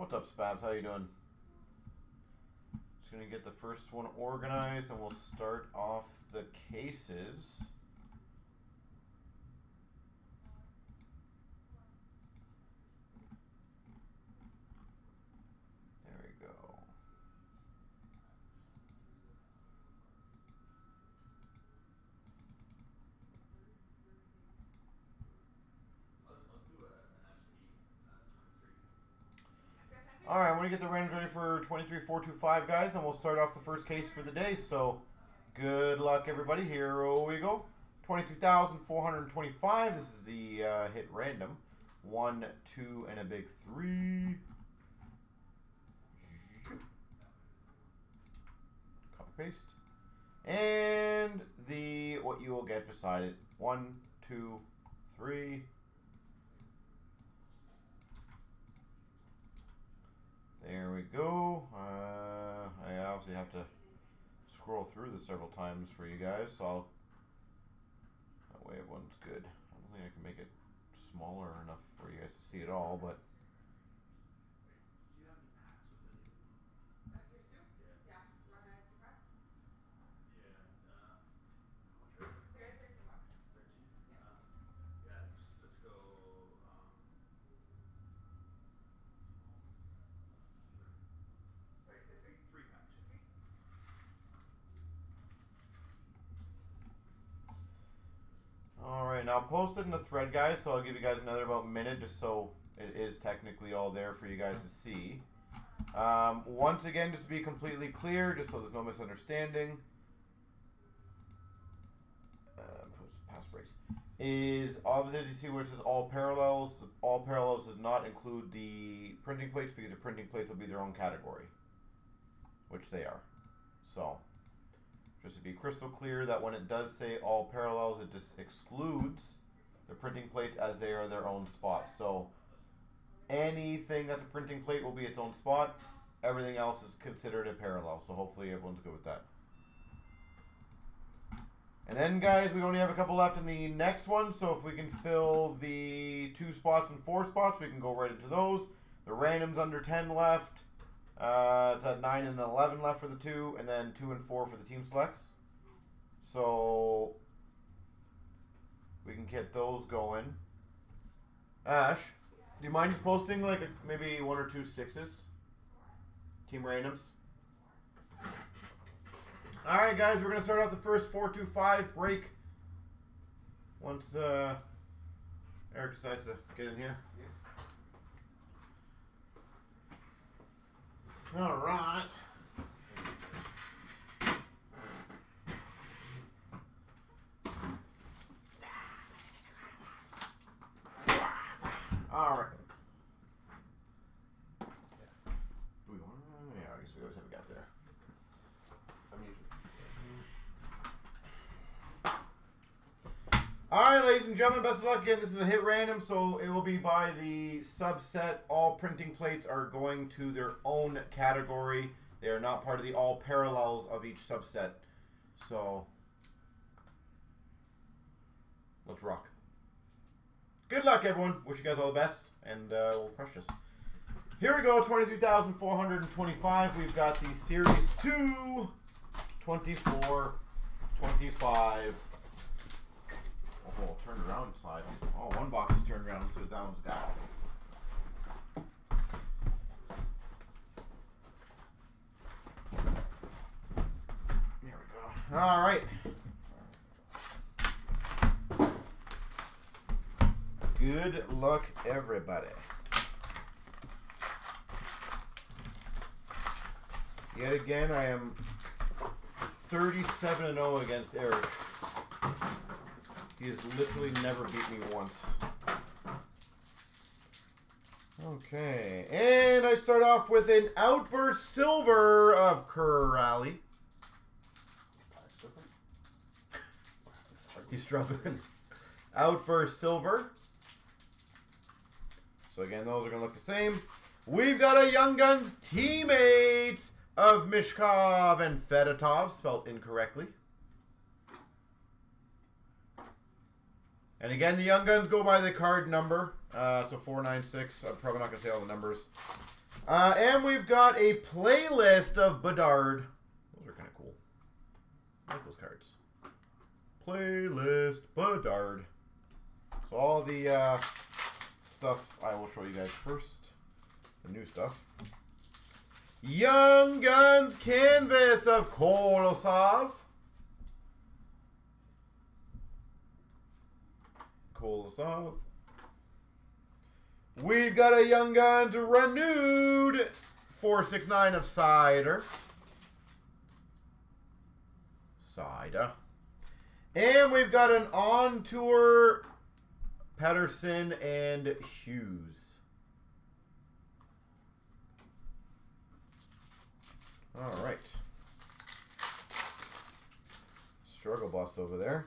What's up, Spabs? How you doing? Just gonna get the first one organized, and we'll start off the cases. There we go. All right, I'm going to get the randoms ready for 23-425, guys, and we'll start off the first case for the day. So, good luck, everybody. Here we go. 22,425. This is the hit random. 1, 2, and a big 3. Copy paste. And the what you will get beside it. 1, 2, 3. There we go. I obviously have to scroll through this several times for you guys, so that way everyone's good. I don't think I can make it smaller enough for you guys to see it all, but Alright, now I'll post it in the thread, guys, so I'll give you guys another about minute just so it is technically all there for you guys to see. Once again, just to be completely clear, just so there's no misunderstanding, pass breaks, is obviously as you see where it says all parallels does not include the printing plates because the printing plates will be their own category, which they are. So, just to be crystal clear that when it does say all parallels, it just excludes the printing plates as they are their own spot. So anything that's a printing plate will be its own spot. Everything else is considered a parallel. So hopefully everyone's good with that. And then, guys, we only have a couple left in the next one. So if we can fill the 2 spots and 4 spots, we can go right into those. The randoms under 10 left. It's at 9 and 11 left for the 2, and then 2 and 4 for the team selects. So we can get those going. Ash, do you mind just posting like maybe 1 or 2 6s? Team randoms. All right, guys, we're gonna start off the first 4-2-5 break. Once Eric decides to get in here. All right. All right. Do we want to? Yeah, I guess we always have a gap there. All right, ladies and gentlemen, best of luck again. This is a hit random, so it will be by the subset. All printing plates are going to their own category. They are not part of the all parallels of each subset. So, let's rock. Good luck, everyone. Wish you guys all the best, and we'll crush this. Here we go, 23,425. We've got the Series 2, 24, 25. Oh, turned around side. Oh, one box is turned around, so that one's down. There we go. All right. Good luck, everybody. Yet again, I am 37-0 against Eric. He has literally never beat me once. Okay, and I start off with an Outburst Silver of Corrali. He's struggling. Outburst Silver. So again, those are going to look the same. We've got a Young Guns Teammates of Mishkov and Fedotov, spelled incorrectly. And again, the Young Guns go by the card number. So 496. I'm probably not going to say all the numbers. And we've got a playlist of Bedard. Those are kind of cool. I like those cards. Playlist Bedard. So all the stuff I will show you guys first. The new stuff. Young Guns canvas of Kolosov. We've got a Young Guns renewed 469 of Cider. And we've got an on-tour Patterson and Hughes. All right. Struggle bus over there.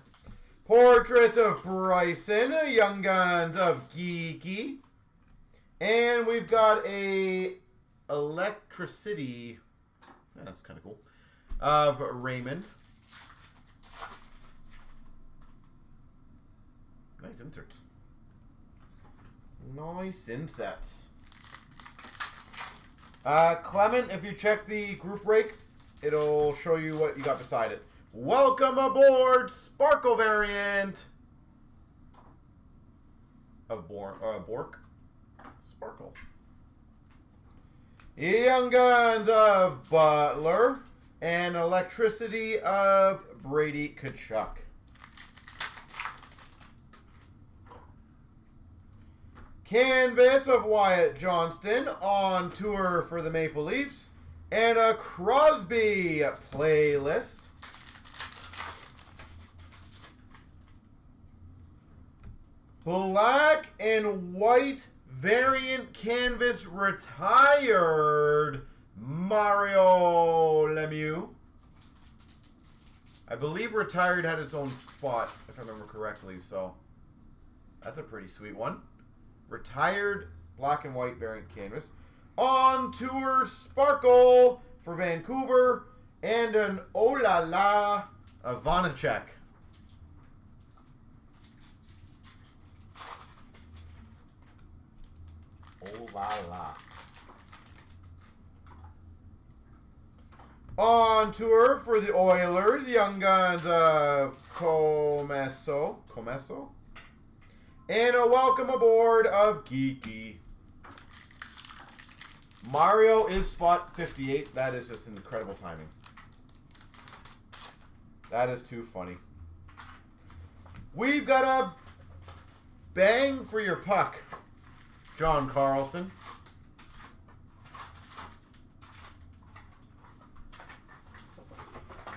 Portrait of Bryson, Young Guns of Geeky. And we've got a Electricity. That's kind of cool. Of Raymond. Nice inserts. Nice insets. Clement, if you check the group break, it'll show you what you got beside it. Welcome aboard, Sparkle variant of Bork. Sparkle. Young Guns of Butler and Electricity of Brady Tkachuk. Canvas of Wyatt Johnston on tour for the Maple Leafs. And a Crosby playlist. Black and white variant canvas retired Mario Lemieux. I believe retired had its own spot, if I remember correctly, so that's a pretty sweet one. Retired black and white variant canvas. On tour Sparkle for Vancouver. And an Oh La La of Vanacek. Oh La La. On tour for the Oilers. Young Guns of Comesso. And a welcome aboard of Geeky. Mario is spot 58. That is just incredible timing. That is too funny. We've got a bang for your puck. John Carlson.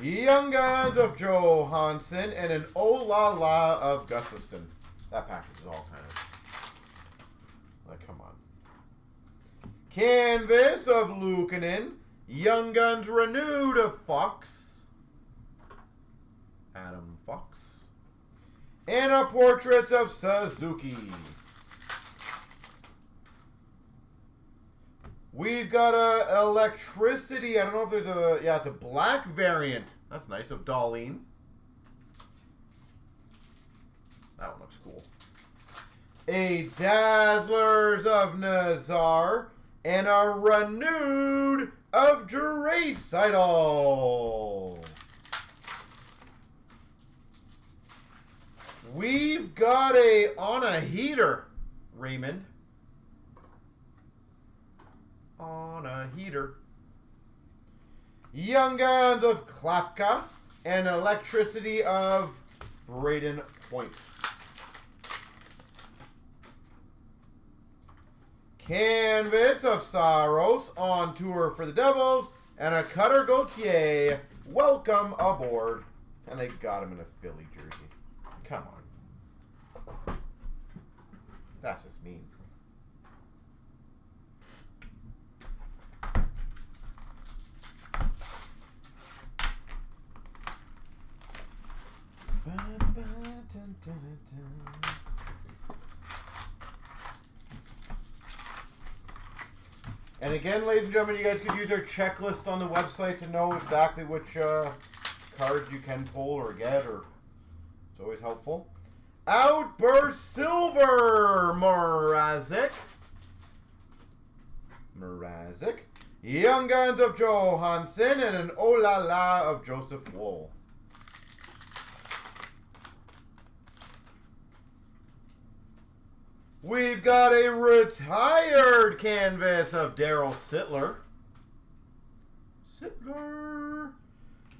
Young Guns of Johansson and an Oh La La of Gustafson. That package is all kind of like, come on. Canvas of Luukkonen. Young Guns renewed of Fox. Adam Fox. And a portrait of Suzuki. We've got a Electricity. I don't know if there's a, yeah, it's a black variant. That's nice, of Darlene. That one looks cool. A Dazzlers of Nazar. And a renewed of Draisaitl. We've got a on a heater, Raymond. On a heater. Young Guns of Klapka and Electricity of Braden Point. Canvas of Saros on tour for the Devils and a Cutter Gauthier. Welcome aboard. And they got him in a Philly jersey. Come on. That's just mean. And again, ladies and gentlemen, you guys could use our checklist on the website to know exactly which cards you can pull or get, or it's always helpful. Outburst Silver Mrazek. Mrazek. Young Guns of Johansson and an Oh La La of Joseph Wool. We've got a retired canvas of Daryl Sittler.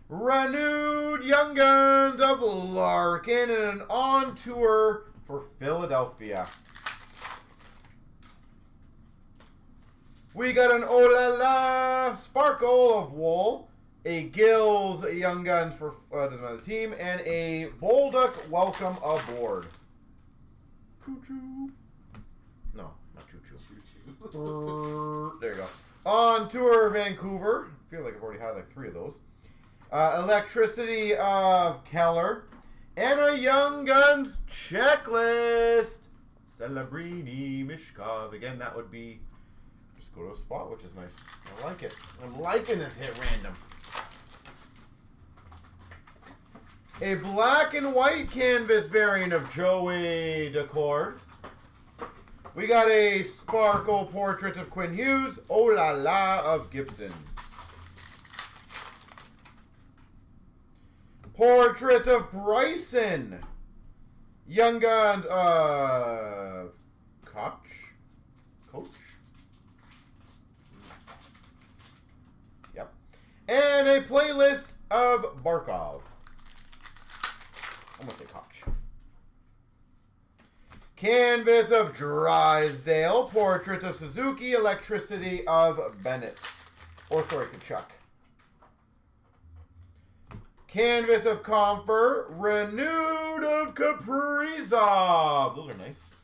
Renewed Young Guns of Larkin and an on tour for Philadelphia. We got an Oh La La Sparkle of Wool, a Gills Young Guns for doesn't matter the team, and a Bolduc Welcome Aboard. Choo choo. No, not choo choo. There you go. On tour Vancouver. I feel like I've already had like 3 of those. Electricity of Keller. And a Young Guns checklist. Celebrini Mishkov. Again, that would be just go to a spot, which is nice. I like it. I'm liking this hit random. A black and white canvas variant of Joey Decord. We got a sparkle portrait of Quinn Hughes. Oh La La of Gibson. Portrait of Bryson. Young Guns of Coach. Yep. And a playlist of Barkov. I'm going to say Koch. Canvas of Drysdale. Portrait of Suzuki. Electricity of Bennett. Or, sorry, Kachuk. Canvas of Comfer. Renewed of Kaprizov. Those are nice.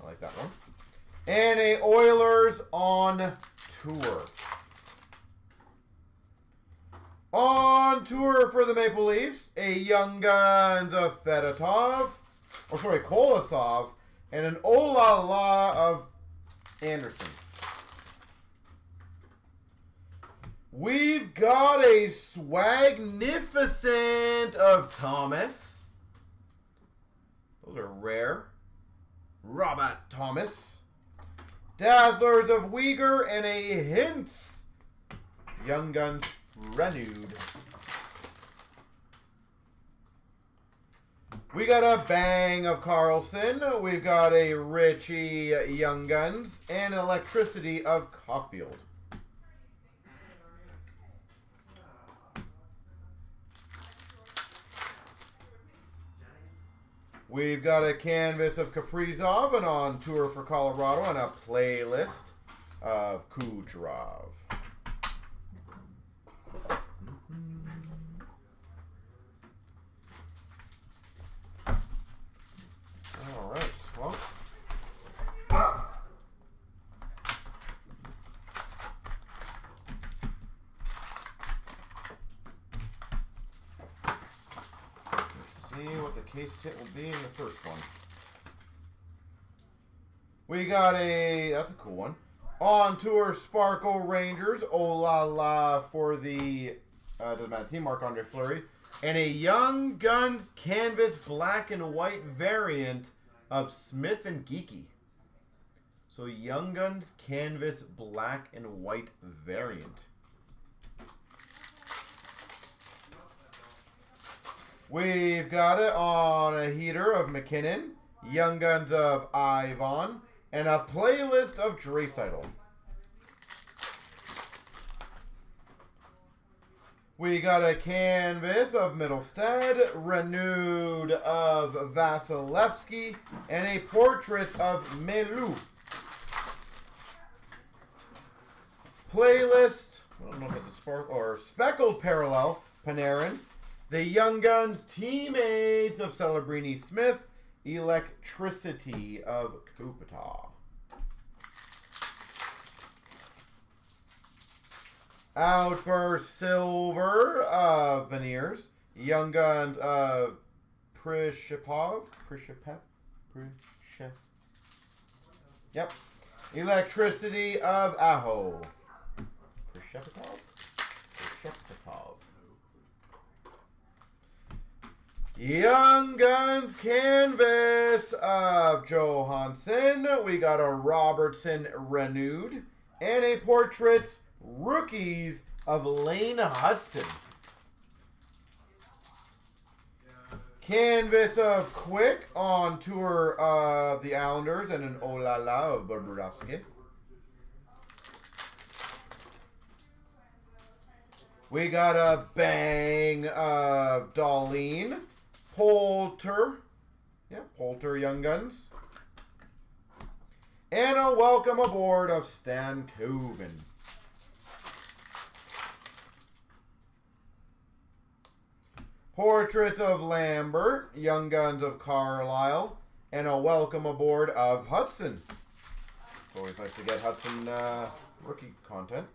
I like that one. And a Oilers on tour. On tour for the Maple Leafs, a Young Guns of Fedotov. Or sorry, Kolosov. And an Oh La La of Anderson. We've got a Swagnificent of Thomas. Those are rare. Robert Thomas. Dazzlers of Uyghur and a Hints. Young Guns renewed. We got a Bang of Carlson. We've got a Richie Young Guns and Electricity of Caulfield. We've got a canvas of Kaprizov and on tour for Colorado and a playlist of Kucherov. All right, well. See what the case hit will be in the first one. We got a, that's a cool one. On tour Sparkle Rangers, Oh La La for the, doesn't matter, team, Marc-Andre Fleury. And a Young Guns canvas black and white variant of Smith and Geeky. So Young Guns canvas black and white variant. We've got it on a heater of McKinnon, Young Guns of Ivan, and a playlist of Draisaitl. We got a canvas of Middlestead, renewed of Vasilevsky, and a portrait of Melu. Playlist, I don't know if it's a spark or speckled parallel, Panarin. The Young Guns teammates of Celebrini Smith, Electricity of Kupata. Outburst Silver of Beniers, Young Guns of Prishepov. Yep. Electricity of Aho. Prishepov. Young Guns canvas of Johansson. We got a Robertson renewed. And a Portraits Rookies of Lane Hudson. Canvas of Quick on tour of the Islanders and an Oh La La of Bobrovsky. We got a bang of Darlene. Poulter. Yeah, Poulter Young Guns. And a welcome aboard of Stan Coven. Portraits of Lambert, Young Guns of Carlisle, and a welcome aboard of Hudson. It's always nice to get Hudson rookie content.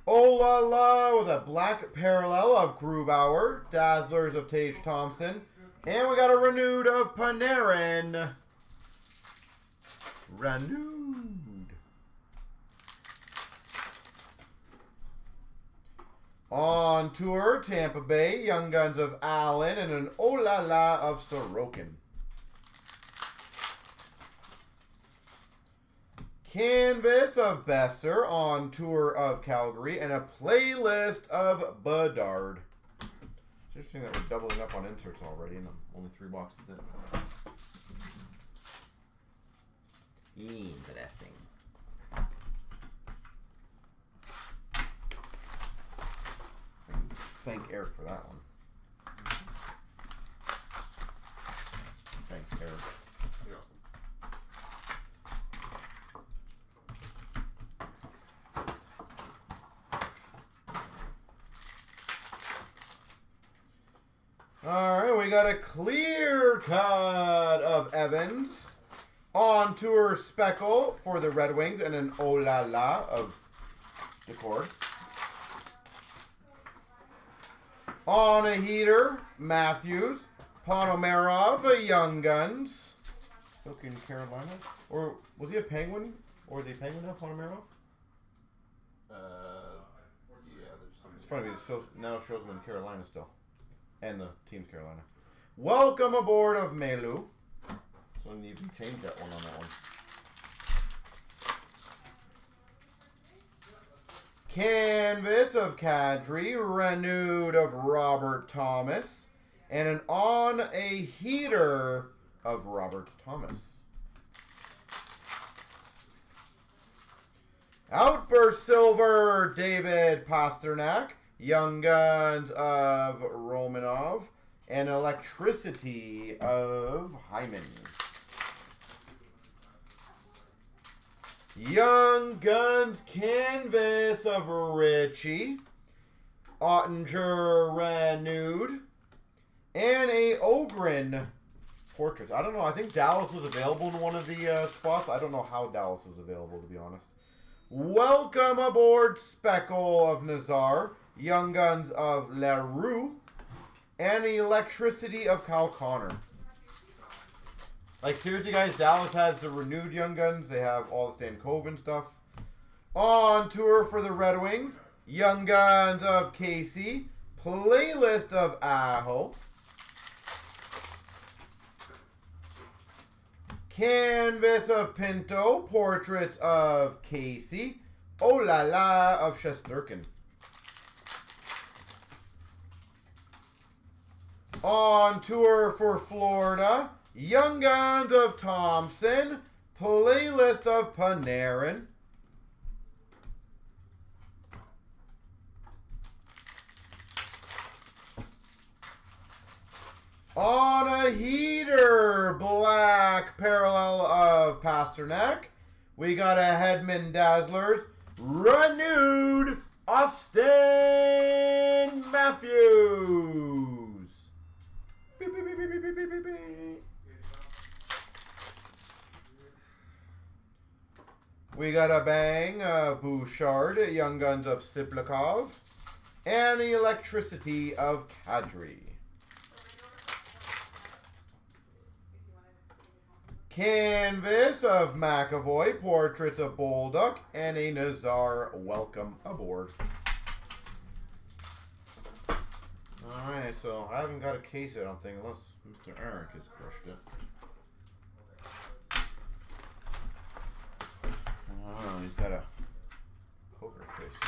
Oh La La with a black parallel of Grubauer, Dazzlers of Tage Thompson, and we got a renewed of Panarin. Renewed. On tour, Tampa Bay, Young Guns of Allen, and an Oh La La of Sorokin. Canvas of Besser on tour of Calgary, and a playlist of Bedard. It's interesting that we're doubling up on inserts already, and only 3 boxes in. Interesting. Thank Eric for that one. Thanks, Eric. All right, we got a clear cut of Evans. On tour Speckle for the Red Wings and an Oh La La of Decor. On a heater, Matthews. Ponomarov, a Young Guns. Still in Carolina? Or was he a Penguin? Or is he a Penguin now, Ponomarov? Yeah, it's funny, it now shows him in Carolina still. And the team's Carolina. Welcome aboard of Melu. So you can change that one on that one. Canvas of Kadri, renewed of Robert Thomas, and an on a heater of Robert Thomas. Outburst Silver, David Pasternak, Young Guns of Romanov, and Electricity of Hyman. Young Guns Canvas of Ritchie, Ottinger renewed, and a Ogren Portraits. I don't know. I think Dallas was available in one of the spots. I don't know how Dallas was available, to be honest. Welcome aboard Speckle of Nazar, Young Guns of LaRue, and Electricity of Kyle Connor. Like, seriously, guys, Dallas has the renewed Young Guns. They have all the Stan Coven stuff. On tour for the Red Wings, Young Guns of Casey, playlist of Aho, canvas of Pinto, portraits of Casey, Oh La La of Shesterkin. On tour for Florida, Young Guns of Thompson, playlist of Panarin. On a heater, black parallel of Pasternak. We got a Hedman Dazzlers, renewed Austin Matthews. Beep, beep, beep, beep, beep, beep, beep, beep. We got a bang of Bouchard, Young Guns of Siplikov, and the Electricity of Kadri. Canvas of McAvoy, portraits of Bolduc, and a Nazar. Welcome aboard. Alright, so I haven't got a case, I don't think, unless Mr. Eric has crushed it. Oh, he's got a poker face.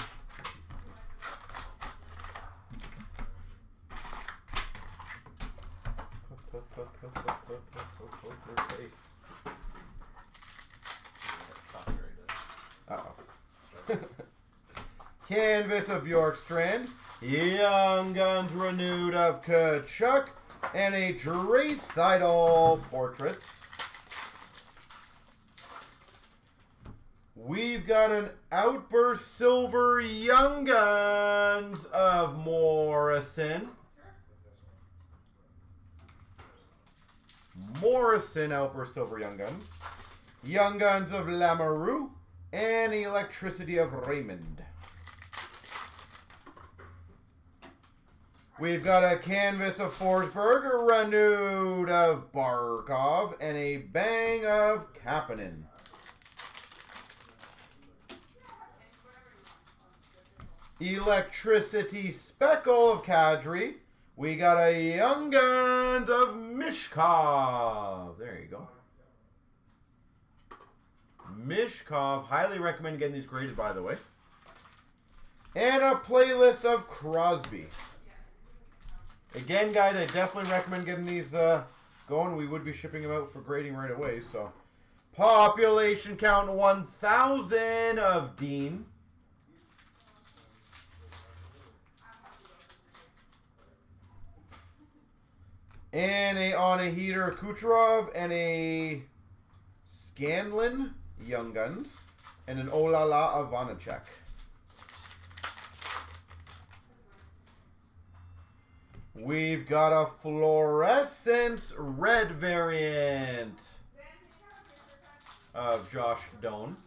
Poker face. Uh-oh. Canvas of Bjorkstrand. Young Guns Renewed of Kachuk. And a Trace Seidel Portraits. We've got an Outburst Silver Young Guns of Morrison. Morrison Outburst Silver Young Guns. Young Guns of Lamoureux. And Electricity of Raymond. We've got a Canvas of Forsberg, Renewed of Barkov, and a Bang of Kapanen. Electricity Speckle of Kadri. We got a Young Guns of Mishkov. There you go. Mishkov. Highly recommend getting these graded, by the way. And a playlist of Crosby. Again, guys, I definitely recommend getting these going. We would be shipping them out for grading right away. So, population count 1,000 of Dean. And on a heater, Kucherov, and a Scanlon, Young Guns, and an Olala of Vanacek. We've got a fluorescence red variant of Josh Doan.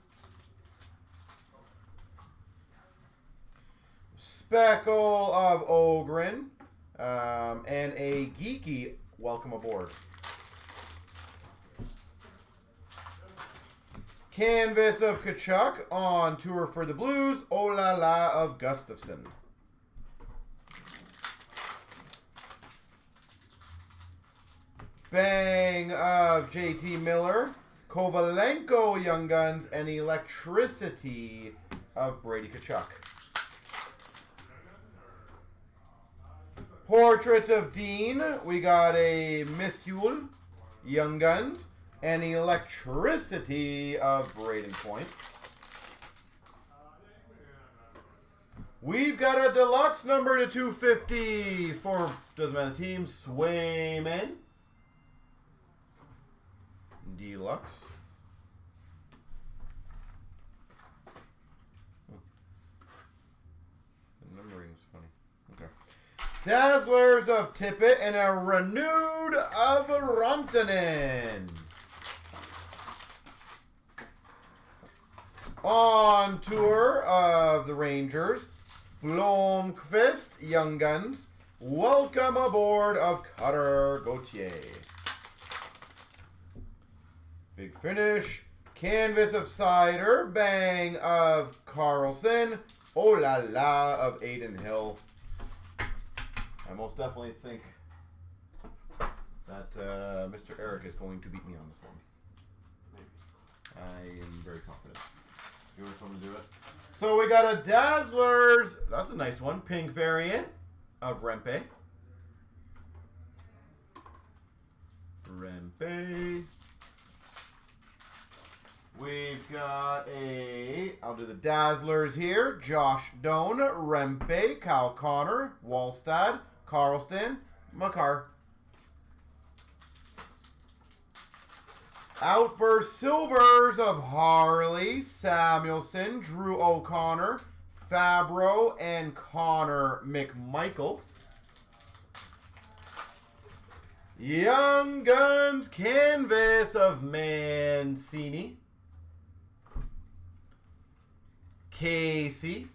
Speckle of Ogren. And a Geeky Welcome Aboard. Canvas of Kachuk on tour for the Blues. Olala of Gustafson. Bang of JT Miller. Kovalenko Young Guns and Electricity of Brady Kachuk. Portrait of Dean. We got a Missoul Young Guns and Electricity of Braden Point. We've got a deluxe number to 250 for, doesn't matter the team, Swayman. Deluxe. The numbering's funny. Okay. Dazzlers of Tippett and a Renewed of Rantanen. On tour of the Rangers, Blomqvist Young Guns. Welcome aboard of Cutter Gauthier. Big Finish. Canvas of Cider. Bang of Carlson. Oh la la of Aiden Hill. I most definitely think that Mr. Eric is going to beat me on this one. I am very confident. You want someone to do it? So we got a Dazzlers. That's a nice one. Pink variant of Rempe. Rempe. We've got a, I'll do the Dazzlers here. Josh Doan, Rempe, Kyle Connor, Wallstad, Carlston, Makar. Outburst Silvers of Harley, Samuelson, Drew O'Connor, Fabro, and Connor McMichael. Young Guns Canvas of Mancini. Casey.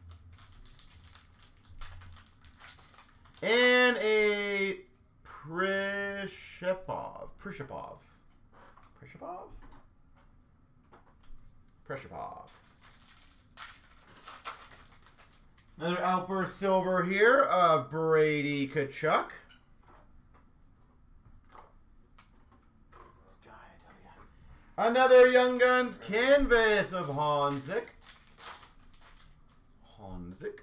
And a Prishepov. Another Outburst Silver here of Brady Kachuk. This guy, I tell ya. Another Young Guns canvas of Honzik. Honzik.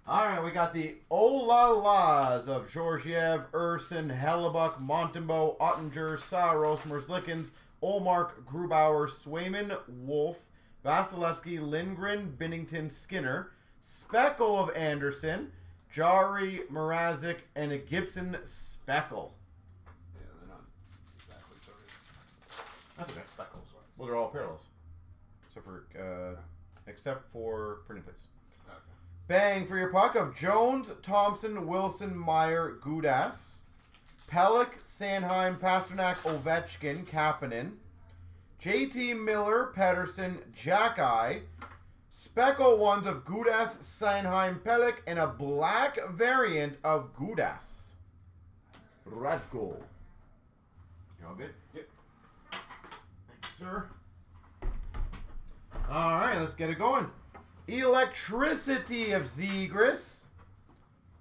All right, we got the Olalas of Georgiev, Urson, Hellebuck, Montembeau, Ottinger, Saros, Merzlikins, Olmark, Grubauer, Swayman, Wolf, Vasilevsky, Lindgren, Binnington, Skinner, Speckle of Anderson, Jari, Mrazek, and a Gibson Speckle. Yeah, they're not exactly sorry. That's okay. Speckles. Well, they're all parallels, except for printing plates. Okay. Bang for your puck of Jones, Thompson, Wilson, Meyer, Gudas, Pellick, Sanheim, Pasternak, Ovechkin, Kapanen, JT Miller, Pedersen, Jack-Eye, Speckle ones of Gudas, Sanheim, Pellick, and a black variant of Gudas. Radko. You all good? Yep. Thank you, sir. All right, let's get it going. Electricity of Zegras.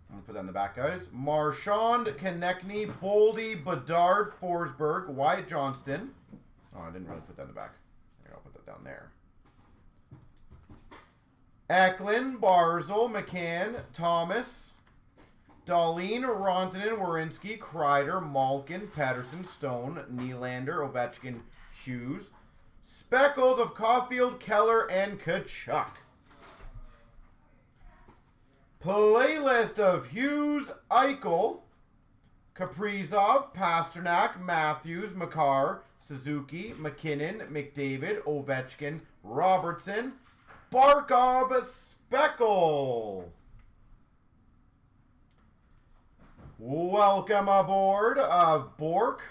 I'm going to put that in the back, guys. Marchand, Konechny, Boldy, Bedard, Forsberg, Wyatt Johnston. Oh, I didn't really put that in the back. Here, I'll put that down there. Eklund, Barzal, McCann, Thomas, Dahlin, Rantanen, Werenski, Kreider, Malkin, Patterson, Stone, Nylander, Ovechkin, Hughes. Speckles of Caulfield, Keller, and Kachuk. Playlist of Hughes, Eichel, Kaprizov, Pasternak, Matthews, Makar, Suzuki, McKinnon, McDavid, Ovechkin, Robertson, Barkov, Speckle. Welcome aboard of Bork,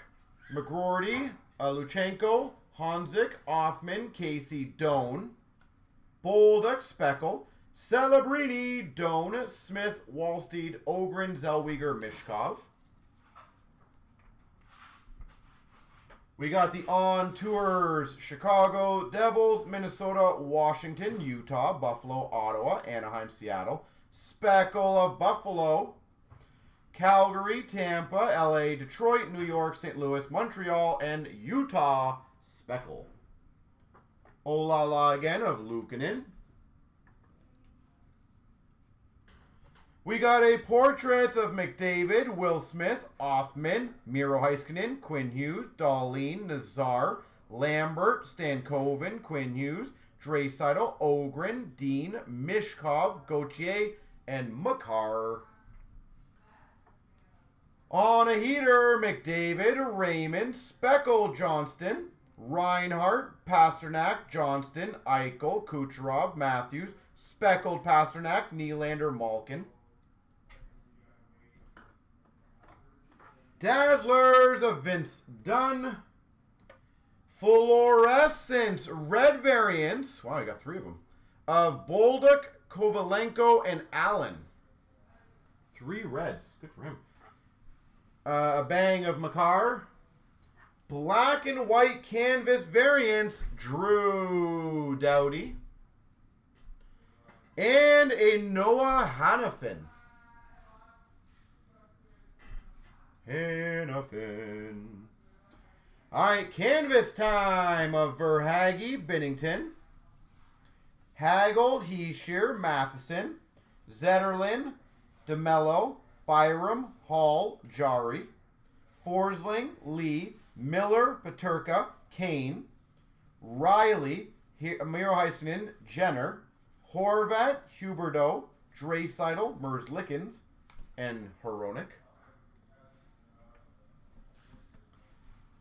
McGroarty, Luchenko, Honzik, Othman, Casey, Doan, Bolduc, Speckle, Celebrini, Doan, Smith, Wallsteed, Ogren, Zellweger, Mishkov. We got the on tours: Chicago, Devils, Minnesota, Washington, Utah, Buffalo, Ottawa, Anaheim, Seattle. Speckle of Buffalo, Calgary, Tampa, LA, Detroit, New York, St. Louis, Montreal, and Utah. Speckle. Olala again of Luukkonen. We got a portraits of McDavid, Will Smith, Othman, Miro Heiskanen, Quinn Hughes, Dahlin, Nazar, Lambert, Stankoven, Quinn Hughes, Draisaitl, Ogren, Dean, Mishkov, Gauthier, and Makar. On a heater, McDavid, Raymond, Speckle, Johnston, Reinhart, Pasternak, Johnston, Eichel, Kucherov, Matthews, Speckled Pasternak, Nylander, Malkin. Dazzlers of Vince Dunn. Fluorescence red variants. Wow, I got 3 of them. Of Bolduc, Kovalenko, and Allen. 3 reds. Good for him. A bang of Makar. Black and white canvas variants. Drew Doughty. And a Noah Hanifin. All right, canvas time of Verhaeghe, Binnington, Hagel, Heeshear, Matheson, Zetterlin, DeMello, Byram, Hall, Jari, Forsling, Lee, Miller, Paterka, Kane, Riley, Miro Heiskanen, Jenner, Horvat, Huberdeau, Draisaitl, Merzlikins, and Hronek.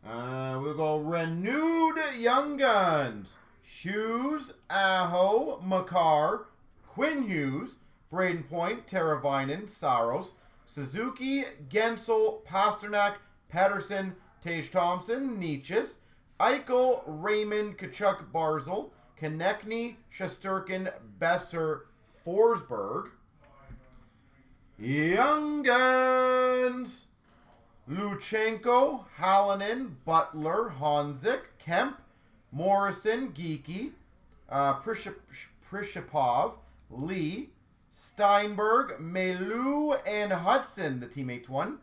We'll go renewed Young Guns. Hughes, Aho, Makar, Quinn Hughes, Braden Point, Teravainen, Saros, Suzuki, Gensel, Pasternak, Pedersen, Tage Thompson, Nietzsches, Eichel, Raymond, Kachuk, Barzal, Konechny, Shesterkin, Besser, Forsberg. Young Guns. Luchenko, Halonen, Butler, Honzik, Kemp, Morrison, Geeky, Prishapov, Lee, Steinberg, Melu, and Hudson, the teammates one.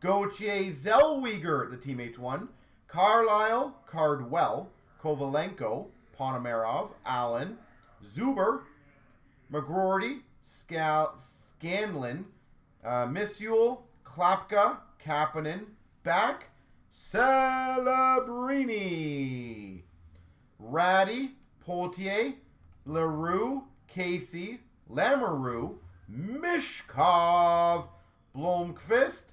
Gauthier Zellweger, the teammates one. Carlisle, Cardwell, Kovalenko, Ponomarov, Allen, Zuber, McGroarty, Scanlon, Missul, Klapka, Kapanen, Back, Celebrini, Ratty, Poitier, Leroux, Casey, Lamoureux, Mishkov, Blomqvist,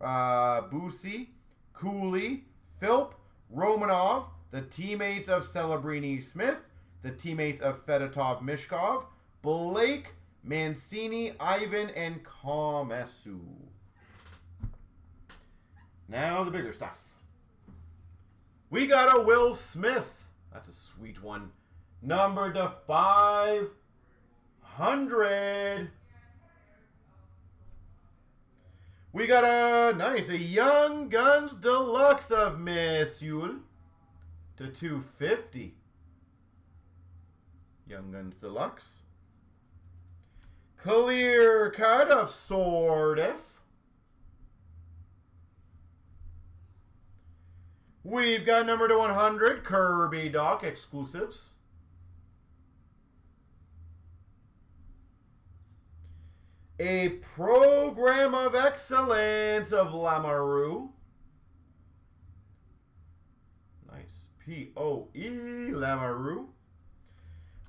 Busey, Cooley, Philp, Romanov, the teammates of Celebrini Smith, the teammates of Fedotov Mishkov, Blake, Mancini, Ivan, and Komesu. Now the bigger stuff. We got a Will Smith. That's a sweet one. Numbered to 500. We got a Young Guns Deluxe of Missul to 250. Young Guns Deluxe. Clear cut of Sordif. We've got number to 100, Kirby Doc exclusives. A Program of Excellence of Lamoureux. Nice. P-O-E, Lamoureux.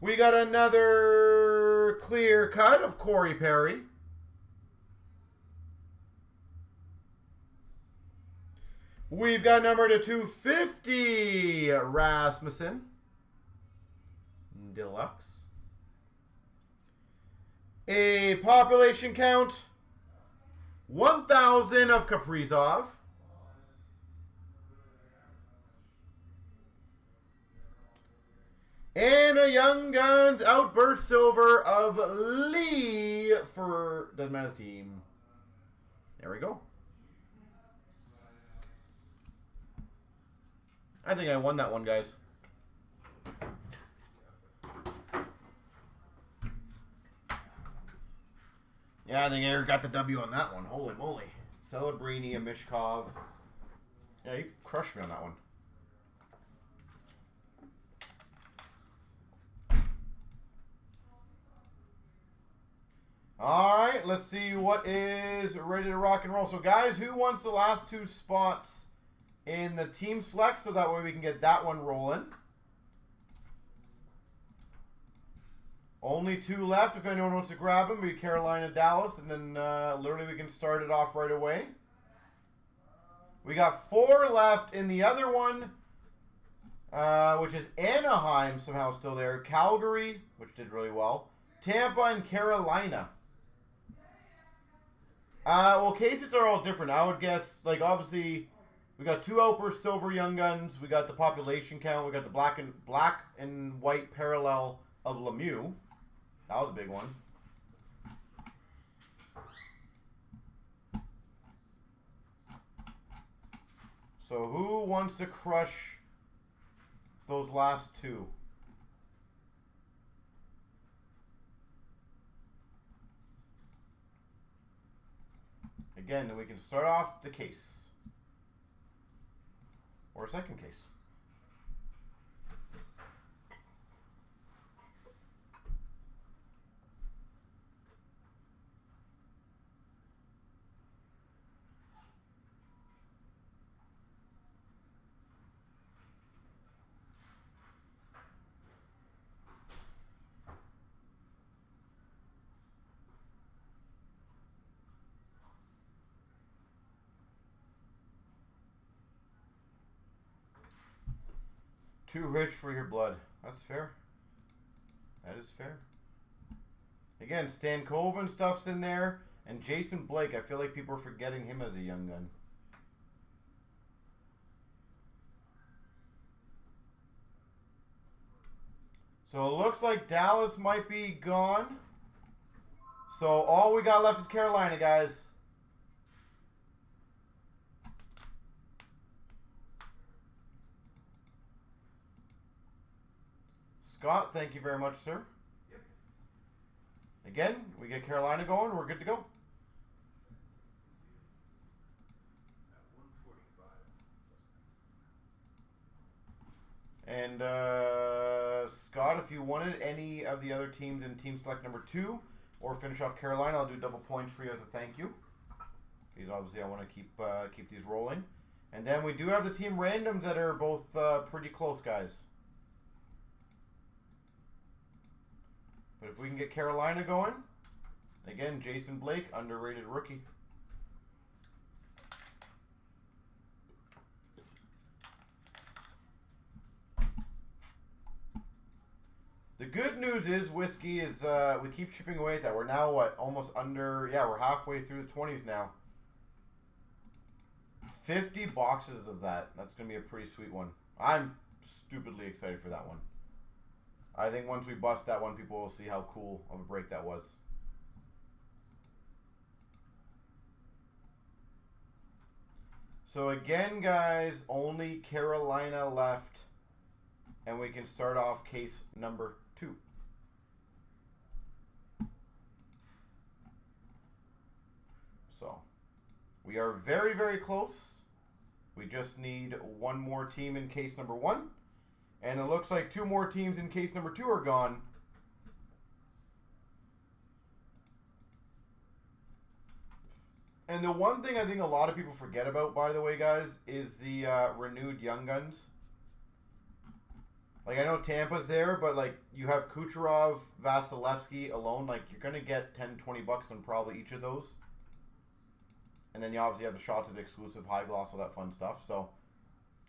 We got another clear cut of Corey Perry. We've got number to 250, Rasmussen. Deluxe. A population count, 1,000 of Kaprizov. And a Young Guns Outburst Silver of Lee for doesn't matter the team. There we go. I think I won that one, guys. Yeah, I think Eric got the W on that one. Holy moly. Celebrini and Mishkov. Yeah, you crushed me on that one. All right, let's see what is ready to rock and roll. So, guys, who wants the last two spots in the team select so that way we can get that one rolling? Only two left. If anyone wants to grab them, be Carolina, Dallas, and then literally we can start it off right away. We got 4 left in the other one, which is Anaheim somehow still there. Calgary, which did really well. Tampa and Carolina. Well, cases are all different. I would guess, like, obviously, we got 2 Outburst Silver Young Guns. We got the population count. We got the black and white parallel of Lemieux. That was a big one. So who wants to crush those last 2? Again, then we can start off the case. Or second case. Too rich for your blood. That's fair. That is fair. Again, Stan Coven stuff's in there. And Jason Blake. I feel like people are forgetting him as a young gun. So it looks like Dallas might be gone. So all we got left is Carolina, guys. Scott, thank you very much, sir. Yep. Again, we get Carolina going. We're good to go. And Scott, if you wanted any of the other teams in team select number 2 or finish off Carolina, I'll do double points for you as a thank you. Because obviously I want to keep these rolling. And then we do have the team randoms that are both pretty close, guys. But if we can get Carolina going, again, Jason Blake, underrated rookie. The good news is, Whiskey, is we keep chipping away at that. We're now, what, almost under, yeah, we're halfway through the 20s now. 50 boxes of that. That's going to be a pretty sweet one. I'm stupidly excited for that one. I think once we bust that one, people will see how cool of a break that was. So again, guys, only Carolina left. And we can start off case number 2. So, we are very, very close. We just need one more team in case number 1. And it looks like 2 more teams in case number 2 are gone. And the one thing I think a lot of people forget about, by the way, guys, is the renewed Young Guns. Like, I know Tampa's there, but, like, you have Kucherov, Vasilevsky alone. Like, you're going to get 10, 20 bucks on probably each of those. And then you obviously have the shots of exclusive high gloss, all that fun stuff. So,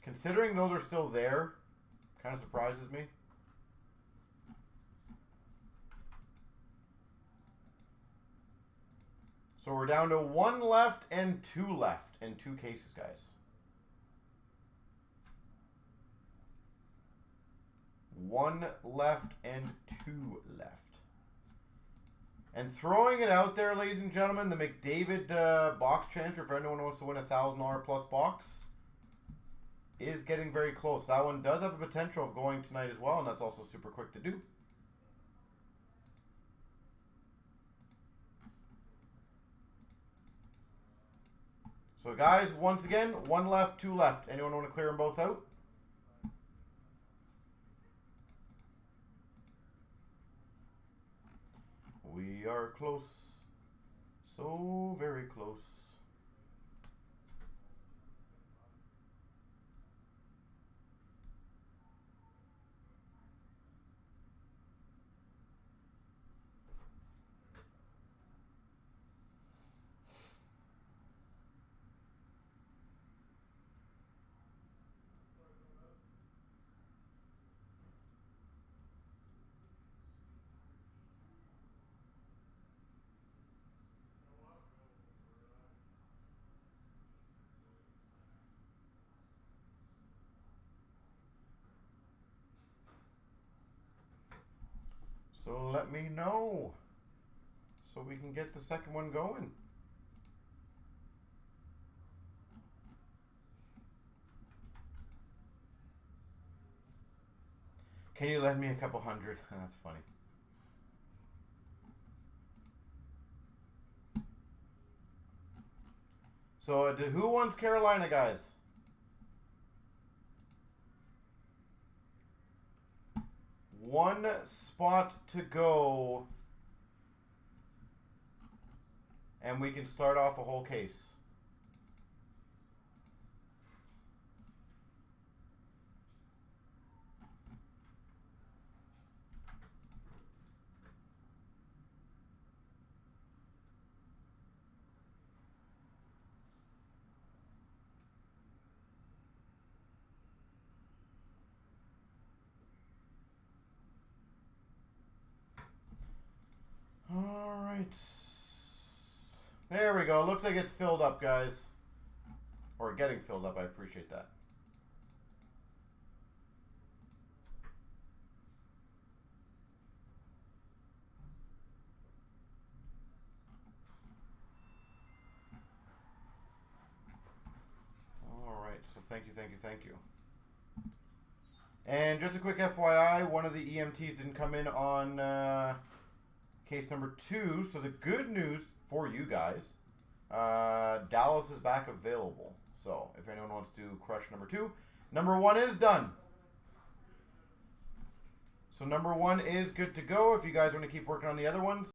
considering those are still there, kind of surprises me. So, we're down to 1 left and 2 left in 2 cases, guys. 1 left and 2 left. And throwing it out there, ladies and gentlemen, the McDavid box transfer, if anyone wants to win a $1,000 plus box, is getting very close. That one does have the potential of going tonight as well, and that's also super quick to do. So guys, once again, 1 left, 2 left. Anyone want to clear them both out? We are close. So very close. So let me know so we can get the second one going. Can you lend me a couple hundred? That's funny. So who wants Carolina, guys? One spot to go, and we can start off a whole case. All right. There we go. Looks like it's filled up, guys. Or getting filled up. I appreciate that. All right. So thank you, thank you, thank you. And just a quick FYI, one of the EMTs didn't come in on case number 2. So the good news for you guys, Dallas is back available. So if anyone wants to crush number 2, number 1 is done. So number 1 is good to go. If you guys want to keep working on the other ones,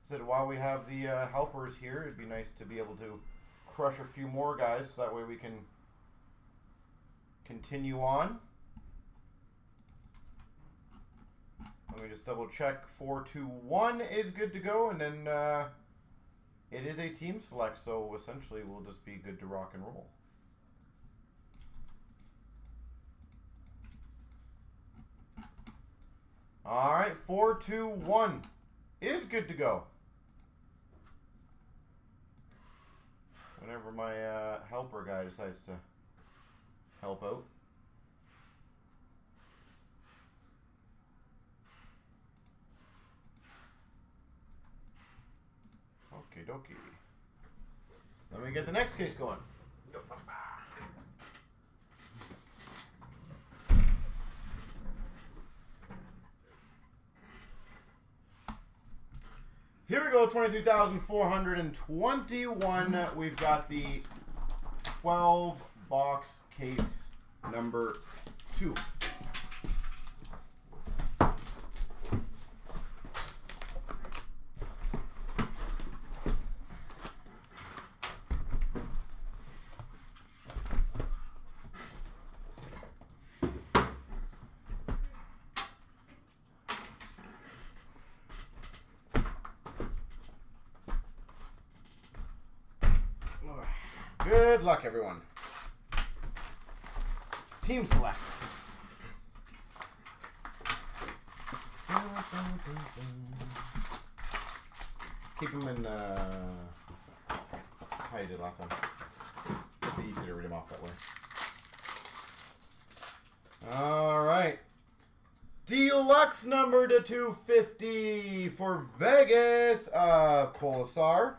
said while we have the helpers here, it'd be nice to be able to crush a few more guys, so that way we can continue on. Let me just double check. 4-2-1 is good to go, and then it is a team select, so essentially we'll just be good to rock and roll. All right, 4-2-1 is good to go. Whenever my helper guy decides to help out. Okie dokie. Let me get the next case going. Here we go, 23,421. We've got the 12 box case number 2. Good luck, everyone. Team select. Keep them in how you did last time. It'd be easier to read them off that way. All right. Deluxe number to 250 for Vegas of Colasar.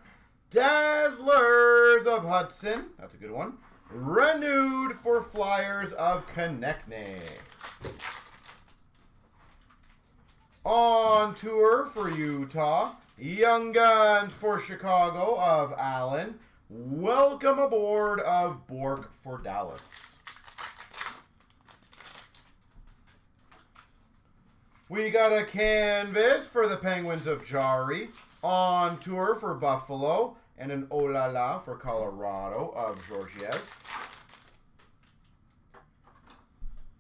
Dazzlers of Hudson. That's a good one. Renewed for Flyers of Konechny. On tour for Utah. Young Guns for Chicago of Allen. Welcome aboard of Bork for Dallas. We got a canvas for the Penguins of Jari. On tour for Buffalo, and an Oh La La for Colorado of Georgiev.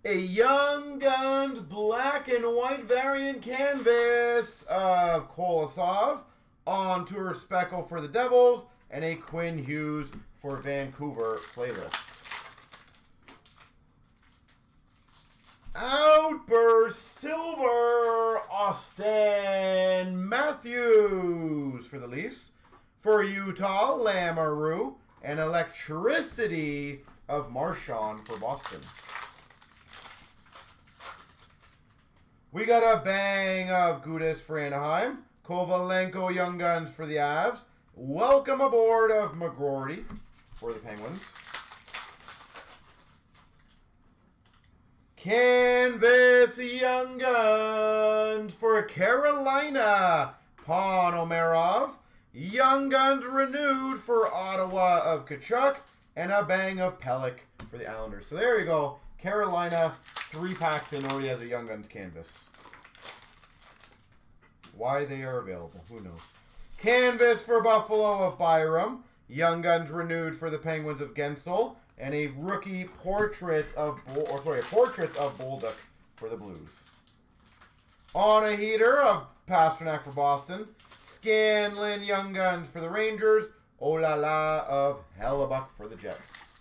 A Young Guns black and white variant canvas of Kolosov. On tour Speckle for the Devils, and a Quinn Hughes for Vancouver playlist. Outburst Silver Austin Matthews for the Leafs. For Utah, Lamoureux. And Electricity of Marchand for Boston. We got a bang of Gudas for Anaheim. Kovalenko Young Guns for the Avs. Welcome aboard of McGroarty for the Penguins. Canvas Young Guns for Carolina, Ponomarov. Young Guns renewed for Ottawa of Tkachuk, and a bang of Pelech for the Islanders. So there you go. Carolina, 3 packs in, already has a Young Guns canvas. Why they are available, who knows. Canvas for Buffalo of Byram. Young Guns renewed for the Penguins of Gensel. And a rookie portrait of Bolduc for the Blues. On a heater of Pasternak for Boston. Scanlon Young Guns for the Rangers. Oh La La of Hellebuck for the Jets.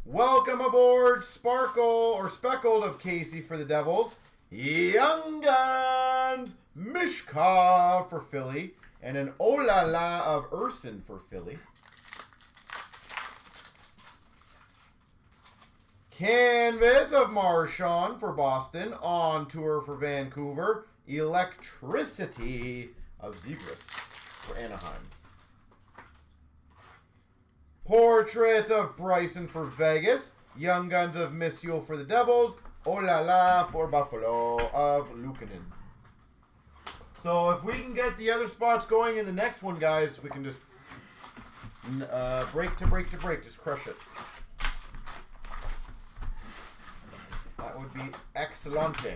Welcome aboard Speckled of Casey for the Devils. Young Guns Mishkov for Philly. And an Oh La La of Urson for Philly. Canvas of Marchand for Boston. On tour for Vancouver. Electricity of Zegras for Anaheim. Portrait of Bryson for Vegas. Young Guns of Missule for the Devils. Oh La La for Buffalo of Luukkonen. So if we can get the other spots going in the next one, guys, we can just break to break to break. Just crush it. would be excelente.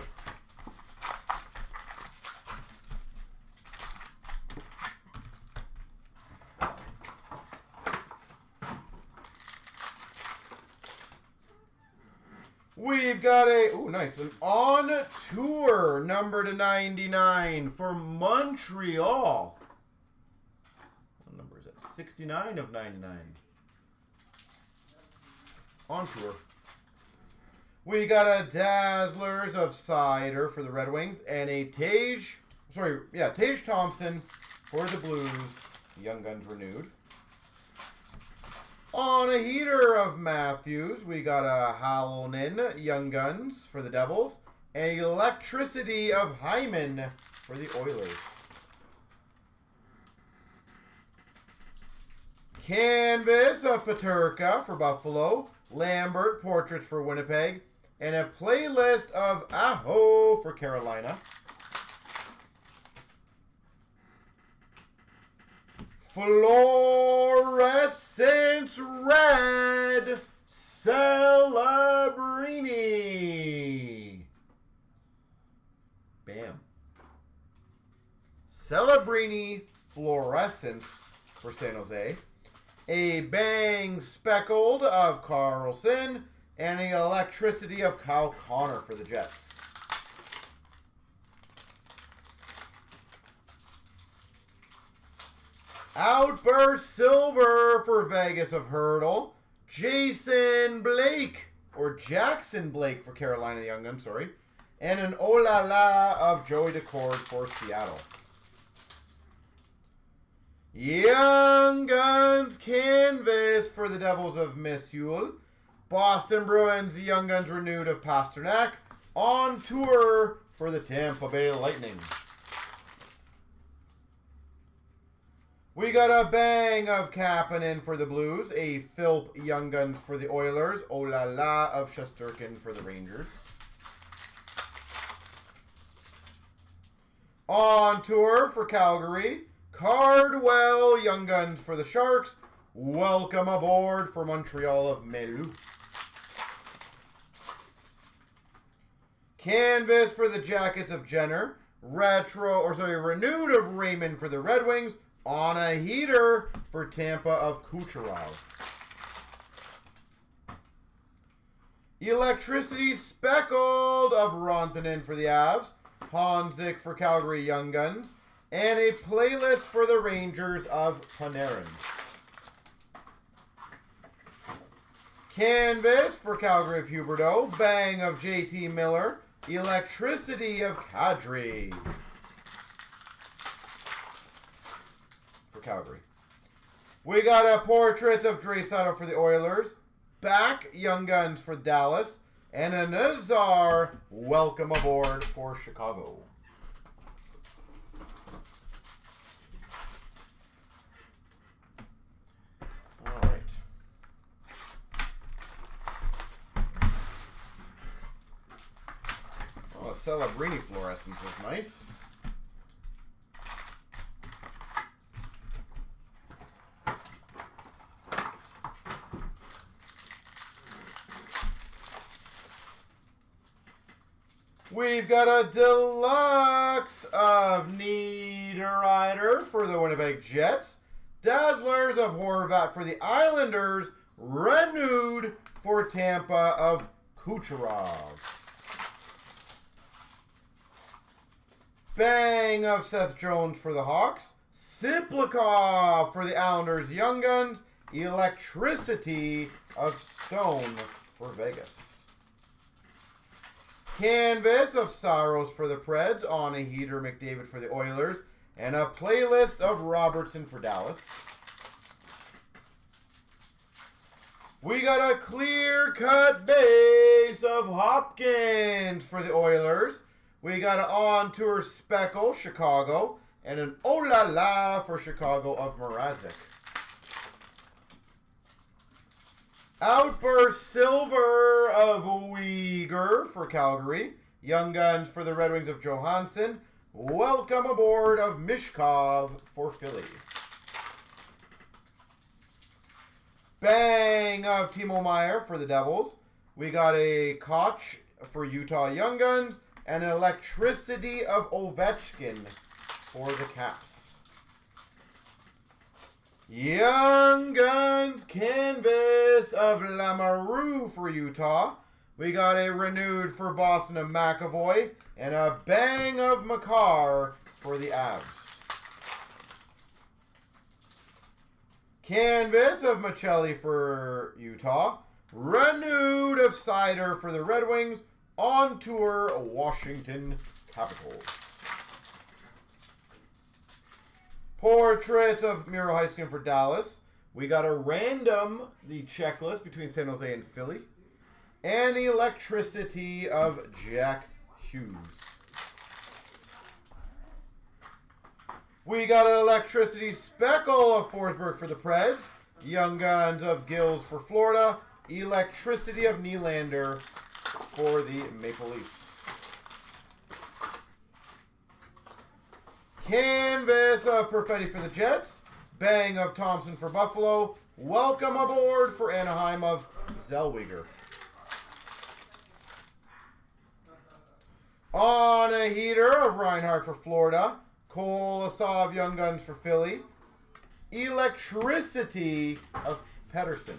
We've got a, oh nice, an on tour number /99 for Montreal. What number is it? 69 of 99. On tour. We got a Dazzlers of Cider for the Red Wings and a Tage Thompson for the Blues. Young Guns renewed. On a heater of Matthews, we got a Halonen Young Guns for the Devils. And Electricity of Hyman for the Oilers. Canvas of Paterka for Buffalo. Lambert Portraits for Winnipeg. And a playlist of Aho for Carolina. Fluorescence Red Celebrini. Bam. Celebrini Fluorescence for San Jose. A Bang Speckled of Carlson. And an Electricity of Kyle Connor for the Jets. Outburst Silver for Vegas of Hurdle. Jackson Blake for Carolina Young Guns, sorry. And an Oh La La of Joey Decord for Seattle. Young Guns Canvas for the Devils of Missoula. Boston Bruins Young Guns renewed of Pasternak. On tour for the Tampa Bay Lightning. We got a Bang of Kapanen for the Blues. A Philp Young Guns for the Oilers. Oh La La of Shesterkin for the Rangers. On tour for Calgary. Cardwell Young Guns for the Sharks. Welcome aboard for Montreal of Melu. Canvas for the Jackets of Jenner. Renewed of Raymond for the Red Wings. On a heater for Tampa of Kucherov. Electricity Speckled of Rantanen for the Avs. Honzik for Calgary Young Guns. And a playlist for the Rangers of Panarin. Canvas for Calgary of Huberdeau. Bang of JT Miller. Electricity of Kadri for Calgary. We got a portrait of Draisaitl for the Oilers. Back Young Guns for Dallas. And a Nazar welcome aboard for Chicago. All right. Oh, Celebrini fluorescence is nice. We've got a deluxe of Niederreiter for the Winnipeg Jets. Dazzlers of Horvat for the Islanders. Renewed for Tampa of Kucherov. Bang of Seth Jones for the Hawks. Siplikov for the Islanders Young Guns. Electricity of Stone for Vegas. Canvas of Saros for the Preds. On a heater, McDavid for the Oilers. And a playlist of Robertson for Dallas. We got a clear-cut base of Hopkins for the Oilers. We got an on-tour Speckle, Chicago. And an Oh La La for Chicago of Mrazek. Outburst Silver of Uyghur for Calgary. Young Guns for the Red Wings of Johansson. Welcome aboard of Mishkov for Philly. Bang of Timo Meier for the Devils. We got a Koch for Utah Young Guns. And Electricity of Ovechkin for the Caps. Young Guns canvas of Lamoureux for Utah. We got a renewed for Boston of McAvoy. And a bang of Makar for the Avs. Canvas of Michelli for Utah. Renewed of Sider for the Red Wings. On tour, Washington Capitals. Portrait of Miro Heiskanen for Dallas. We got a random, the checklist between San Jose and Philly. And the Electricity of Jack Hughes. We got an Electricity Speckle of Forsberg for the Preds. Young Guns of Gills for Florida. Electricity of Nylander for the Maple Leafs. Canvas of Perfetti for the Jets. Bang of Thompson for Buffalo. Welcome aboard for Anaheim of Zellweger. On a heater of Reinhardt for Florida. Kolosov Young Guns for Philly. Electricity of Pettersson.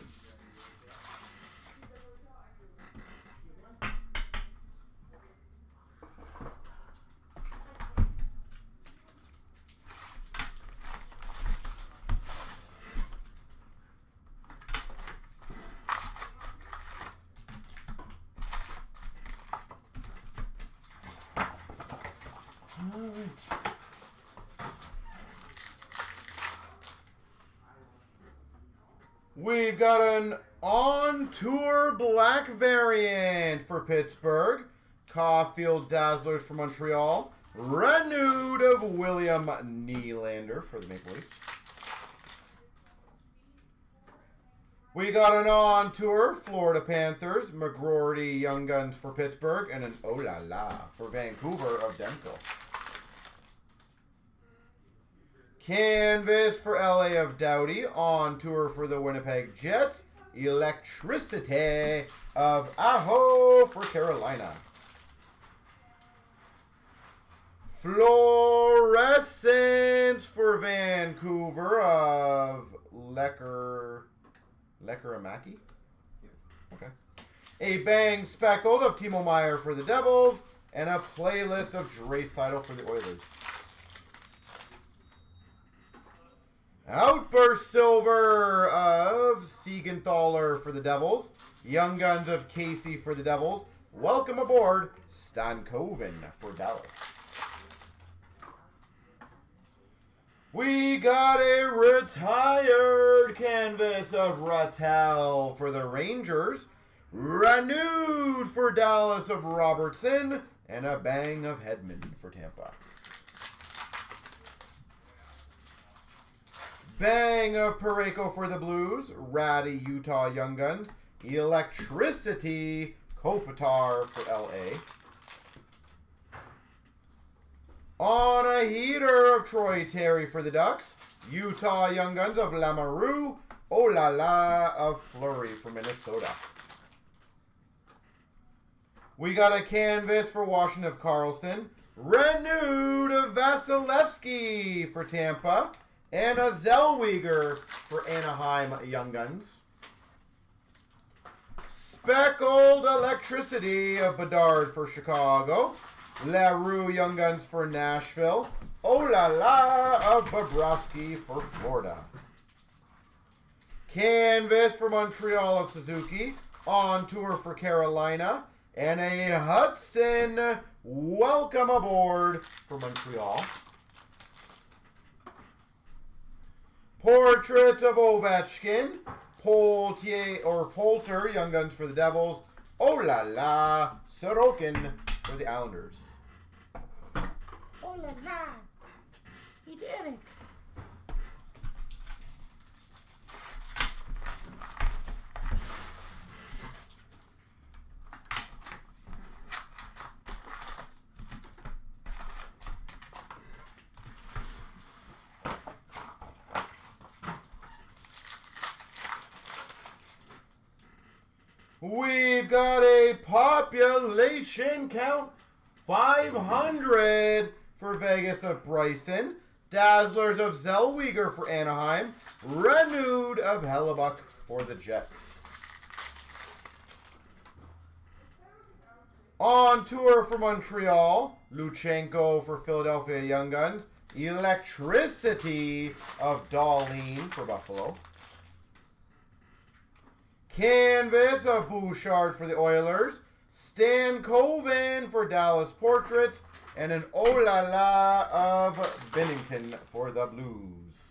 We've got an on-tour black variant for Pittsburgh. Caulfield Dazzlers for Montreal. Renewed of William Nylander for the Maple Leafs. We got an on-tour Florida Panthers. McGroarty Young Guns for Pittsburgh. And an oh la la for Vancouver of Demko. Canvas for LA of Doughty. On tour for the Winnipeg Jets. Electricity of Aho for Carolina. Fluorescence for Vancouver of Lekkerimaki. Okay. A bang speckled of Timo Meier for the Devils. And a playlist of Draisaitl for the Oilers. Outburst Silver of Siegenthaler for the Devils. Young Guns of Casey for the Devils. Welcome aboard, Stankoven for Dallas. We got a retired canvas of Rattel for the Rangers. Renewed for Dallas of Robertson. And a bang of Hedman for Tampa. Bang of Parayko for the Blues. Ratty Utah Young Guns. Electricity Kopitar for LA. On a heater of Troy Terry for the Ducks. Utah Young Guns of Lamoureux. Oh la la of Fleury for Minnesota. We got a canvas for Washington of Carlson. Renewed of Vasilevsky for Tampa. And a Zellweger for Anaheim Young Guns. Speckled Electricity of Bedard for Chicago. LaRue Young Guns for Nashville. Oh la la of Bobrovsky for Florida. Canvas for Montreal of Suzuki. On tour for Carolina. And a Hudson. Welcome aboard for Montreal. Portrait of Ovechkin. Polter Young Guns for the Devils. Oh la la. Sorokin for the Islanders. Oh la la. He did it. We've got a population count 500 for Vegas of Bryson. Dazzlers of Zellweger for Anaheim. Renewed of Hellebuck for the Jets. On tour for Montreal. Luchenko for Philadelphia Young Guns. Electricity of Darlene for Buffalo. Canvas of Bouchard for the Oilers. Stan Coven for Dallas Portraits. And an Oh La La of Bennington for the Blues.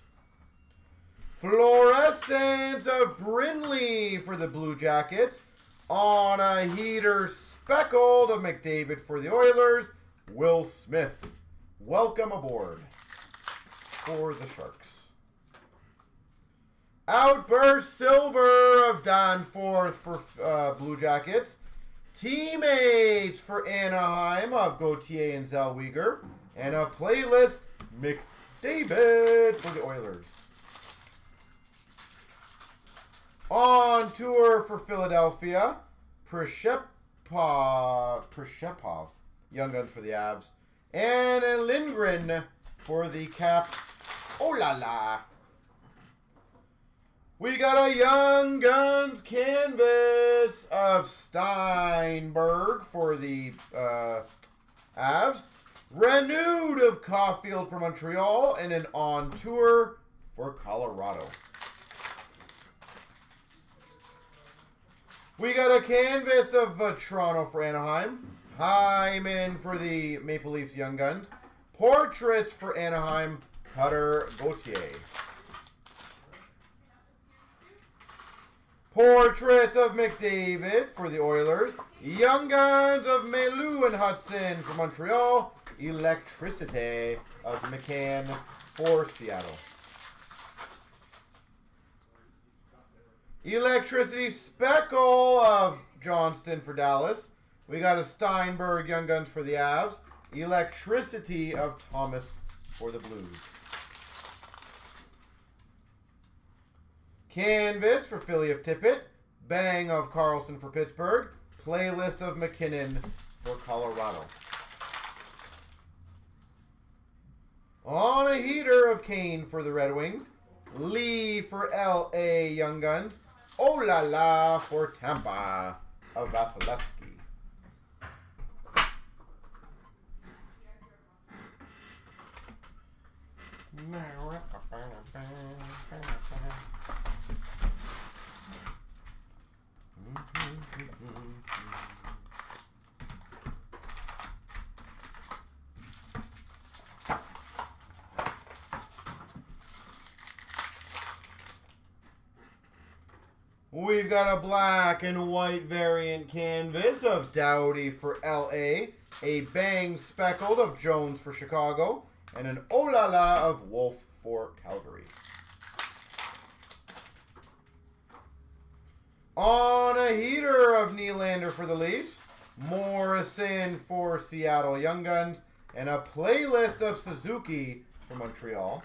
Fluorescent of Brinley for the Blue Jackets. On a heater speckled of McDavid for the Oilers. Will Smith. Welcome aboard for the Sharks. Outburst Silver of Danforth for Blue Jackets. Teammates for Anaheim of Gauthier and Zellweger. And a playlist McDavid for the Oilers. On tour for Philadelphia. Prishepov. Young Guns for the Avs. And a Lindgren for the Caps. Oh la la. We got a Young Guns canvas of Steinberg for the Avs. Renewed of Caulfield for Montreal. And an on tour for Colorado. We got a canvas of Toronto for Anaheim. Hyman for the Maple Leafs Young Guns. Portraits for Anaheim. Cutter Gauthier. Portraits of McDavid for the Oilers. Young Guns of Melu and Hudson for Montreal. Electricity of McCann for Seattle. Electricity Speckle of Johnston for Dallas. We got a Steinberg Young Guns for the Avs. Electricity of Thomas for the Blues. Canvas for Philly of Tippett. Bang of Carlson for Pittsburgh. Playlist of McKinnon for Colorado. On a heater of Kane for the Red Wings. Lee for LA Young Guns. Oh la la for Tampa of Vasilevsky. We've got a black and white variant canvas of Doughty for LA, a bang speckled of Jones for Chicago, and an oh la la of Wolf for Calgary. On a heater of Nylander for the Leafs, Morrison for Seattle Young Guns, and a playlist of Suzuki for Montreal.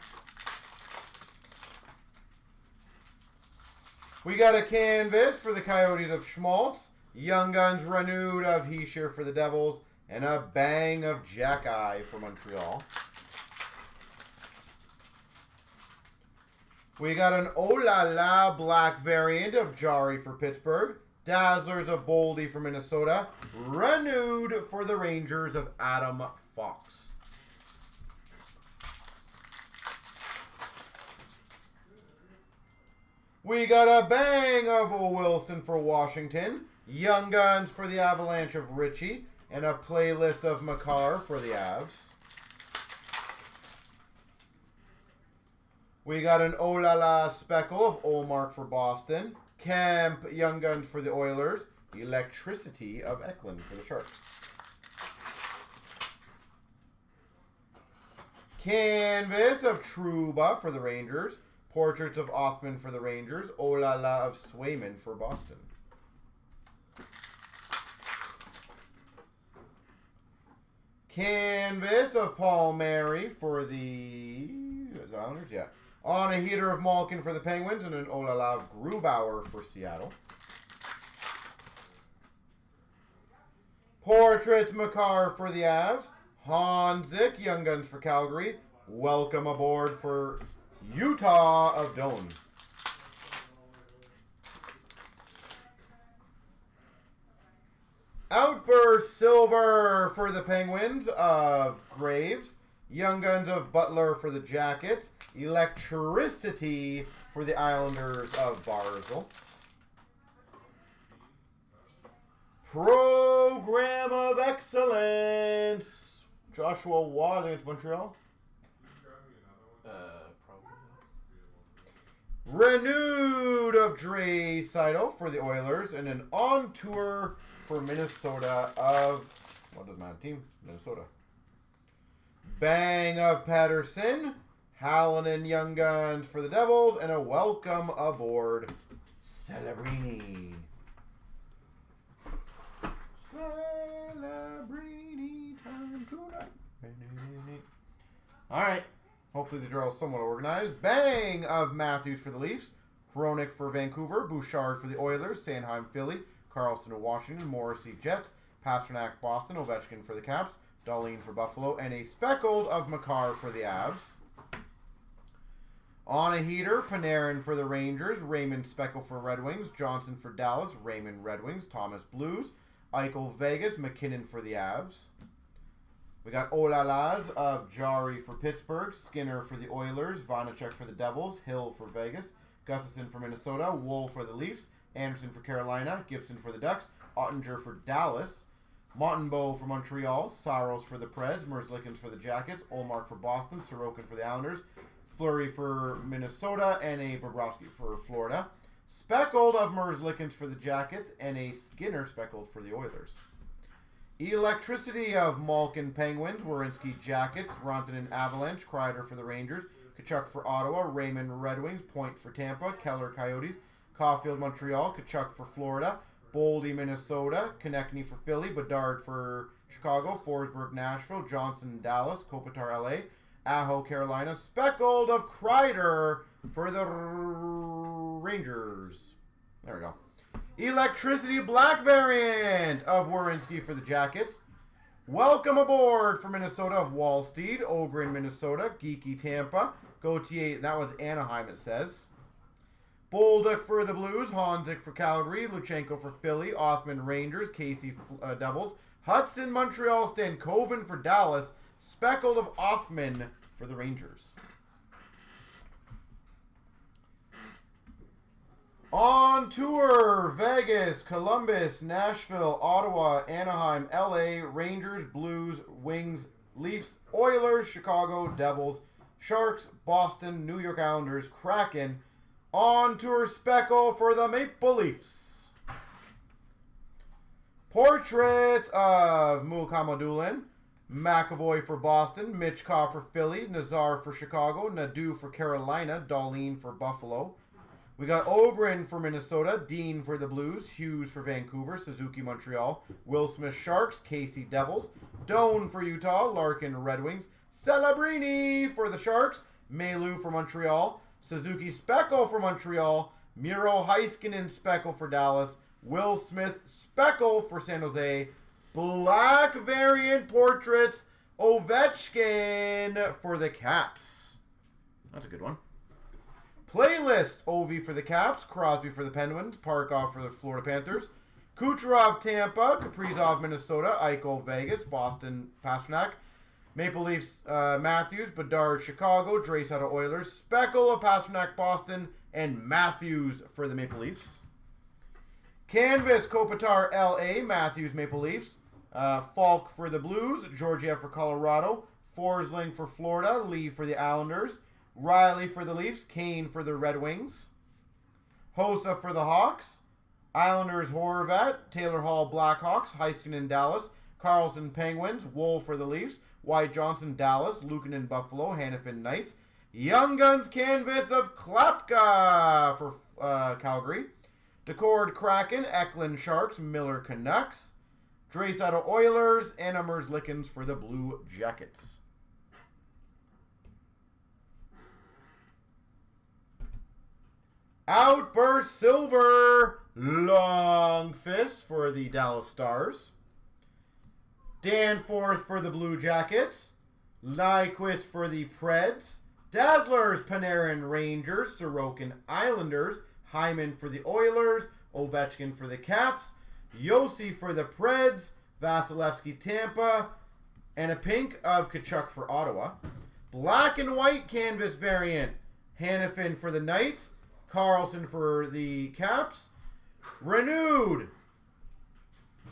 We got a canvas for the Coyotes of Schmaltz, Young Guns renewed of Heischer for the Devils, and a bang of Jack-Eye for Montreal. We got an oh la la black variant of Jari for Pittsburgh, Dazzlers of Boldy for Minnesota, renewed for the Rangers of Adam Fox. We got a bang of O. Wilson for Washington, Young Guns for the Avalanche of Ritchie, and a playlist of Makar for the Avs. We got an Oh La La speckle of Olmark for Boston, Kemp Young Guns for the Oilers, Electricity of Eklund for the Sharks. Canvas of Trouba for the Rangers. Portraits of Othman for the Rangers. Oh La La of Swayman for Boston. Canvas of Palmieri for the Islanders. Yeah. On a heater of Malkin for the Penguins. And an Oh La La of Grubauer for Seattle. Portraits Makar for the Avs. Hanzik, Young Guns for Calgary. Welcome aboard for Utah of Doan. Outburst Silver for the Penguins of Graves. Young Guns of Butler for the Jackets. Electricity for the Islanders of Barzil. Program of Excellence. Joshua Waugh, I think it's Montreal. Probably. Renewed of Dre Seidel for the Oilers. And an on tour for Minnesota of, what does my team? Minnesota. Bang of Patterson. Hallinan Young Guns for the Devils. And a welcome aboard Celebrini. Celebrini time tonight. Alright. Hopefully the draw is somewhat organized. Bang of Matthews for the Leafs. Hronik for Vancouver. Bouchard for the Oilers. Sanheim, Philly. Carlson of Washington. Morrissey, Jets. Pasternak, Boston. Ovechkin for the Caps. Darlene for Buffalo. And a speckled of Makar for the Avs. On a heater, Panarin for the Rangers. Raymond Speckle for Red Wings. Johnson for Dallas. Raymond Red Wings. Thomas Blues. Eichel Vegas. McKinnon for the Avs. We got Olalas of Jari for Pittsburgh. Skinner for the Oilers. Vanacek for the Devils. Hill for Vegas. Gustafson for Minnesota. Wool for the Leafs. Anderson for Carolina. Gibson for the Ducks. Ottinger for Dallas. Montembeault for Montreal. Saros for the Preds. Merzlikins for the Jackets. Olmark for Boston. Sorokin for the Islanders. Fleury for Minnesota. And a Bobrovsky for Florida. Speckled of Merzlikins for the Jackets. And a Skinner speckled for the Oilers. Electricity of Malkin Penguins. Werenski Jackets. Rantanen Avalanche. Kreider for the Rangers. Kachuk for Ottawa. Raymond Red Wings. Point for Tampa. Keller Coyotes. Caulfield Montreal. Kachuk for Florida. Boldy Minnesota. Konechny for Philly. Bedard for Chicago. Forsberg Nashville. Johnson Dallas. Kopitar LA. Aho Carolina. Speckled of Kreider for the Rangers. There we go. Electricity Black variant of Werenski for the Jackets. Welcome aboard for Minnesota of Wallsteed. Ogren, Minnesota. Geeky Tampa. Gauthier, that one's Anaheim it says. Bolduc for the Blues. Hanzik for Calgary. Luchenko for Philly. Othman Rangers. Casey Devils. Hudson Montreal. Stankoven for Dallas. Speckled of Othman for the Rangers. On tour, Vegas, Columbus, Nashville, Ottawa, Anaheim, LA, Rangers, Blues, Wings, Leafs, Oilers, Chicago, Devils, Sharks, Boston, New York Islanders, Kraken. On tour speckle for the Maple Leafs. Portrait of Mukamadulin. McAvoy for Boston. Mitchkov for Philly. Nazar for Chicago. Nadeau for Carolina. Darlene for Buffalo. We got Ogren for Minnesota. Dean for the Blues. Hughes for Vancouver. Suzuki Montreal. Will Smith Sharks. Casey Devils. Doan for Utah. Larkin Red Wings. Celebrini for the Sharks. Mailou for Montreal. Suzuki Speckle for Montreal. Miro Heiskanen Speckle for Dallas. Will Smith Speckle for San Jose. Black variant portraits. Ovechkin for the Caps. That's a good one. Playlist. Ovi for the Caps. Crosby for the Penguins. Parkov for the Florida Panthers. Kucherov Tampa. Kaprizov Minnesota. Eichel Vegas. Boston Pasternak. Maple Leafs, Matthews, Bedard, Chicago, Drace out of Oilers, Speckle of Pasternak, Boston, and Matthews for the Maple Leafs. Canvas, Kopitar, LA, Matthews, Maple Leafs, Falk for the Blues, Georgiev for Colorado, Forsling for Florida, Lee for the Islanders, Riley for the Leafs, Kane for the Red Wings, Hossa for the Hawks, Islanders, Horvat, Taylor Hall, Blackhawks, Heiskanen, Dallas, Carlson, Penguins, Wool for the Leafs, White Johnson, Dallas, Lukanen, Buffalo, Hannafin, Knights. Young Guns canvas of Klapka for Calgary. Decord, Kraken, Eklund, Sharks, Miller, Canucks. Drace out of Oilers, and Merzlikins for the Blue Jackets. Outburst Silver, Long Fist for the Dallas Stars. Danforth for the Blue Jackets. Nyquist for the Preds. Dazzlers, Panarin Rangers. Sorokin Islanders. Hyman for the Oilers. Ovechkin for the Caps. Yossi for the Preds. Vasilevsky Tampa. And a pink of Tkachuk for Ottawa. Black and white canvas variant. Hannafin for the Knights. Carlson for the Caps. Renewed.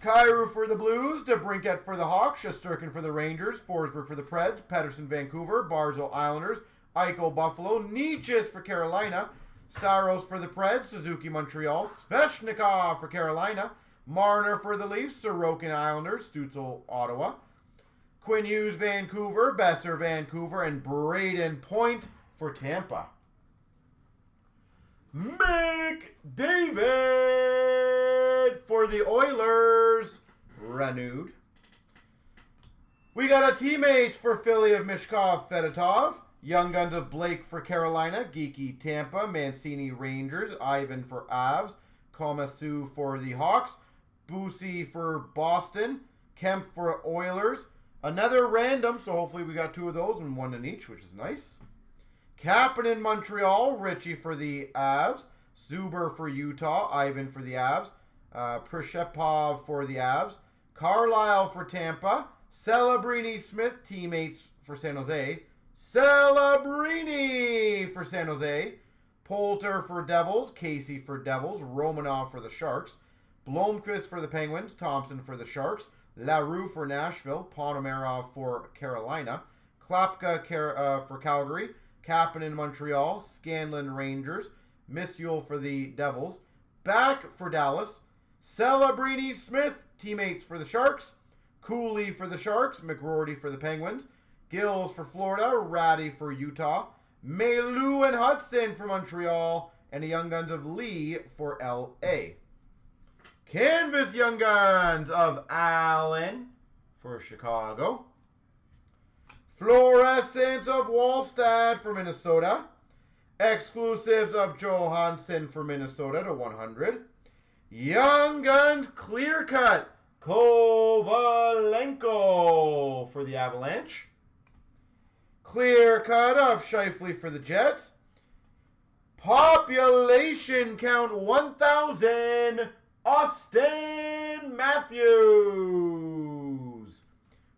Kyrou for the Blues. DeBrincat for the Hawks. Shesterkin for the Rangers. Forsberg for the Preds. Pettersson Vancouver. Barzal Islanders. Eichel Buffalo. Nietzsche's for Carolina. Saros for the Preds. Suzuki Montreal. Svechnikov for Carolina. Marner for the Leafs. Sorokin Islanders. Stützle Ottawa. Quinn Hughes Vancouver. Besser Vancouver. And Braden Point for Tampa. McDavid for the Oilers. Renewed. We got a teammates for Philly of Mishkov Fedotov. Young Guns of Blake for Carolina. Geeky Tampa. Mancini Rangers. Ivan for Avs. Komasu for the Hawks. Boosie for Boston. Kemp for Oilers. Another random, so hopefully we got 2 of those and 1 in each, which is nice. Kapanen Montreal. Richie for the Avs. Zuber for Utah. Ivan for the Avs. Prishepov for the Avs. Carlisle for Tampa. Celebrini Smith, teammates for San Jose. Celebrini for San Jose. Poulter for Devils. Casey for Devils. Romanov for the Sharks. Blomqvist for the Penguins. Thompson for the Sharks. LaRue for Nashville. Ponomarov for Carolina. Klapka for Calgary. Kapanen Montreal. Scanlon Rangers. Missul for the Devils. Back for Dallas. Celebrini Smith, teammates for the Sharks. Cooley for the Sharks. McGroarty for the Penguins. Gills for Florida. Ratty for Utah. Mailou and Hudson for Montreal. And the Young Guns of Lee for L.A. Canvas Young Guns of Allen for Chicago. Fluorescent of Wallstad for Minnesota. Exclusives of Johansson for Minnesota to 100. Young Guns Clear Cut Kovalenko for the Avalanche. Clear Cut of Scheifele for the Jets. Population Count 1,000 Austin Matthews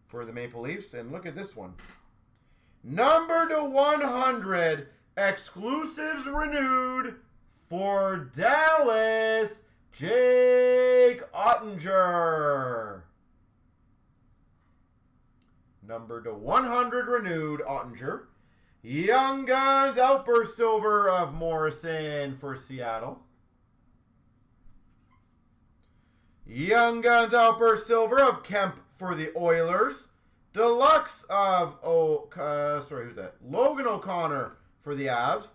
for the Maple Leafs. And look at this one. Number to 100. Exclusives renewed for Dallas. Jake Ottinger. Number to 100 renewed, Ottinger. Young Guns Outburst Silver of Morrison for Seattle. Young Guns Outburst Silver of Kemp for the Oilers. Deluxe of who's that? Logan O'Connor for the Avs.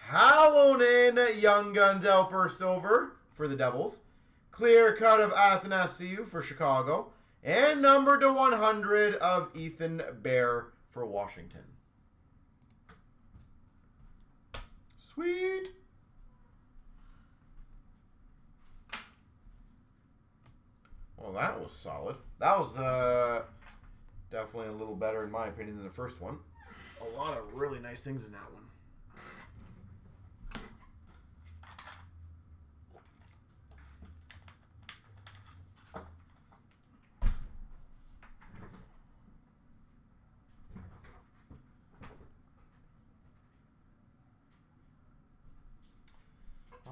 Halonen Young Guns Outburst Silver for the Devils. Clear Cut of Athanasiou for Chicago. And number to 100 of Ethan Bear for Washington. Sweet. Well, that was solid. That was definitely a little better, in my opinion, than the first one. A lot of really nice things in that one.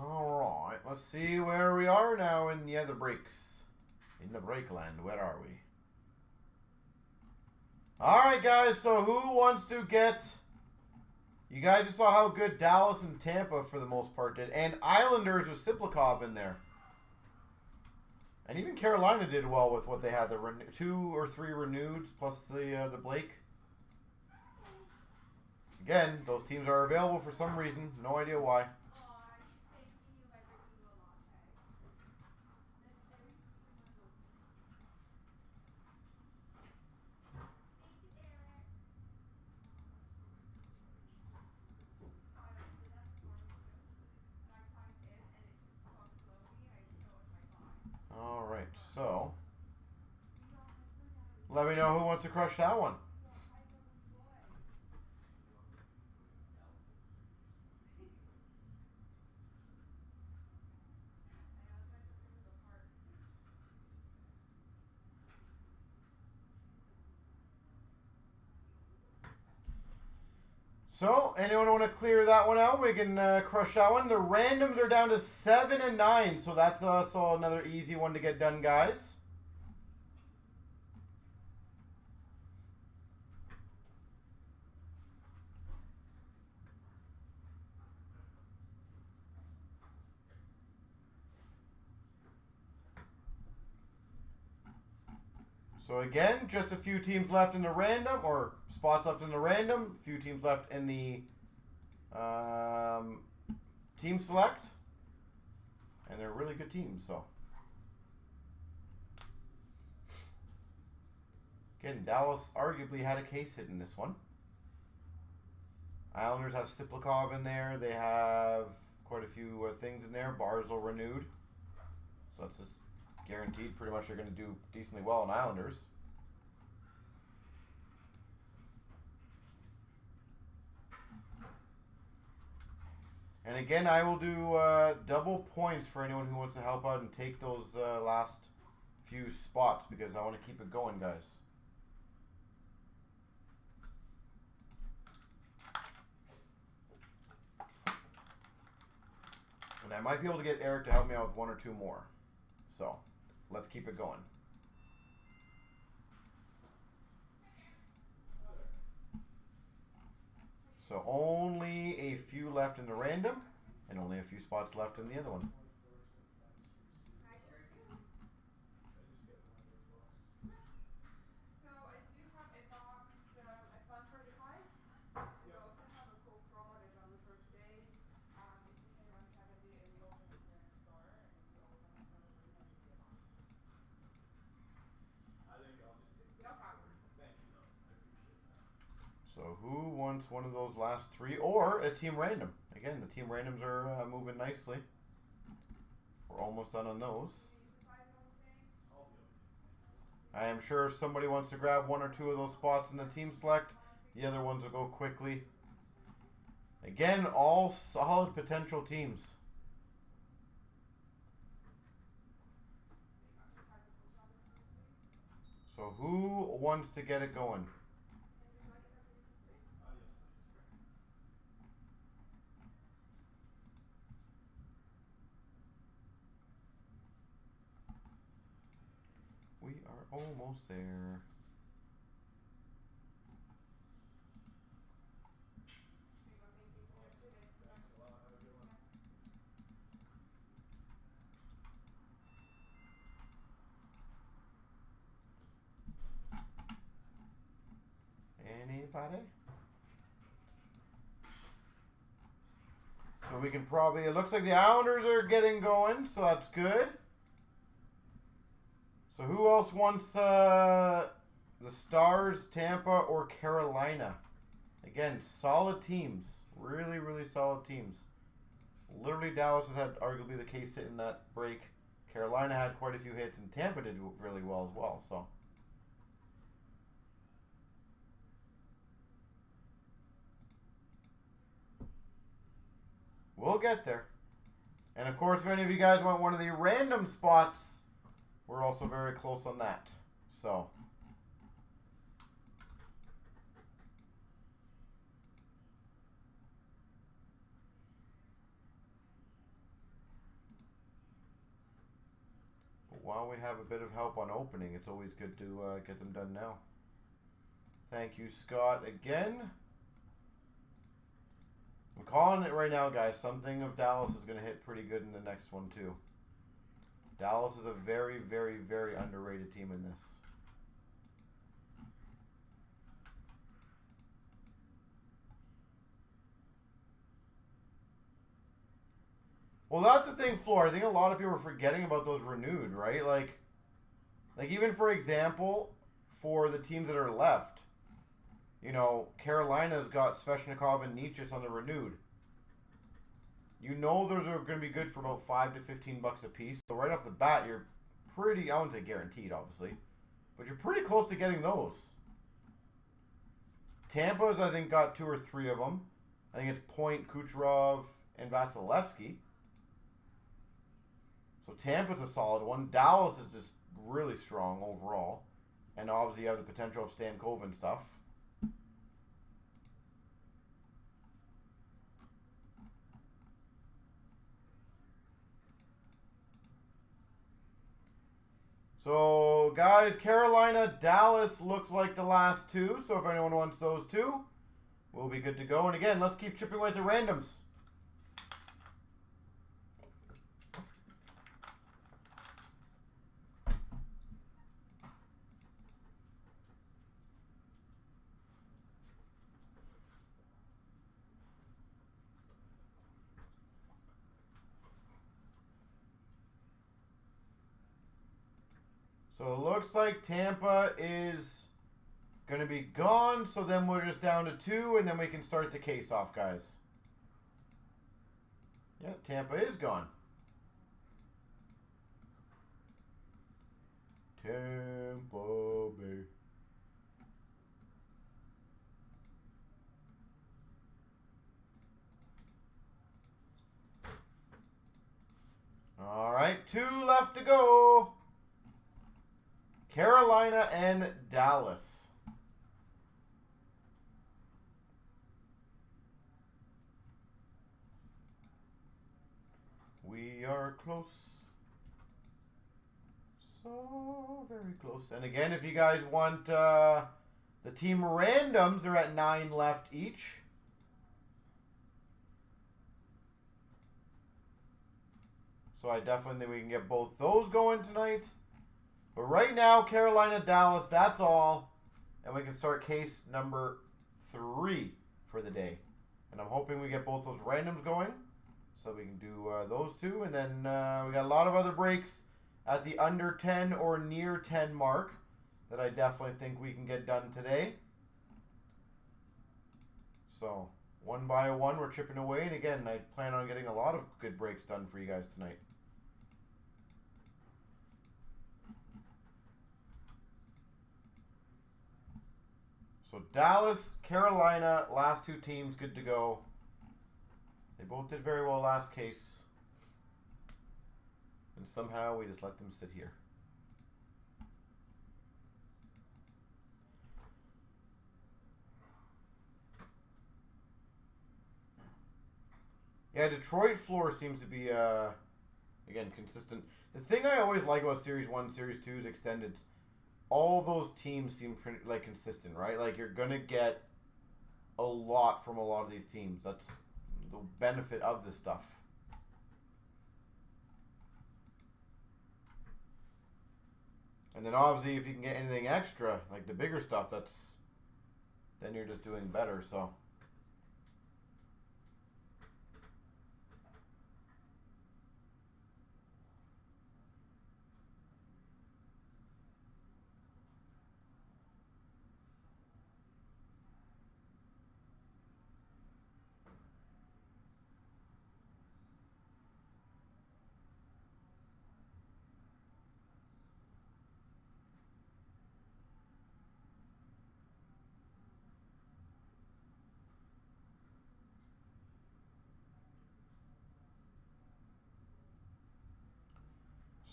Alright, let's see where we are now in the other breaks. In the breakland, where are we? Alright guys, so who wants to get... You guys just saw how good Dallas and Tampa for the most part did. And Islanders with Siplikov in there. And even Carolina did well with what they had. The 2 or 3 reneweds plus the Blake. Again, those teams are available for some reason. No idea why. So, Let me know who wants to crush that one. So, anyone want to clear that one out? We can crush that one. The randoms are down to 7 and 9, so that's also another easy one to get done, guys. So again, just a few teams left in the random, or spots left in the random. A few teams left in the team select. And they're really good teams, so. Again, Dallas arguably had a case hit in this one. Islanders have Siplikov in there. They have quite a few things in there. Barzal renewed. So that's just guaranteed pretty much they're going to do decently well on Islanders. And again, I will do double points for anyone who wants to help out and take those last few spots because I want to keep it going, guys. And I might be able to get Eric to help me out with one or two more. So, let's keep it going. So only a few left in the random, and only a few spots left in the other one. So I do have a box at 1:45. We also have a cool promo that I'll refer today. If you pay 170 and we open it here in the store, and if you open on 7, we're going to give you a box. I think I'll just take No problem. Thank you, though. I appreciate that. So who wants one of those last three, or a team random? Again, the team randoms are moving nicely. We're almost done on those. I am sure if somebody wants to grab one or two of those spots in the team select, the other ones will go quickly. Again, all solid potential teams. So who wants to get it going? We are almost there. Anybody? So we can probably, it looks like the Islanders are getting going, so that's good. So who else wants the Stars, Tampa, or Carolina? Again, solid teams. Really, really solid teams. Literally, Dallas has had arguably the case hit in that break. Carolina had quite a few hits, and Tampa did really well as well. So. We'll get there. And of course, if any of you guys want one of the random spots, we're also very close on that. So. But while we have a bit of help on opening, it's always good to get them done now. Thank you, Scott, again. I'm calling it right now, guys. Something of Dallas is going to hit pretty good in the next one, too. Dallas is a very, very, very underrated team in this. Well, that's the thing, Floor. I think a lot of people are forgetting about those renewed, right? Like even for example, for the teams that are left, you know, Carolina's got Svechnikov and Nietzsche on the renewed. You know those are going to be good for about $5 to $15 a piece. So right off the bat, you're pretty, I wouldn't say guaranteed, obviously, But you're pretty close to getting those. Tampa's, I think, got 2 or 3 of them. I think it's Point, Kucherov, and Vasilevsky. So Tampa's a solid one. Dallas is just really strong overall. And obviously you have the potential of Stankoven stuff. So, guys, Carolina, Dallas looks like the last 2. So if anyone wants those 2, we'll be good to go. And again, let's keep chipping away at the randoms. So it looks like Tampa is going to be gone. So then we're just down to 2, and then we can start the case off, guys. Yeah, Tampa is gone. Tampa Bay. All right, 2 left to go. Carolina and Dallas. We are close. So very close. And again, if you guys want the team randoms, they're at 9 left each. So I definitely think we can get both those going tonight. But right now, Carolina, Dallas, that's all. And we can start case number 3 for the day. And I'm hoping we get both those randoms going. So we can do those 2. And then we got a lot of other breaks at the under 10 or near 10 mark that I definitely think we can get done today. So one by one, we're chipping away. And again, I plan on getting a lot of good breaks done for you guys tonight. So Dallas, Carolina, last 2 teams good to go. They both did very well last case. And somehow we just let them sit here. Yeah, Detroit floor seems to be, again, consistent. The thing I always like about Series 1, Series 2 is extended. All those teams seem pretty, like, consistent, right? Like, you're going to get a lot from a lot of these teams. That's the benefit of this stuff. And then, obviously, if you can get anything extra, like the bigger stuff, then you're just doing better, so...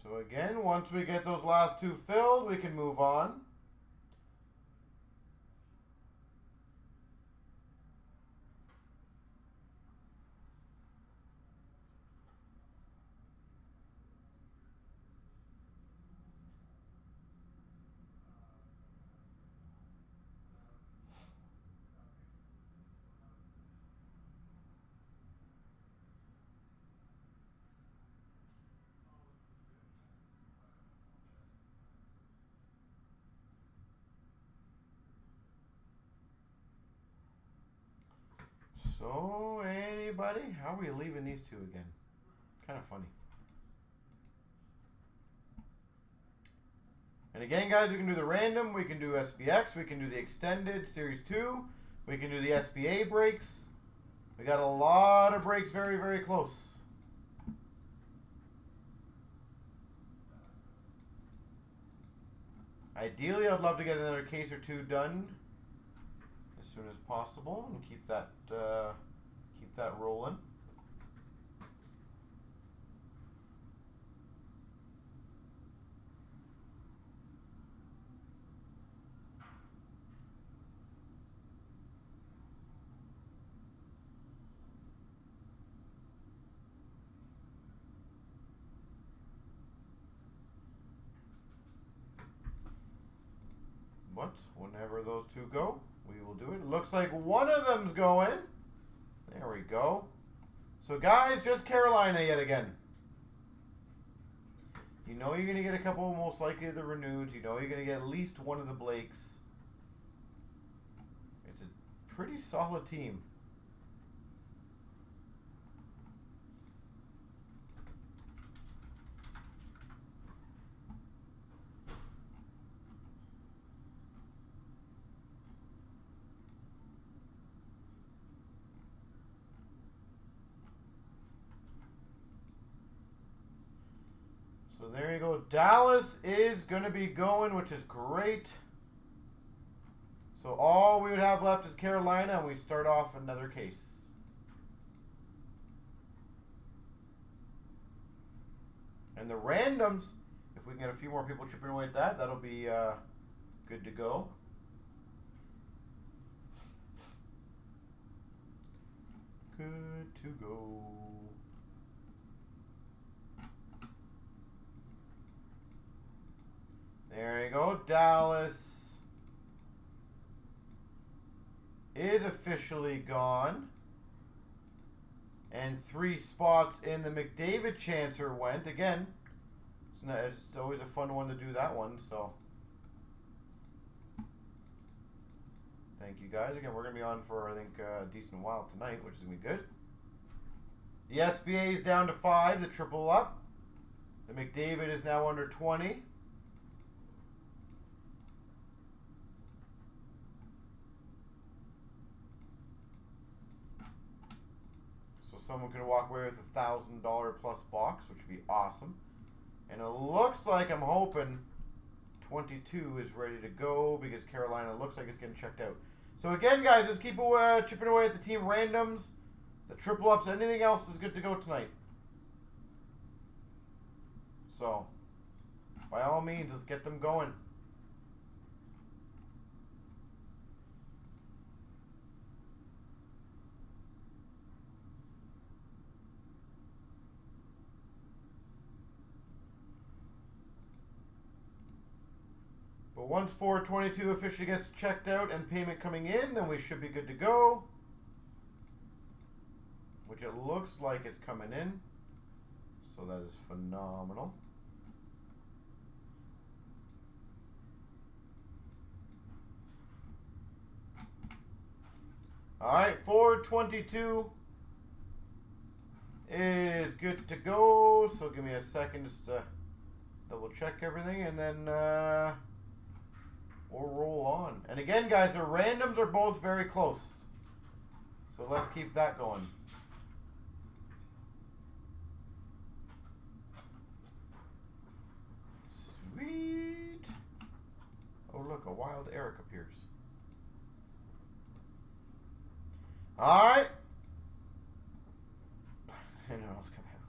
So again, once we get those last 2 filled, we can move on. So, anybody? How are we leaving these 2 again? Kind of funny. And again, guys, we can do the random. We can do SPX. We can do the extended Series 2. We can do the SBA breaks. We got a lot of breaks very, very close. Ideally, I'd love to get another case or two done as soon as possible and keep that rolling. But whenever those two go, we will do it. Looks like one of them's going. There we go. So guys, just Carolina yet again. You know you're going to get a couple, most likely of the reneweds. You know you're going to get at least one of the Blakes. It's a pretty solid team. So there you go. Dallas is going to be going, which is great. So all we would have left is Carolina, and we start off another case. And the randoms, if we can get a few more people chipping away at that, that'll be good to go. Good to go. There you go. Dallas is officially gone. And 3 spots in the McDavid Chancer went. Again, it's always a fun one to do that one. So thank you guys. Again, we're going to be on for, I think, a decent while tonight, which is going to be good. The SBA is down to 5, the triple up. The McDavid is now under 20. Someone could walk away with a $1,000 plus box, which would be awesome. And it looks like, I'm hoping 22 is ready to go because Carolina looks like it's getting checked out. So again, guys, just keep chipping away at the team randoms, the triple ups, anything else is good to go tonight. So by all means, let's get them going. But once 422 officially gets checked out and payment coming in, then we should be good to go. Which it looks like it's coming in. So that is phenomenal. Alright, 422 is good to go. So give me a second just to double check everything and then we'll roll on. And again, guys, the randoms are both very close. So let's keep that going. Sweet. Oh, look, a wild Eric appears. All right. Anyone else come out?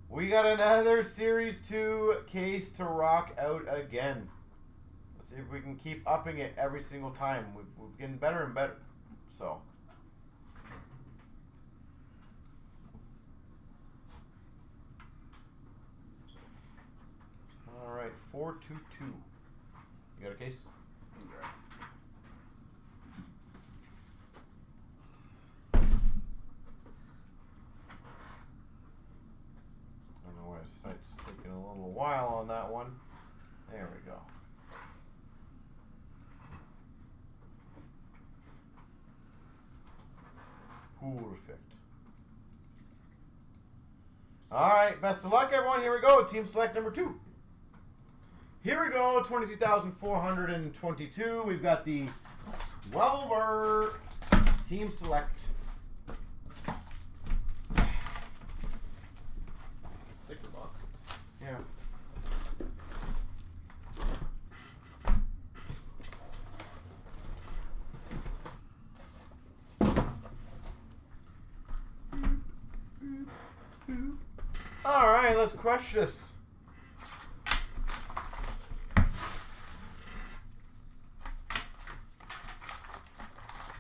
We got another Series 2 case to rock out again. Let's see if we can keep upping it every single time. We're getting better and better. So. All right, 422. You got a case? Okay. Site's taking a little while on that one. There we go. Perfect. All right, best of luck, everyone. Here we go. Team select number 2. Here we go. 23,422. We've got the 12er team select. Thicker box. Yeah. right, let's crush this.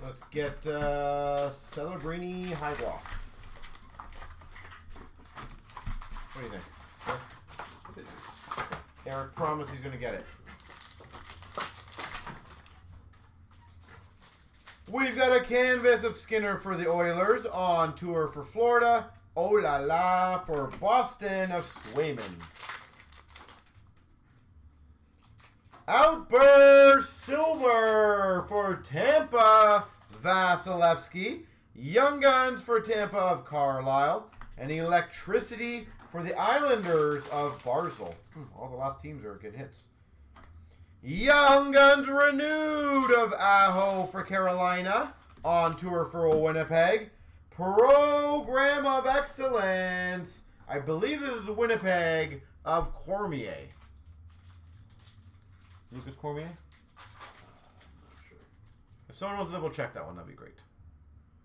Let's get Celebrini High Gloss. What do you think? Yes? It is. Eric promised he's going to get it. We've got a canvas of Skinner for the Oilers on tour for Florida. Oh la la for Boston of Swayman. Outburst Silver for Tampa, Vasilevsky. Young Guns for Tampa of Carlisle. And Electricity for the Islanders of Barzil. All the last teams are good hits. Young Guns Renewed of Aho for Carolina. On tour for Winnipeg. Program of Excellence. I believe this is Winnipeg of Cormier. Lucas Cormier? Not sure. If someone wants to double check that one, that'd be great.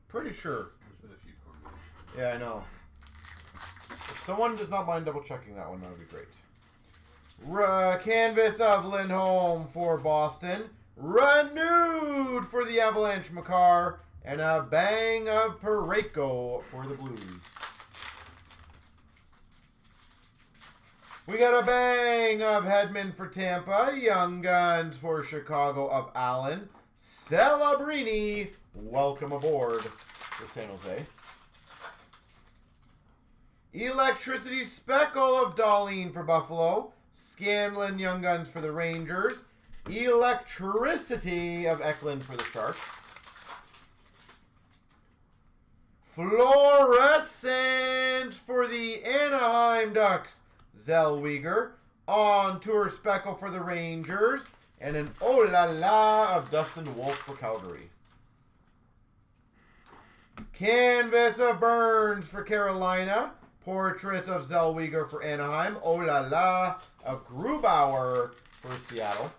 Pretty sure. There's been a few Cormiers. Yeah, I know. If someone does not mind double checking that one, that would be great. Canvas of Lindholm for Boston. Renewed for the Avalanche Makar. And a bang of Parayko for the Blues. We got a bang of Hedman for Tampa. Young Guns for Chicago of Allen. Celebrini, welcome aboard for San Jose. Electricity Speckle of Darlene for Buffalo. Scanlon Young Guns for the Rangers. Electricity of Eklund for the Sharks. Fluorescent for the Anaheim Ducks. Zellweger. On tour Speckle for the Rangers. And an oh la la of Dustin Wolf for Calgary. Canvas of Burns for Carolina. Portrait of Zellweger for Anaheim. Oh la la of Grubauer for Seattle.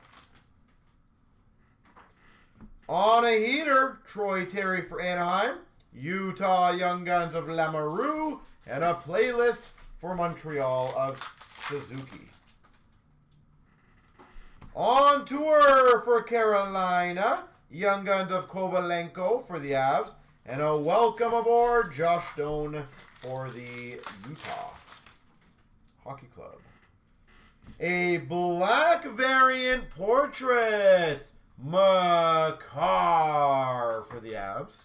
On a heater, Troy Terry for Anaheim. Utah Young Guns of Lamoureux. And a playlist for Montreal of Suzuki. On tour for Carolina, Young Guns of Kovalenko for the Avs. And a welcome aboard Josh Stone for the Utah Hockey Club. A black variant portrait, Makar for the Avs.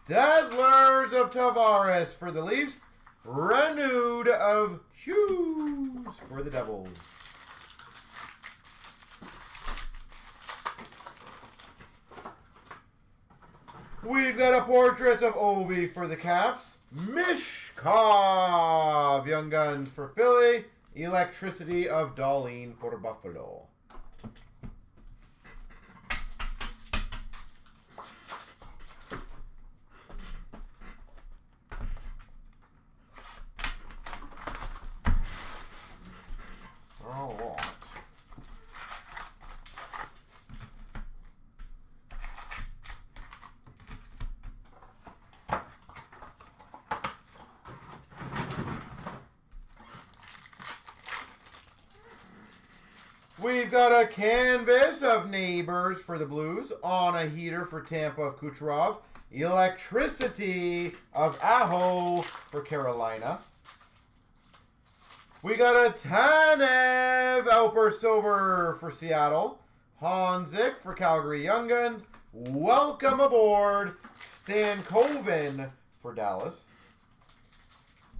Dazzlers of Tavares for the Leafs. Renewed of Hughes for the Devils. We've got a portrait of Ovi for the Caps. Mishkov, Young Guns for Philly. Electricity of Darlene for Buffalo. All right. We've got a canvas of Neighbors for the Blues. On a heater for Tampa of Kucherov. Electricity of Aho for Carolina. We got a Tanev Outburst Silver for Seattle. Hanzik for Calgary Young Guns. Welcome aboard Stankoven for Dallas.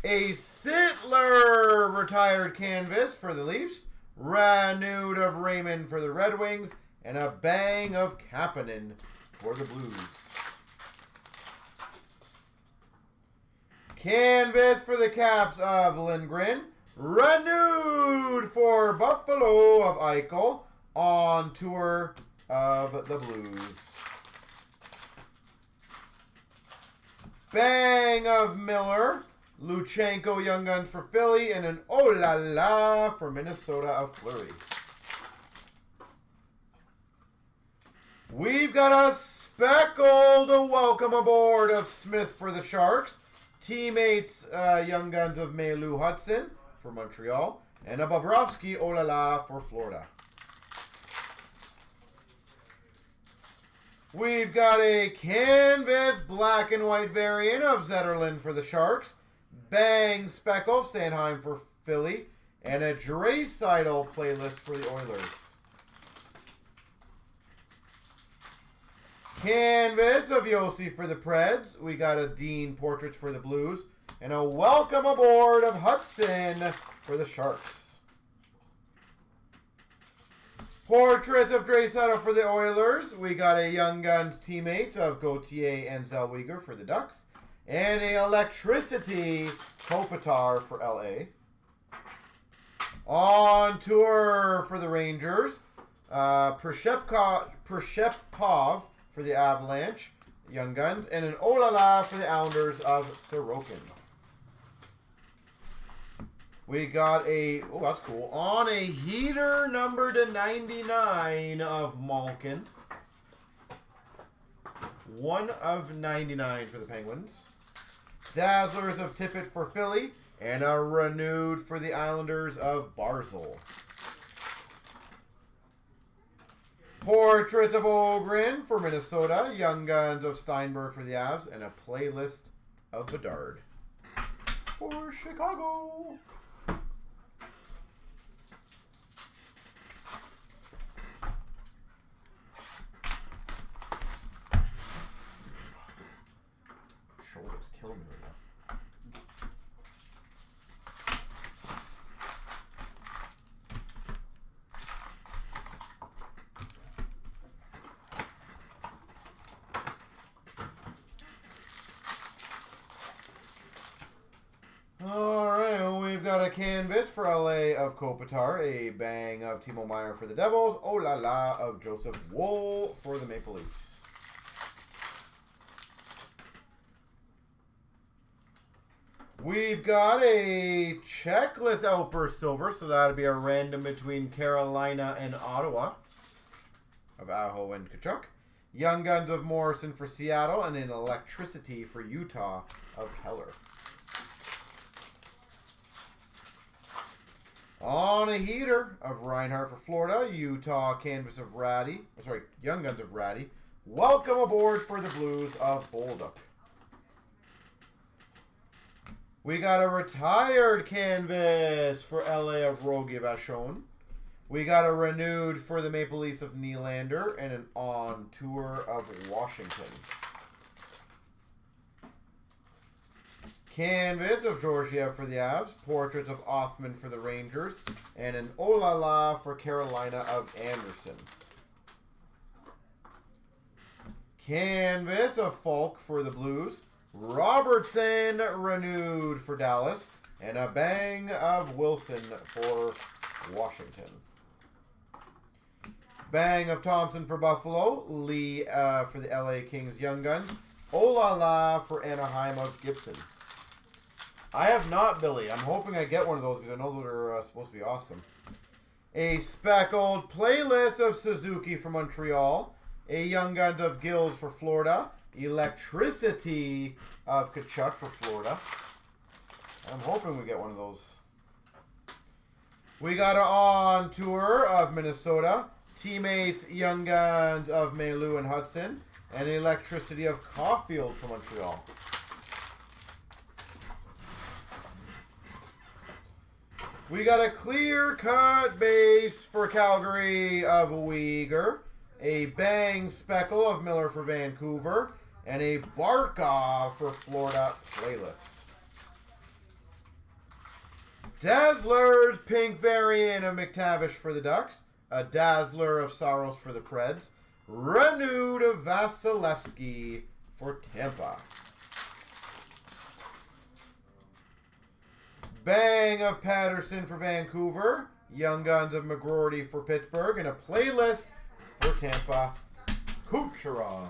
A Sittler retired canvas for the Leafs. Renewed of Raymond for the Red Wings. And a bang of Kapanen for the Blues. Canvas for the Caps of Lindgren. Renewed for Buffalo of Eichel. On tour of the Blues. Bang of Miller. Luchenko Young Guns for Philly. And an oh la la for Minnesota of Fleury. We've got a speckled welcome aboard of Smith for the Sharks. Teammates, Young Guns of Mailou Hudson for Montreal. And a Bobrovsky Olala for Florida. We've got a canvas black and white variant of Zetterlund for the Sharks. Bang Speckle, Sanheim for Philly. And a Draisaitl playlist for the Oilers. Canvas of Yossi for the Preds. We got a Dean Portraits for the Blues. And a welcome aboard of Hudson for the Sharks. Portraits of Draisaitl for the Oilers. We got a Young Guns teammate of Gauthier and Zellweger for the Ducks. And a Electricity Kopitar for LA. On tour for the Rangers. Prishepkov for the Avalanche. Young Guns. And an Olala for the Islanders of Sorokin. We got a, oh, that's cool, on a heater number to 99 of Malkin. 1 of 99 for the Penguins. Dazzlers of Tippett for Philly. And a renewed for the Islanders of Barzal. Portraits of Ogren for Minnesota. Young Guns of Steinberg for the Avs. And a playlist of Bedard for Chicago. Shoulders kill me right now. Alright, we've got a canvas for LA of Kopitar, a bang of Timo Meier for the Devils, oh la la of Joseph Woll for the Maple Leafs. We've got a checklist Outburst Silver, so that'll be a random between Carolina and Ottawa of Aho and Kachuk. Young Guns of Morrison for Seattle, and an Electricity for Utah of Keller. On a heater of Reinhardt for Florida, Utah canvas of Ratty, sorry, Young Guns of Ratty. Welcome aboard for the Blues of Bolduc. We got a retired canvas for LA of Rogie Vachon. We got a renewed for the Maple Leafs of Nylander and an on tour of Washington. Canvas of Georgiev for the Avs. Portraits of Othman for the Rangers. And an Olala for Carolina of Anderson. Canvas of Falk for the Blues. Robertson renewed for Dallas. And a bang of Wilson for Washington. Bang of Thompson for Buffalo. Lee for the LA Kings Young Guns. Olala for Anaheim of Gibson. I have not, Billy. I'm hoping I get one of those because I know those are supposed to be awesome. A speckled playlist of Suzuki for Montreal. A Young Guns of Gills for Florida. Electricity of Kachuk for Florida. I'm hoping we get one of those. We got an on tour of Minnesota. Teammates Young Guns of Mailou and Hudson. And Electricity of Caulfield for Montreal. We got a clear-cut base for Calgary of Uyghur. A bang speckle of Miller for Vancouver. And a Barkov for Florida playlist. Dazzler's pink variant of McTavish for the Ducks. A Dazzler of Saros for the Preds. Renewed of Vasilevsky for Tampa. Bang of Patterson for Vancouver. Young Guns of McGroarty for Pittsburgh. And a playlist for Tampa. CloutsnChara.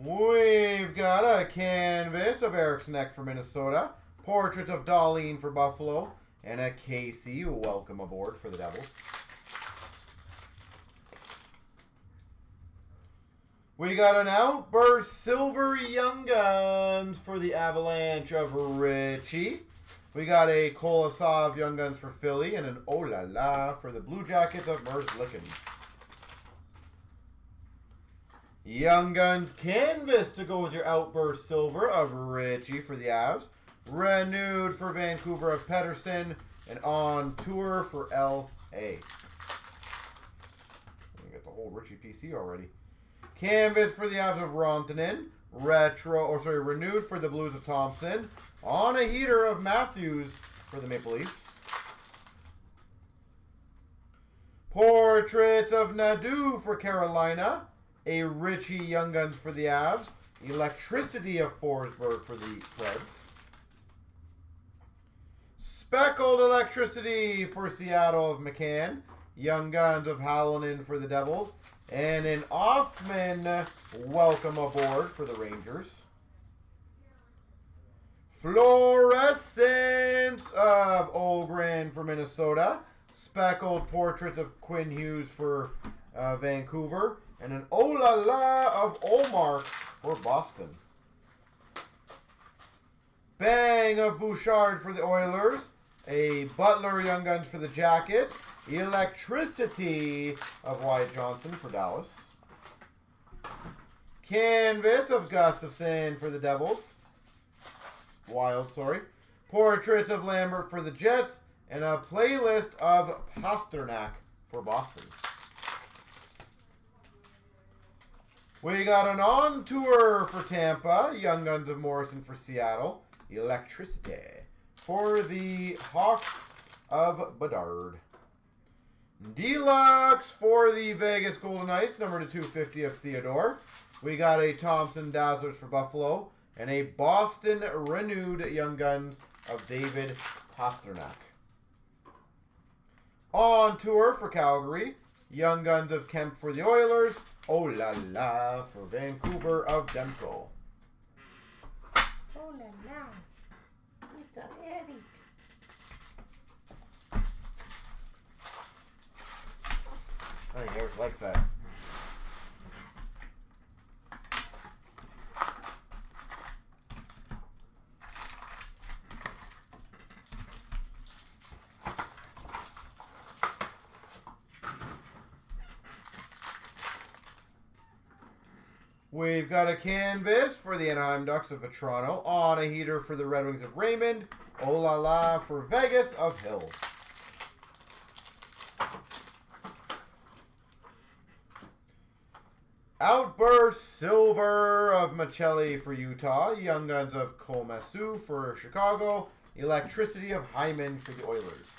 We've got a canvas of Erickson Eck for Minnesota, portrait of Darlene for Buffalo, and a Casey, welcome aboard for the Devils. We got an Outburst Silver Young Guns for the Avalanche of Richie. We got a Kolosov Young Guns for Philly and an Oh La La for the Blue Jackets of Merzlicken. Young Guns Canvas to go with your Outburst Silver of Richie for the Avs. Renewed for Vancouver of Pettersson and on tour for LA. We got the whole Richie PC already. Canvas for the Avs of Rantanen. Renewed for the Blues of Thompson. On a heater of Matthews for the Maple Leafs. Portrait of Nadeau for Carolina. A Richie Young Guns for the Avs. Electricity of Forsberg for the Preds. Speckled Electricity for Seattle of McCann. Young Guns of Halonen for the Devils. And an Offman, welcome aboard for the Rangers. Fluorescence of Ogren for Minnesota. Speckled portraits of Quinn Hughes for Vancouver. And an Oh La La of Olmark for Boston. Bang of Bouchard for the Oilers. A Butler Young Guns for the Jackets. Electricity of Wyatt Johnson for Dallas. Canvas of Gustafson for the Devils. Wild, sorry. Portraits of Lambert for the Jets. And a playlist of Pasternak for Boston. We got an on tour for Tampa. Young Guns of Morrison for Seattle. Electricity for the Hawks of Bedard. Deluxe for the Vegas Golden Knights, number to 250 of Theodore. We got a Thompson Dazzlers for Buffalo. And a Boston Renewed Young Guns of David Pasternak. On tour for Calgary. Young Guns of Kemp for the Oilers. Oh La La for Vancouver of Demko. Oh la la. Mr. Eric. I think Eric likes that. We've got a canvas for the Anaheim Ducks of Toronto. On a heater for the Red Wings of Raymond. Oh La La for Vegas of Hill. Outburst Silver of Machelli for Utah. Young Guns of Komasu for Chicago. Electricity of Hyman for the Oilers.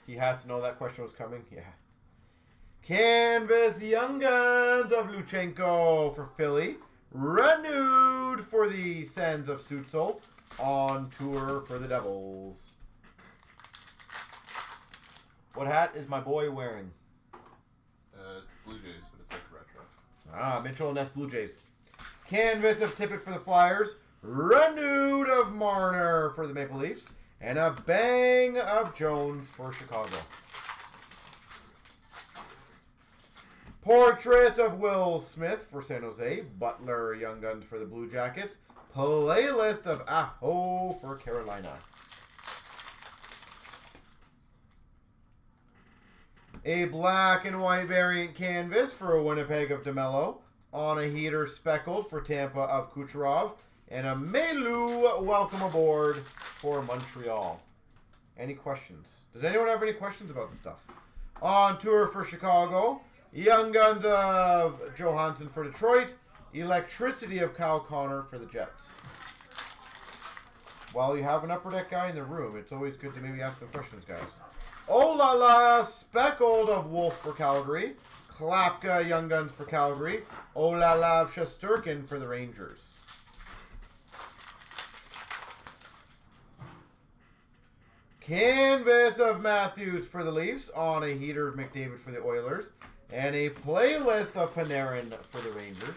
He had to know that question was coming. Yeah. Canvas Young Guns of Luchenko for Philly. Renewed for the Sens of Stutzel. On tour for the Devils. What hat is my boy wearing? It's Blue Jays, but it's like retro. Ah, Mitchell Ness Blue Jays. Canvas of Tippett for the Flyers. Renewed of Marner for the Maple Leafs. And a bang of Jones for Chicago. Portraits of Will Smith for San Jose. Butler Young Guns for the Blue Jackets. Playlist of Aho for Carolina. A black and white variant canvas for a Winnipeg of DeMello. On a heater speckled for Tampa of Kucherov. And a Melu welcome aboard for Montreal. Any questions? Does anyone have any questions about this stuff? On tour for Chicago. Young Guns of Johansson for Detroit. Electricity of Kyle Connor for the Jets. While you have an upper deck guy in the room, it's always good to maybe ask some questions, guys. Oh La La, Speckled of Wolf for Calgary. Klapka Young Guns for Calgary. Oh La La of Shesterkin for the Rangers. Canvas of Matthews for the Leafs. On a heater of McDavid for the Oilers. And a playlist of Panarin for the Rangers.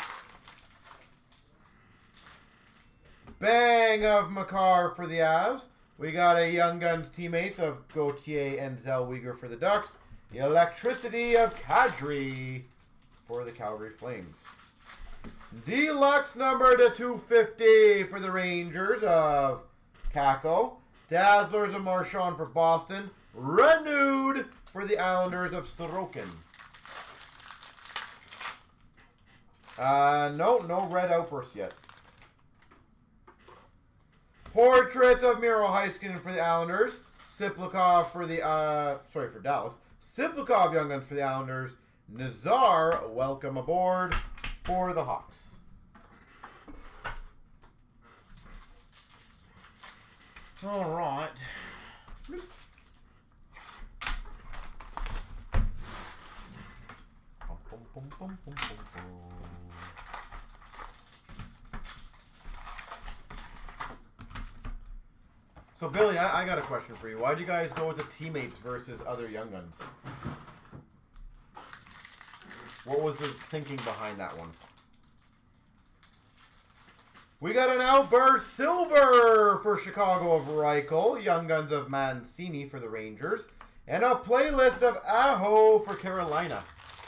Bang of Makar for the Avs. We got a Young Guns teammates of Gauthier and Zellweger for the Ducks. The Electricity of Kadri for the Calgary Flames. Deluxe number to 250 for the Rangers of Kako. Dazzlers of Marchand for Boston. Renewed for the Islanders of Sorokin. No red outbursts yet. Portraits of Miro Heiskanen for the Islanders. Siplikov for the, for Dallas. Siplikov Young Guns for the Islanders. Nazar, welcome aboard for the Hawks. All right. So, Billy, I got a question for you. Why did you guys go with the teammates versus other Young Guns? What was the thinking behind that one? We got an Outburst Silver for Chicago of Reichel. Young Guns of Mancini for the Rangers. And a playlist of Aho for Carolina.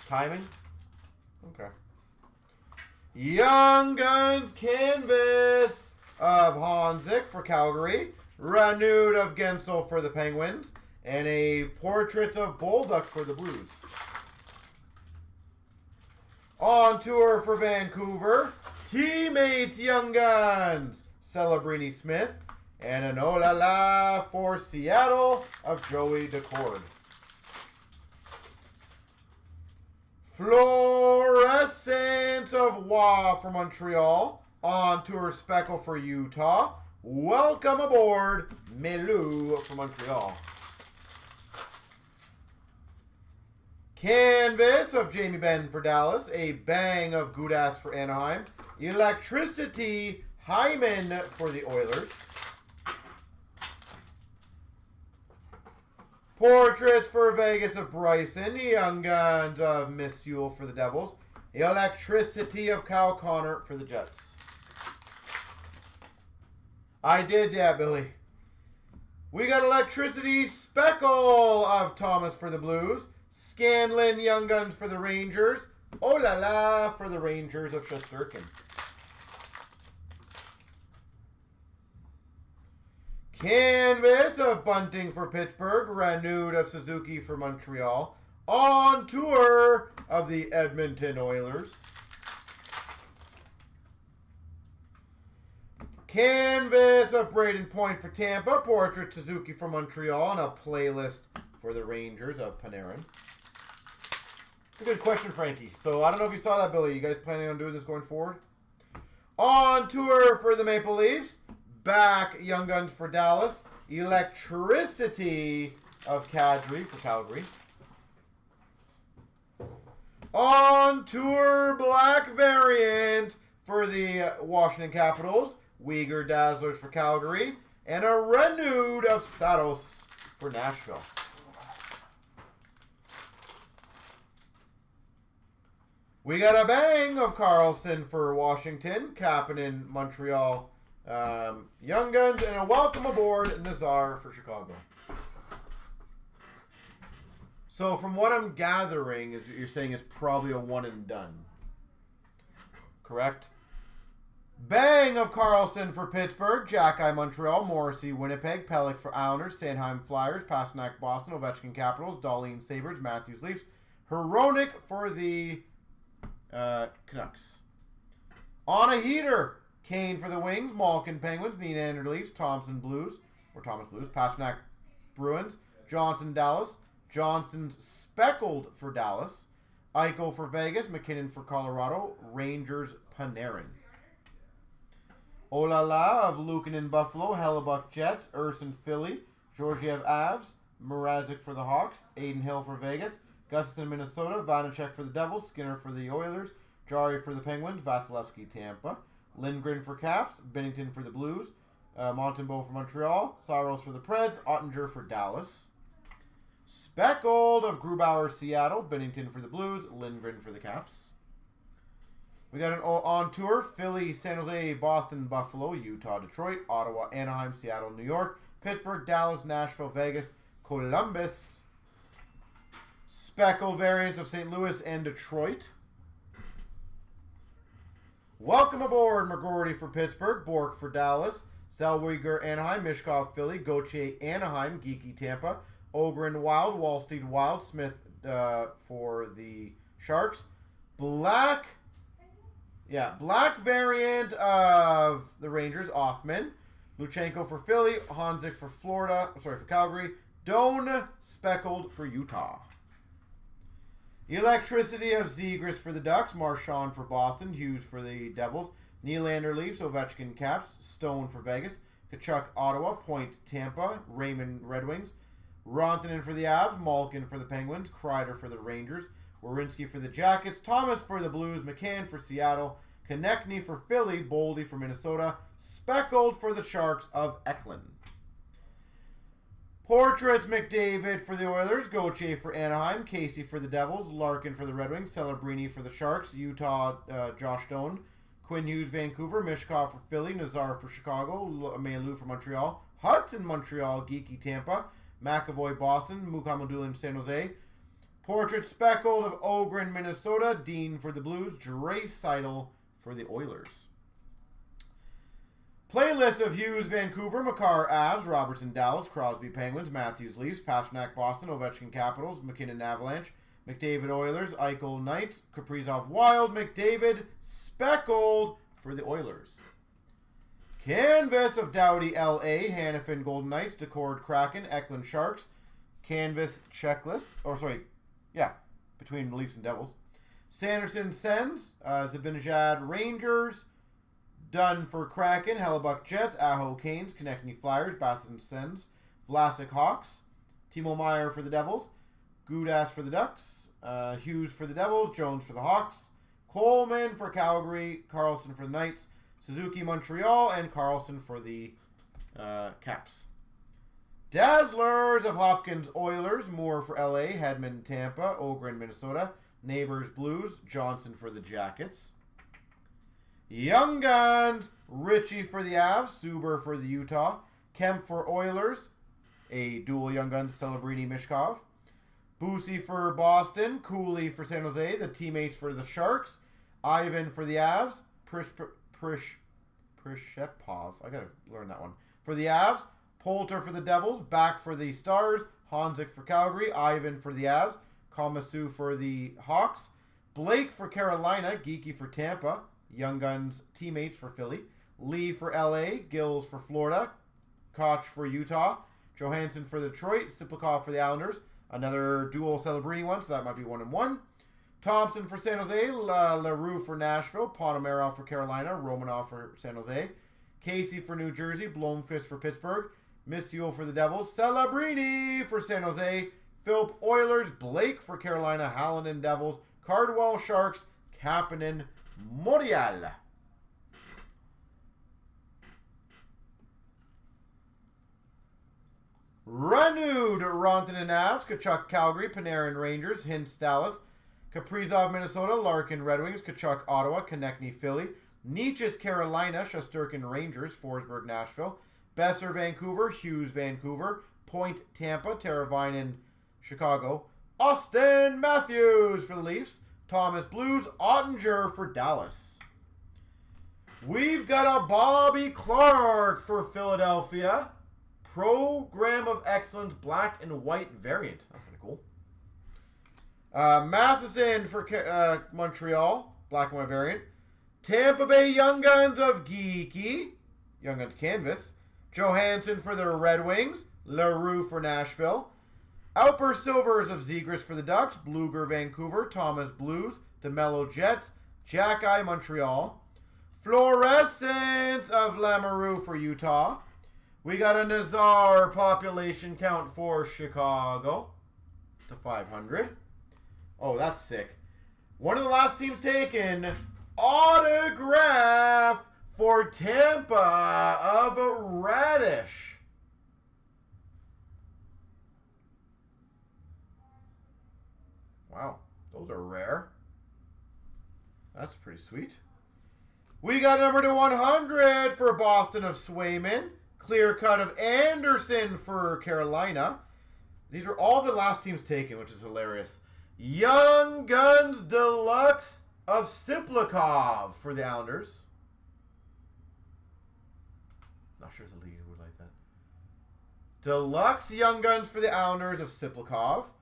Timing? Okay. Young Guns Canvas of Hanzik for Calgary. Renewed of Gensel for the Penguins. And a portrait of Bolduc for the Blues. On tour for Vancouver. Teammates Young Guns. Celebrini Smith. And an oh la la for Seattle of Joey Decord. Fluorescent of Wah for Montreal. On tour Speckle for Utah. Welcome aboard, Melou for Montreal. Canvas of Jamie Benn for Dallas. A bang of Gudas for Anaheim. Electricity Hyman for the Oilers. Portraits for Vegas of Bryson. Young Guns of Miss Yule for the Devils. Electricity of Kyle Connor for the Jets. I did, yeah, Billy. We got Electricity Speckle of Thomas for the Blues. Scanlon Young Guns for the Rangers. Oh la la for the Rangers of Shesterkin. Canvas of Bunting for Pittsburgh. Renewed of Suzuki for Montreal. On tour of the Edmonton Oilers. Canvas of Braden Point for Tampa. Portrait Suzuki for Montreal. And a playlist for the Rangers of Panarin. It's a good question, Frankie. So, I don't know if you saw that, Billy. You guys planning on doing this going forward? On tour for the Maple Leafs. Back Young Guns for Dallas. Electricity of Kadri for Calgary. On tour Black Variant for the Washington Capitals. Uyghur Dazzlers for Calgary. And a renewed of Saros for Nashville. We got a bang of Carlson for Washington. Kapanen, Montreal, Young Guns. And a welcome aboard Nazar for Chicago. So from what I'm gathering, is you're saying it's probably a one and done. Correct? Bang of Carlson for Pittsburgh, Jack-Eye Montreal, Morrissey Winnipeg, Pellick for Islanders, Sanheim Flyers, Pasternak Boston, Ovechkin Capitals, Darlene Sabres, Matthews Leafs, Heronic for the Canucks. On a heater, Kane for the Wings, Malkin Penguins, Nylander Leafs, Thomas Blues, Pasternak Bruins, Johnson Dallas, Johnson Speckled for Dallas, Eichel for Vegas, McKinnon for Colorado, Rangers Panarin. Olala of Lucan in Buffalo, Hellebuck Jets, Urson Philly, Georgiev Avs, Mrazek for the Hawks, Aiden Hill for Vegas, Gustafson Minnesota, Vanacek for the Devils, Skinner for the Oilers, Jari for the Penguins, Vasilevsky Tampa, Lindgren for Caps, Bennington for the Blues, Montembeau for Montreal, Saros for the Preds, Ottinger for Dallas. Speckled of Grubauer Seattle, Bennington for the Blues, Lindgren for the Caps. We got an on tour: Philly, San Jose, Boston, Buffalo, Utah, Detroit, Ottawa, Anaheim, Seattle, New York, Pittsburgh, Dallas, Nashville, Vegas, Columbus. Speckled variants of St. Louis and Detroit. Welcome aboard, McGroarty for Pittsburgh, Bork for Dallas, Zellweger, Anaheim, Mishkov, Philly, Gauthier, Anaheim, Geeky, Tampa, Ogren, Wild, Wallsteed, Wild, Smith for the Sharks. Black variant of the Rangers, Othman. Luchenko for Philly, Hanzik for for Calgary. Doan, speckled for Utah. Electricity of Zegras for the Ducks, Marchand for Boston, Hughes for the Devils, Nylander Leafs, Ovechkin Caps, Stone for Vegas, Kachuk Ottawa, Point Tampa, Raymond Red Wings, Rantanen for the Avs, Malkin for the Penguins, Kreider for the Rangers, Werenski for the Jackets, Thomas for the Blues, McCann for Seattle, Konechny for Philly, Boldy for Minnesota, Speckled for the Sharks of Eklund. Portraits: McDavid for the Oilers, Gauthier for Anaheim, Casey for the Devils, Larkin for the Red Wings, Celebrini for the Sharks, Utah, Josh Stone, Quinn Hughes, Vancouver, Mishkov for Philly, Nazar for Chicago, Mailou for Montreal, Hudson, Montreal, Geeky, Tampa, McAvoy, Boston, Mukamadulin, San Jose. Portrait speckled of Ogren, Minnesota, Dean for the Blues, Draisaitl for the Oilers. Playlist of Hughes, Vancouver, Makar, Avs, Robertson, Dallas, Crosby, Penguins, Matthews, Leafs, Pasternak, Boston, Ovechkin, Capitals, McKinnon, Avalanche, McDavid, Oilers, Eichel, Knights, Kaprizov, Wild, McDavid, speckled for the Oilers. Canvas of Doughty, L.A., Hannafin, Golden Knights, Decord, Kraken, Eklund, Sharks. Canvas checklist, between Leafs and Devils. Sanderson, Sens, Zibanejad, Rangers. Dunn for Kraken, Hellebuck Jets, Aho Canes, Konechny Flyers, Batherson Sens, Vlasic Hawks, Timo Meyer for the Devils, Gudas for the Ducks, Hughes for the Devils, Jones for the Hawks, Coleman for Calgary, Carlson for the Knights, Suzuki Montreal, and Carlson for the Caps. Dazzlers of Hopkins Oilers, Moore for LA, Hedman Tampa, Ogren Minnesota, Neighbors Blues, Johnson for the Jackets. Young Guns, Ritchie for the Avs, Suber for the Utah, Kemp for Oilers, a dual Young Guns, Celebrini, Mishkov, Boosie for Boston, Cooley for San Jose, the teammates for the Sharks, Ivan for the Avs, Prishepov, I gotta learn that one, for the Avs, Poulter for the Devils, Back for the Stars, Hanzik for Calgary, Ivan for the Avs, Kamasu for the Hawks, Blake for Carolina, Geeky for Tampa, Young Guns teammates for Philly, Lee for LA, Gills for Florida, Koch for Utah, Johansson for Detroit, Siplikov for the Islanders, another dual Celebrini one, so that might be 1-1. Thompson for San Jose, LaRue for Nashville, Ponomarev for Carolina, Romanov for San Jose, Casey for New Jersey, Blomqvist for Pittsburgh, Missul for the Devils, Celebrini for San Jose, Philp Oilers, Blake for Carolina, Hallinan Devils, Cardwell Sharks, Kapanen Morial. Renewed Rantanen Avs, Kachuk Calgary, Panarin Rangers, Hintz Dallas, Kaprizov Minnesota, Larkin Red Wings, Kachuk Ottawa, Konechny Philly, Nietzsche's Carolina, Shesterkin Rangers, Forsberg Nashville, Besser Vancouver, Hughes Vancouver, Point Tampa, Teravainen Chicago, Austin Matthews for the Leafs, Thomas Blues, Ottinger for Dallas. We've got a Bobby Clark for Philadelphia. Program of Excellence black and white variant. That's kind of cool. Matheson for Montreal, black and white variant. Tampa Bay Young Guns of Geeky, Young Guns canvas. Johansson for the Red Wings, LaRue for Nashville. Alper Silvers of Zegras for the Ducks, Bluger Vancouver, Thomas Blues, DeMello Jets, Jack-Eye Montreal. Fluorescence of Lamoureux for Utah. We got a Nazar population count for Chicago to 500. Oh, that's sick. One of the last teams taken, autograph for Tampa of Radish. Wow, those are rare. That's pretty sweet. We got number to 100 for Boston of Swayman. Clear cut of Anderson for Carolina. These are all the last teams taken, which is hilarious. Young Guns Deluxe of Siplikov for the Islanders. Not sure the league would like that. Deluxe Young Guns for the Islanders of Siplikov.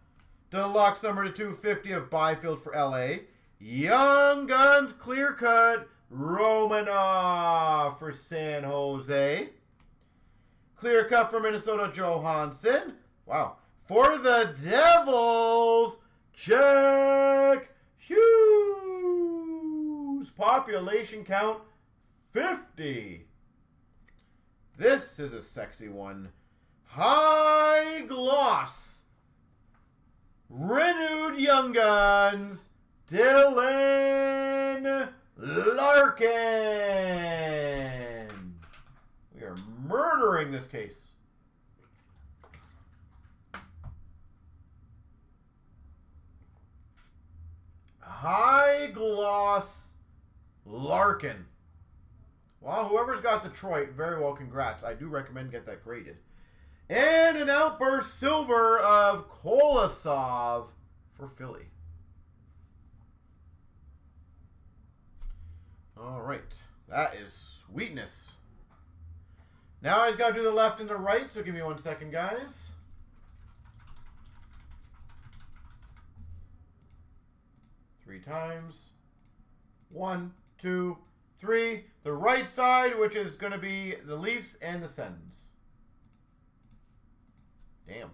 Deluxe number to 250 of Byfield for LA. Young Guns Clear Cut Romanov for San Jose. Clear cut for Minnesota Johansson. Wow. For the Devils, Jack Hughes. Population count 50. This is a sexy one. High gloss. Renewed Young Guns. Dylan Larkin. We are murdering this case. High gloss Larkin. Well, whoever's got Detroit, very well, congrats. I do recommend get that graded. And an outburst silver of Kolosov for Philly. All right, that is sweetness. Now I just got to do the left and the right, so give me 1 second, guys. Three times. 1, 2, 3. The right side, which is going to be the Leafs and the Sens. Damn.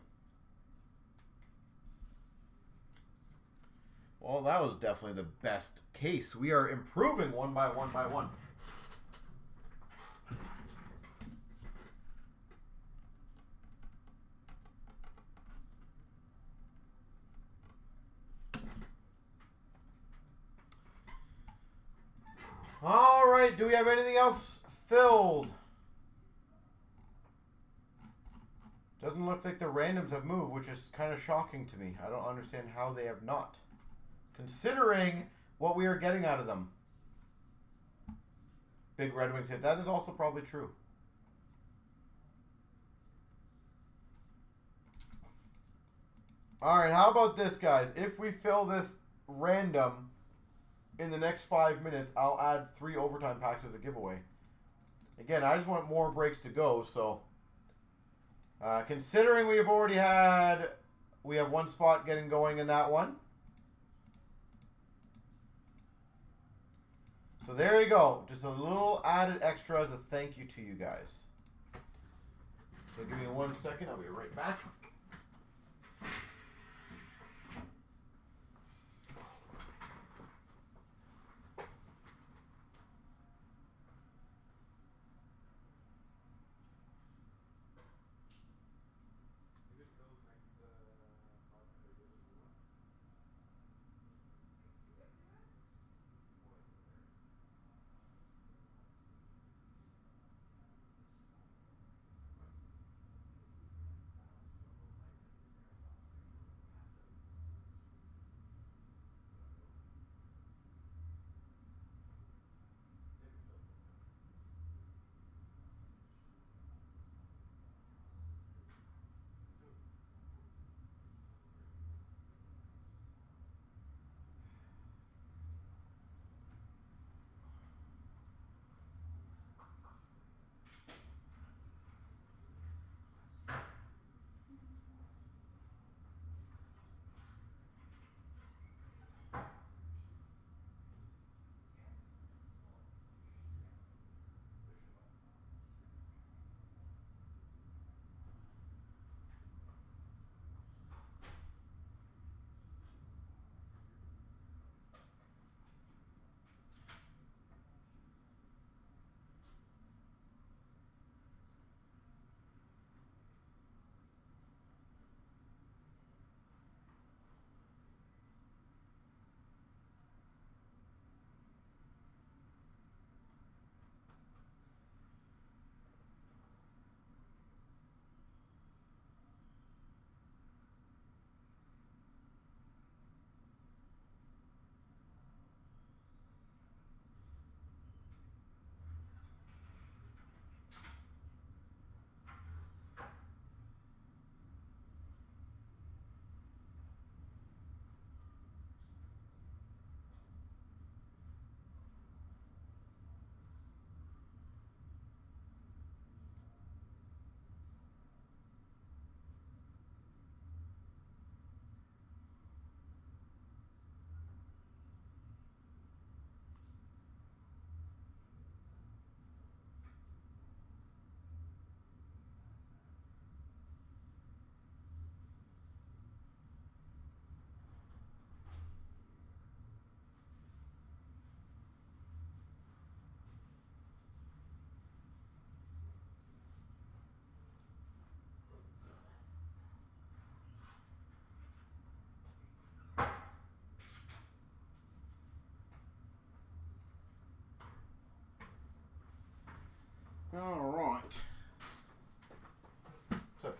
Well, that was definitely the best case. We are improving one by one by one. All right, do we have anything else filled? Doesn't look like the randoms have moved, which is kind of shocking to me. I don't understand how they have not, considering what we are getting out of them. Big Red Wings hit. That is also probably true. All right, how about this, guys? If we fill this random in the next 5 minutes, I'll add 3 overtime packs as a giveaway. Again, I just want more breaks to go, so considering we have one spot getting going in that one. So there you go. Just a little added extra as a thank you to you guys. So give me 1 second. I'll be right back.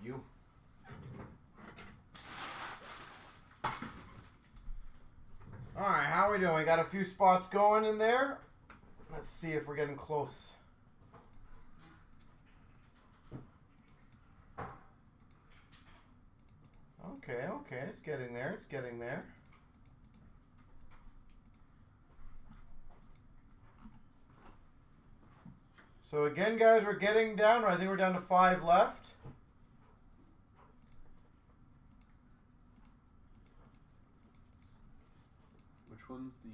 you. Alright, how are we doing? We got a few spots going in there. Let's see if we're getting close. Okay, okay, it's getting there, it's getting there. So again, guys, we're getting down. I think we're down to 5 left. Which one's the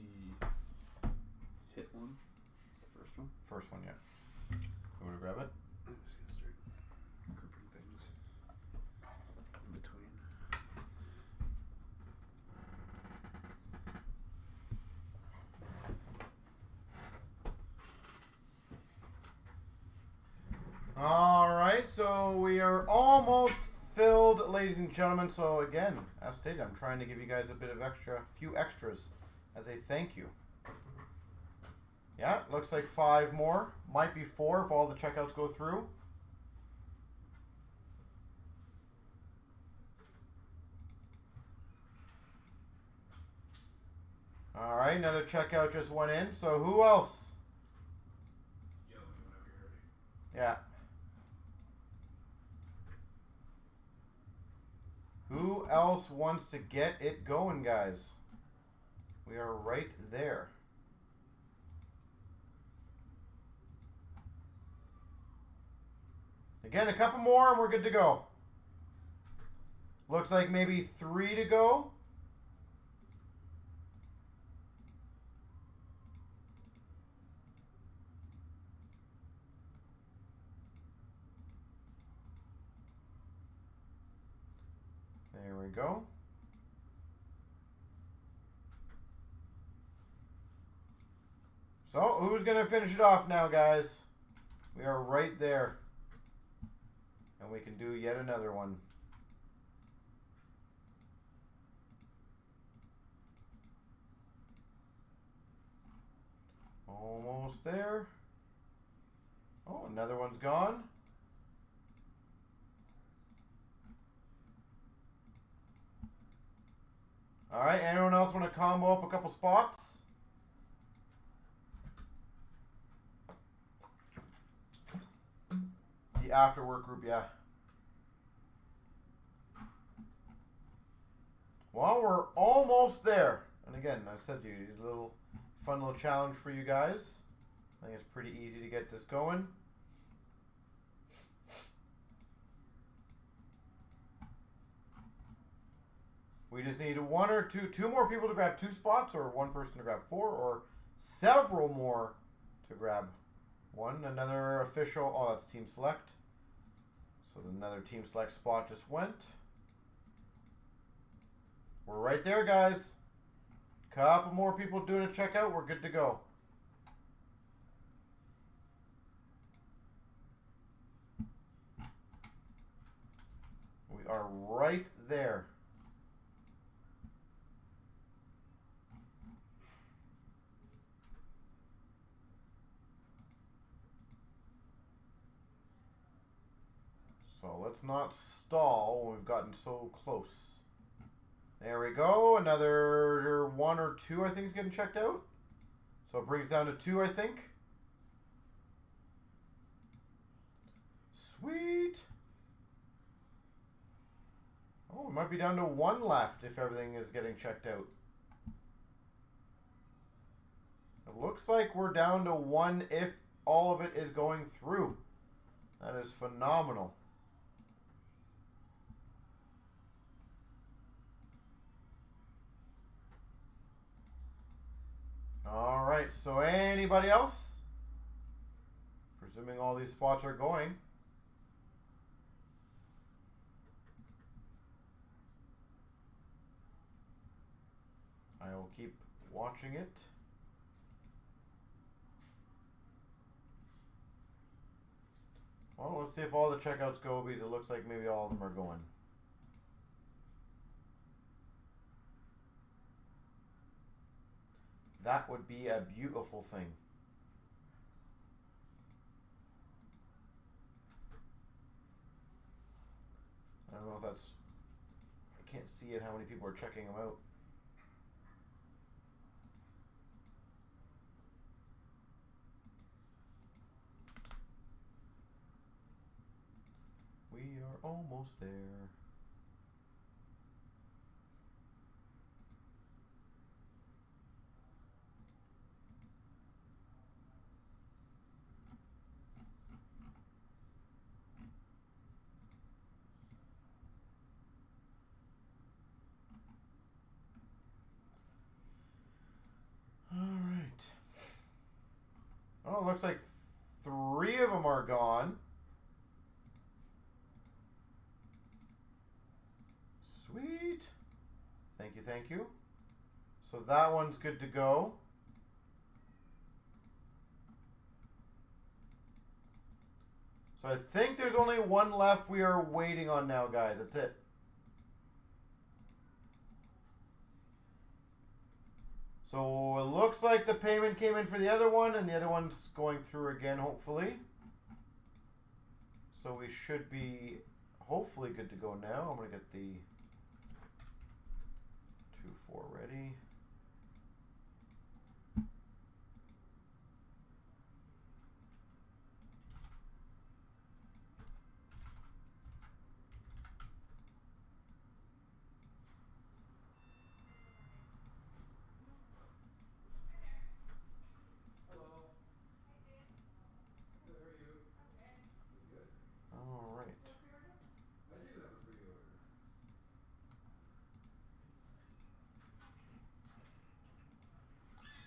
hit one? It's the first one? First one, yeah. You want to grab it? I'm just gonna start grouping things in between. Alright, so we are almost filled, ladies and gentlemen. So again, as stated, I'm trying to give you guys a bit of few extras as a thank you. Yeah, looks like 5 more. Might be 4 if all the checkouts go through. Alright, another checkout just went in. So who else? Yeah. Who else wants to get it going, guys? We are right there. Again, a couple more and we're good to go. Looks like maybe 3 to go. There we go. So, who's going to finish it off now, guys? We are right there. And we can do yet another one. Almost there. Oh, another one's gone. All right, anyone else want to combo up a couple spots? The after work group, yeah. Well, we're almost there. And again, I said to you, it's a little fun little challenge for you guys. I think it's pretty easy to get this going. We just need two more people to grab 2 spots, or 1 person to grab 4, or several more to grab 1. Another official, oh, that's team select. So another team select spot just went. We're right there, guys. Couple more people doing a checkout. We're good to go. We are right there. So let's not stall when we've gotten so close. There we go. Another 1 or 2, I think, is getting checked out. So it brings down to 2, I think. Sweet. Oh, we might be down to 1 left if everything is getting checked out. It looks like we're down to 1 if all of it is going through. That is phenomenal. All right, so anybody else? Presuming all these spots are going. I will keep watching it. Well, let's see if all the checkouts go, because it looks like maybe all of them are going. That would be a beautiful thing. know if that's. I can't see it. How many people are checking them out? We are almost there. All right. Oh, it looks like 3 of them are gone. Sweet. Thank you, thank you. So that one's good to go. So I think there's only one left we are waiting on now, guys. That's it. So it looks like the payment came in for the other one, and the other one's going through again, hopefully. So we should be hopefully good to go now. I'm going to get the 2-4 ready. All right.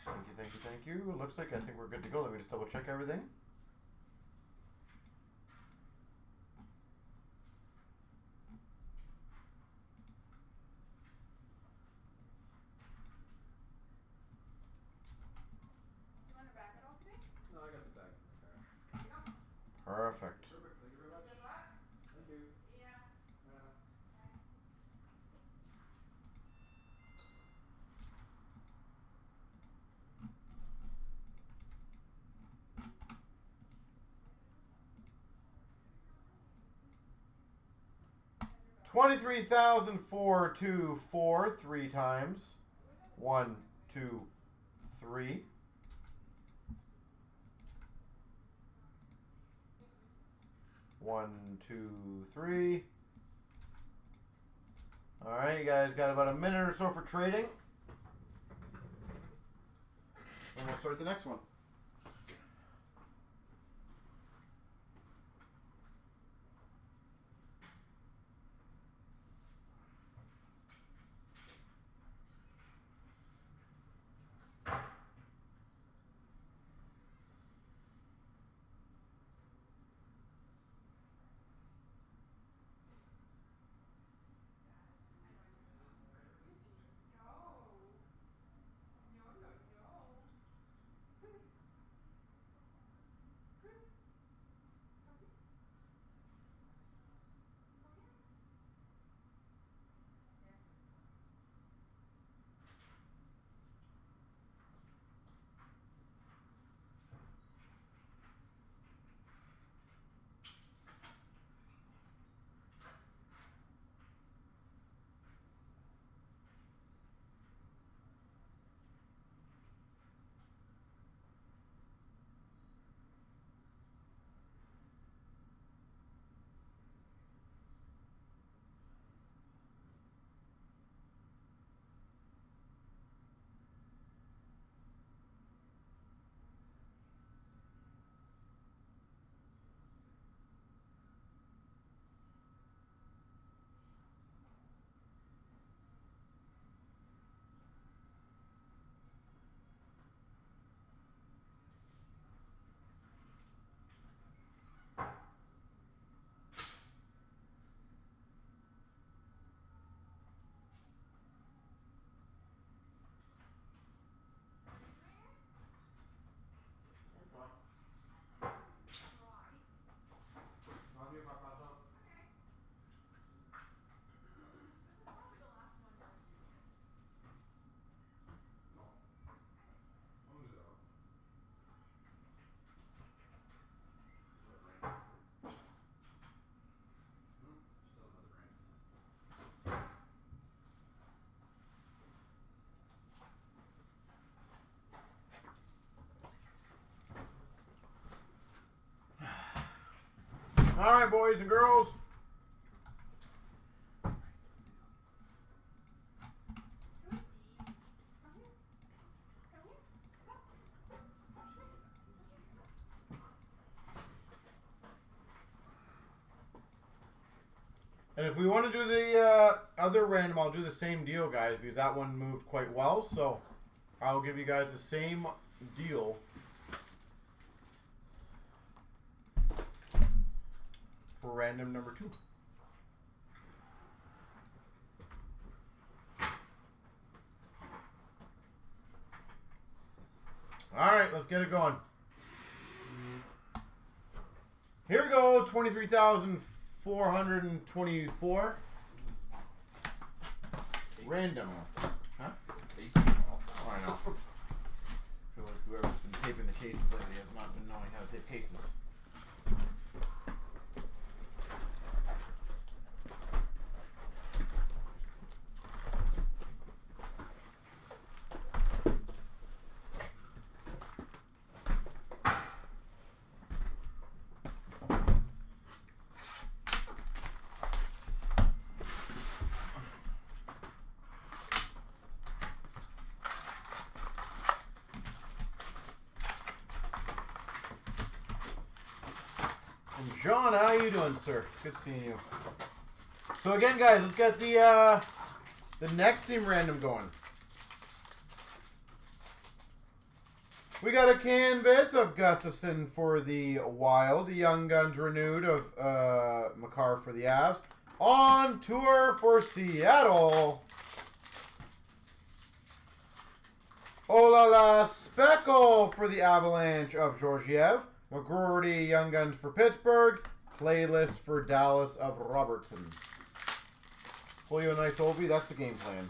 Thank you, thank you, thank you. It looks like I think we're good to go. Let me just double check everything. Do you want to back it all today? No, I got some bags in the car. Yeah. Perfect. Perfect. Thank you very much. Good luck. Thank you. Yeah. Bye now. $23,424 3 times. 1, 2, 3. 1, 2, 3. All right, you guys got about a minute or so for trading, and we'll start the next one. No. No, no, no. All right, boys and girls. And if we want to do the other random, I'll do the same deal, guys, because that one moved quite well. So I'll give you guys the same deal for random number 2. All right, let's get it going. Here we go, 23,424. Random. Huh? Oh, I know. I feel like whoever's been taping the cases lately has not been knowing how to tape cases. And John, how you doing, sir? Good seeing you. So again, guys, let's get the next team random going. We got a canvas of Gustafson for the Wild, Young Guns renewed of Makar for the Avs. On tour for Seattle. Olala Speckle for the Avalanche of Georgiev. McGroarty, Young Guns for Pittsburgh. Playlist for Dallas of Robertson. Pull you a nice Obi. That's the game plan.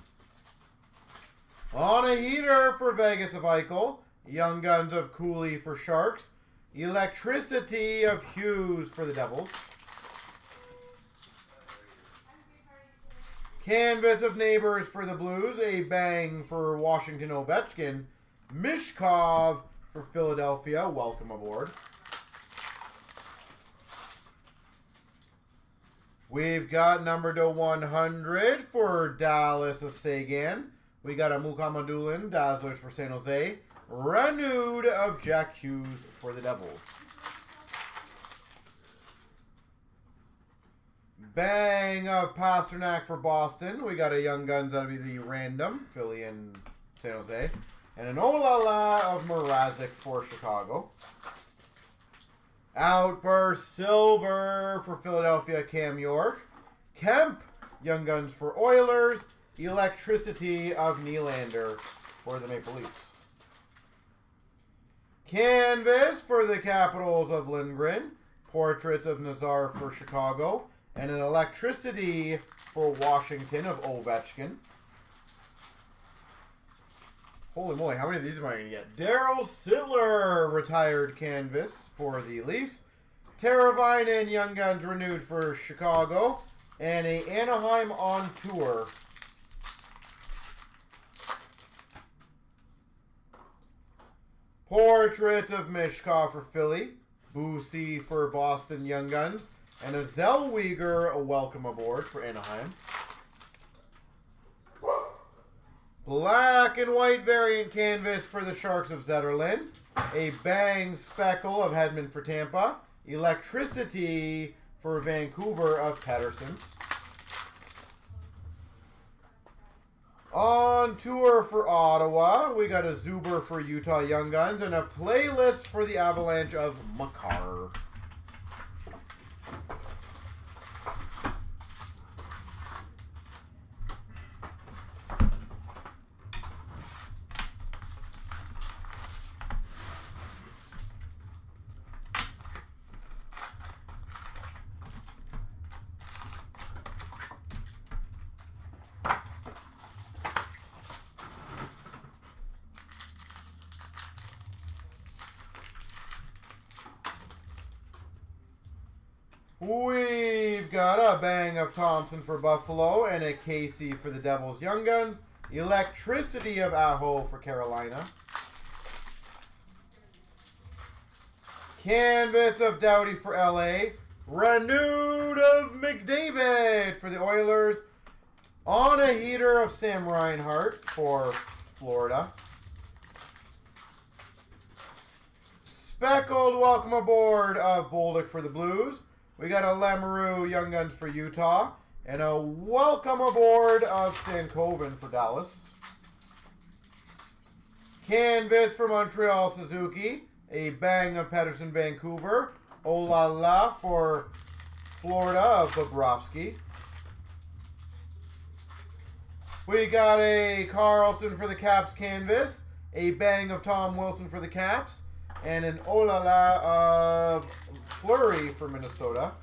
On a heater for Vegas of Eichel. Young Guns of Cooley for Sharks. Electricity of Hughes for the Devils. Canvas of Neighbors for the Blues. A bang for Washington Ovechkin. Mishkov for Philadelphia. Welcome aboard. We've got number to 100 for Dallas of Sagan. We got a Mukamadulin, Dazzlers for San Jose. Renewed of Jack Hughes for the Devils. Bang of Pasternak for Boston. We got a Young Guns that'll be the random, Philly and San Jose. And an Olala of Mrazek for Chicago. Outburst Silver for Philadelphia, Cam York. Kemp, Young Guns for Oilers. Electricity of Nylander for the Maple Leafs. Canvas for the Capitals of Lindgren. Portrait of Nazar for Chicago. And an Electricity for Washington of Ovechkin. Holy moly, how many of these am I going to get? Daryl Sittler, retired canvas for the Leafs. Teravainen, Young Guns renewed for Chicago. And a Anaheim on tour. Portrait of Mishkov for Philly. Boosie for Boston Young Guns. And a Zellweger, a welcome aboard for Anaheim. Black and white variant canvas for the Sharks of Zetterlund. A bang speckle of Hedman for Tampa. Electricity for Vancouver of Patterson. On tour for Ottawa, we got a Zuber for Utah Young Guns and a playlist for the Avalanche of Makar. We've got a bang of Thompson for Buffalo and a Casey for the Devils Young Guns. Electricity of Aho for Carolina. Canvas of Doughty for LA. Renewed of McDavid for the Oilers. On a heater of Sam Reinhart for Florida. Speckled welcome aboard of Bolduc for the Blues. We got a Lamoureux Young Guns for Utah. And a welcome aboard of Stankoven for Dallas. Canvas for Montreal Suzuki. A bang of Pettersson Vancouver. Oh la la for Florida of Bobrovsky. We got a Carlson for the Caps canvas. A bang of Tom Wilson for the Caps. And an oh la la of Fleury for Minnesota.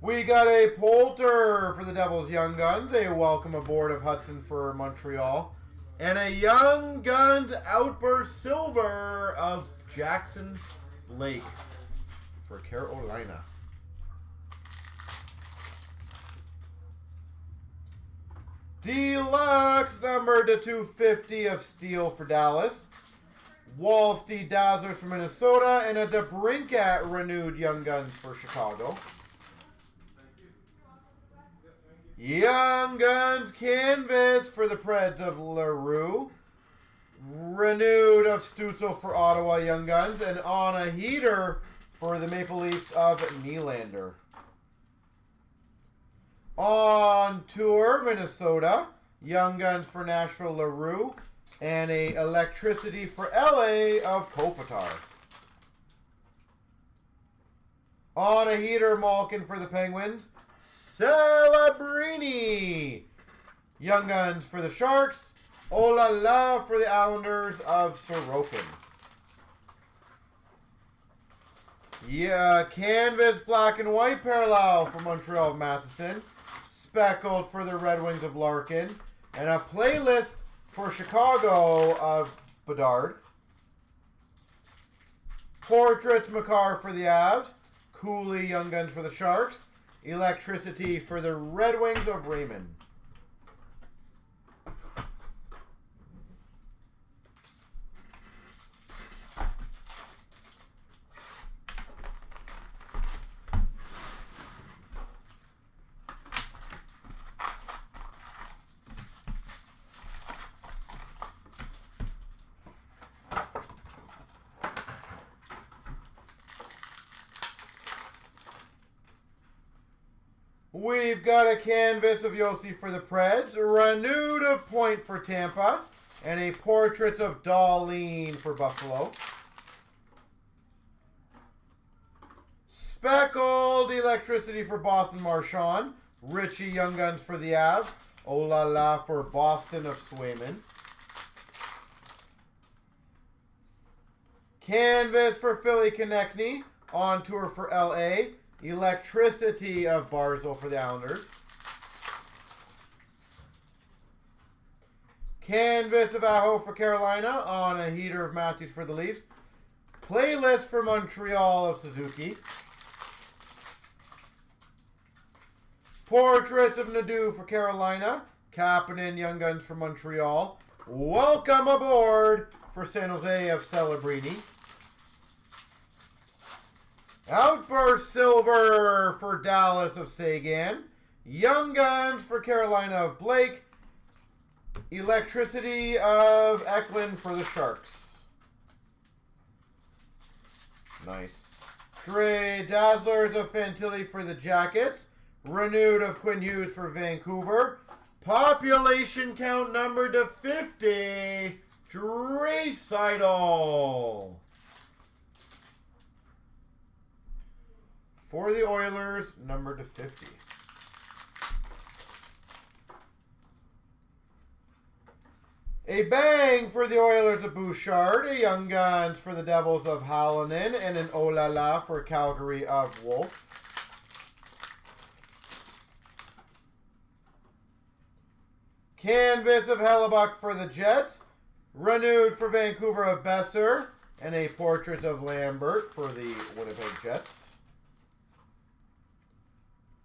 We got a Poulter for the Devils Young Guns. A welcome aboard of Hudson for Montreal. And a Young Guns Outburst Silver of Jackson Blake for Carolina. Deluxe number to 250 of Steel for Dallas. Walsty Dazzlers for Minnesota. And a DeBrincat renewed Young Guns for Chicago. Young Guns canvas for the Preds of LaRue. Renewed of Stutzel for Ottawa Young Guns. And on a heater for the Maple Leafs of Nylander. On tour, Minnesota. Young Guns for Nashville LaRue. And a Electricity for LA of Kopitar. On a heater, Malkin for the Penguins. Celebrini. Young Guns for the Sharks. Oh la la for the Islanders of Sorokin. Yeah, canvas black and white parallel for Montreal of Matheson. Speckled for the Red Wings of Larkin. And a playlist for Chicago of Bedard. Portraits Makar for the Avs. Cooley Young Guns for the Sharks. Electricity for the Red Wings of Raymond. We've got a canvas of Yossi for the Preds, renewed of Point for Tampa, and a portrait of Darlene for Buffalo. Speckled Electricity for Boston Marchand, Richie Young Guns for the Avs, oh la la for Boston of Swayman. Canvas for Philly Konechny, on tour for LA. Electricity of Barzil for the Islanders. Canvas of Aho for Carolina. On a heater of Matthews for the Leafs. Playlist for Montreal of Suzuki. Portraits of Nadeau for Carolina. Kapanen Young Guns for Montreal. Welcome aboard for San Jose of Celebrini. Outburst Silver for Dallas of Sagan. Young Guns for Carolina of Blake. Electricity of Eklund for the Sharks. Nice. Trey Dazzlers of Fantilli for the Jackets. Renewed of Quinn Hughes for Vancouver. Population count number to 50. Draisaitl. For the Oilers, number to 50. A bang for the Oilers of Bouchard. A Young Guns for the Devils of Hallinan. And an oh la la for Calgary of Wolf. Canvas of Hellebuck for the Jets. Renewed for Vancouver of Besser. And a portrait of Lambert for the Winnipeg Jets.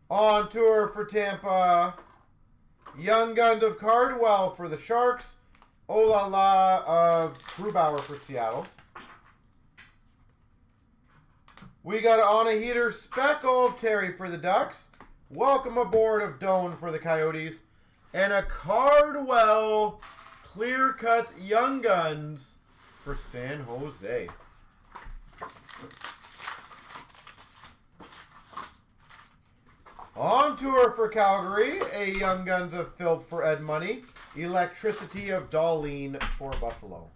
On tour for Tampa, Young Guns of Cardwell for the Sharks. Oh la la of Grubauer for Seattle. We got on a heater Speckle of Terry for the Ducks. Welcome aboard of Doan for the Coyotes. And a Cardwell clear-cut Young Guns for San Jose. On tour for Calgary, a Young Guns of Phil for Ed Money. Electricity of Darlene for Buffalo.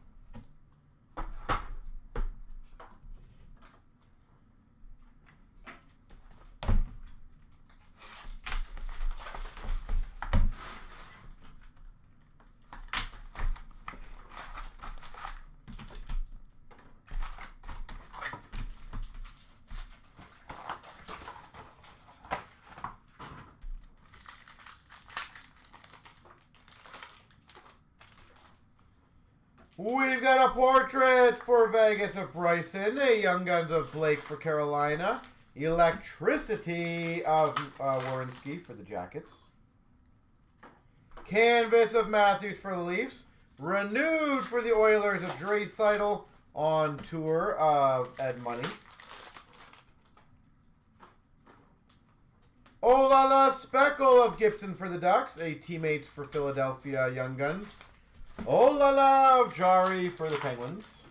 We've got a portrait for Vegas of Bryson, a Young Guns of Blake for Carolina, Electricity of Werenski for the Jackets, canvas of Matthews for the Leafs, renewed for the Oilers of Draisaitl, on tour of Ed Money. Oh la la Speckle of Gibson for the Ducks, a teammates for Philadelphia Young Guns. Oh la la of Jari for the Penguins.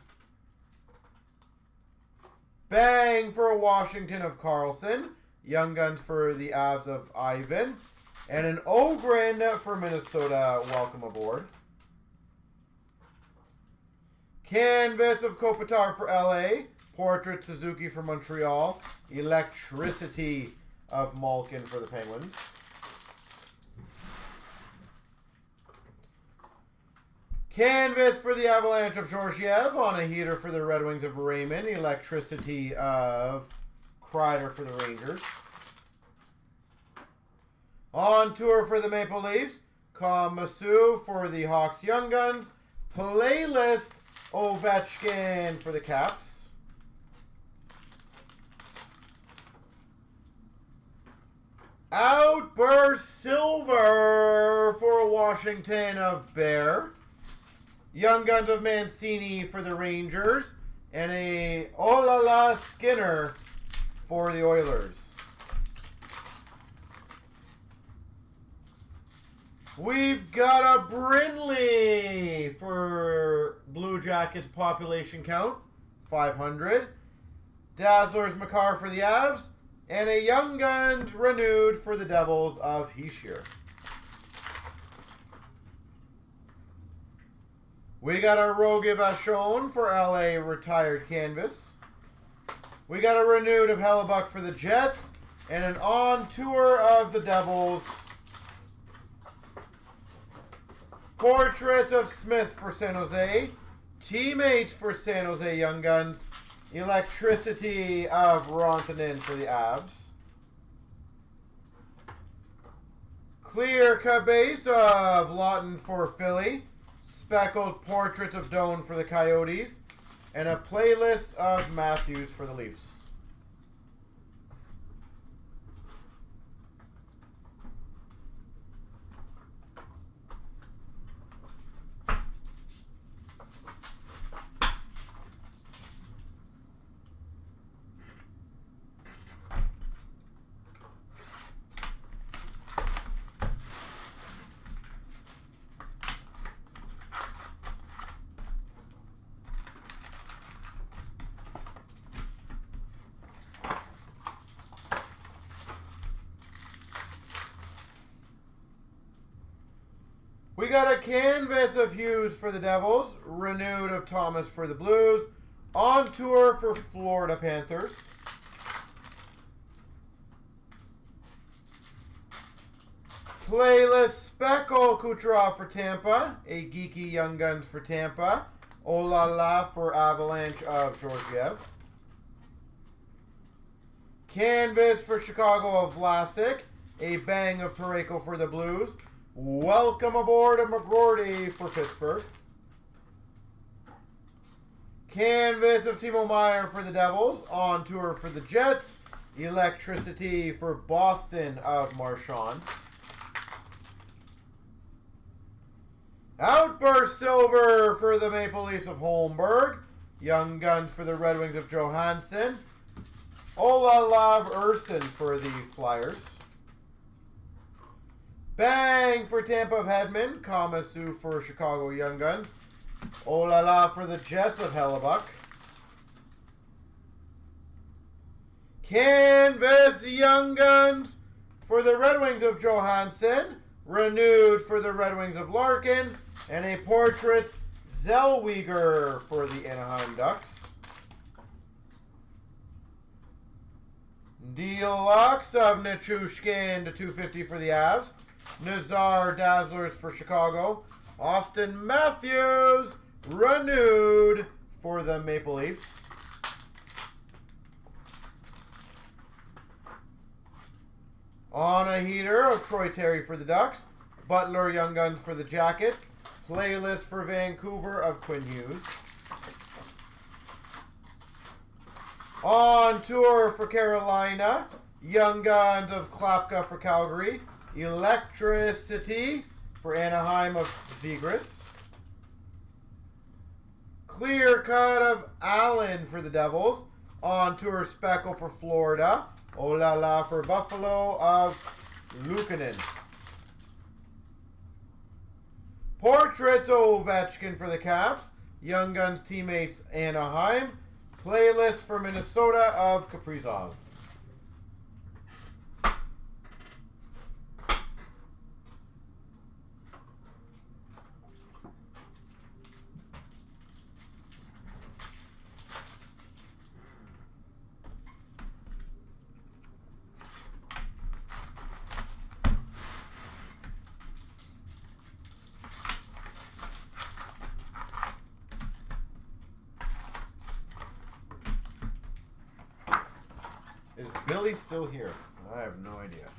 Bang for Washington of Carlson. Young Guns for the Avs of Ivan. And an Ogren for Minnesota. Welcome aboard. Canvas of Kopitar for LA. Portrait Suzuki for Montreal. Electricity of Malkin for the Penguins. Canvas for the Avalanche of Georgiev, on a heater for the Red Wings of Raymond. Electricity of Kreider for the Rangers. On tour for the Maple Leafs. Kamasu for the Hawks Young Guns. Playlist Ovechkin for the Caps. Outburst Silver for Washington of Bear. Young Guns of Mancini for the Rangers. And a Olala Skinner for the Oilers. We've got a Brindley for Blue Jackets population count, 500. Dazzlers Makar for the Avs. And a Young Guns renewed for the Devils of Heishier. We got a Rogier Vachon for LA retired canvas. We got a renewed of Hellebuck for the Jets. And an on tour of the Devils. Portrait of Smith for San Jose. Teammates for San Jose Young Guns. Electricity of Rantanen for the Avs. Clear cut base of Lawton for Philly. Speckled portrait of Doan for the Coyotes. And a playlist of Matthews for the Leafs. We got a canvas of Hughes for the Devils, renewed of Thomas for the Blues, on tour for Florida Panthers. Playlist Speckle Kucherov for Tampa, a geeky Young Guns for Tampa, Olala for Avalanche of Georgiev. Canvas for Chicago of Vlasic, a bang of Parayko for the Blues. Welcome aboard of McGroarty for Pittsburgh. Canvas of Timo Meier for the Devils. On tour for the Jets. Electricity for Boston of Marchand. Outburst Silver for the Maple Leafs of Holmberg. Young Guns for the Red Wings of Johansson. Olalav Urson for the Flyers. Bang for Tampa of Hedman. Kamasu for Chicago Young Guns. Olala for the Jets of Hellebuck. Canvas Young Guns for the Red Wings of Johansson. Renewed for the Red Wings of Larkin. And a portrait Zellweger for the Anaheim Ducks. Deluxe of Nichushkin to 250 for the Avs. Nazar Dazzlers for Chicago. Austin Matthews renewed for the Maple Leafs. On a heater of Troy Terry for the Ducks. Butler Young Guns for the Jackets. Playlist for Vancouver of Quinn Hughes. On tour for Carolina. Young Guns of Klapka for Calgary. Electricity for Anaheim of Zegras. Clear cut of Allen for the Devils. On tour Speckle for Florida. Olala for Buffalo of Luukkonen. Portraits Ovechkin for the Caps. Young Guns teammates Anaheim. Playlist for Minnesota of Kaprizov. Is Billy still here? I have no idea.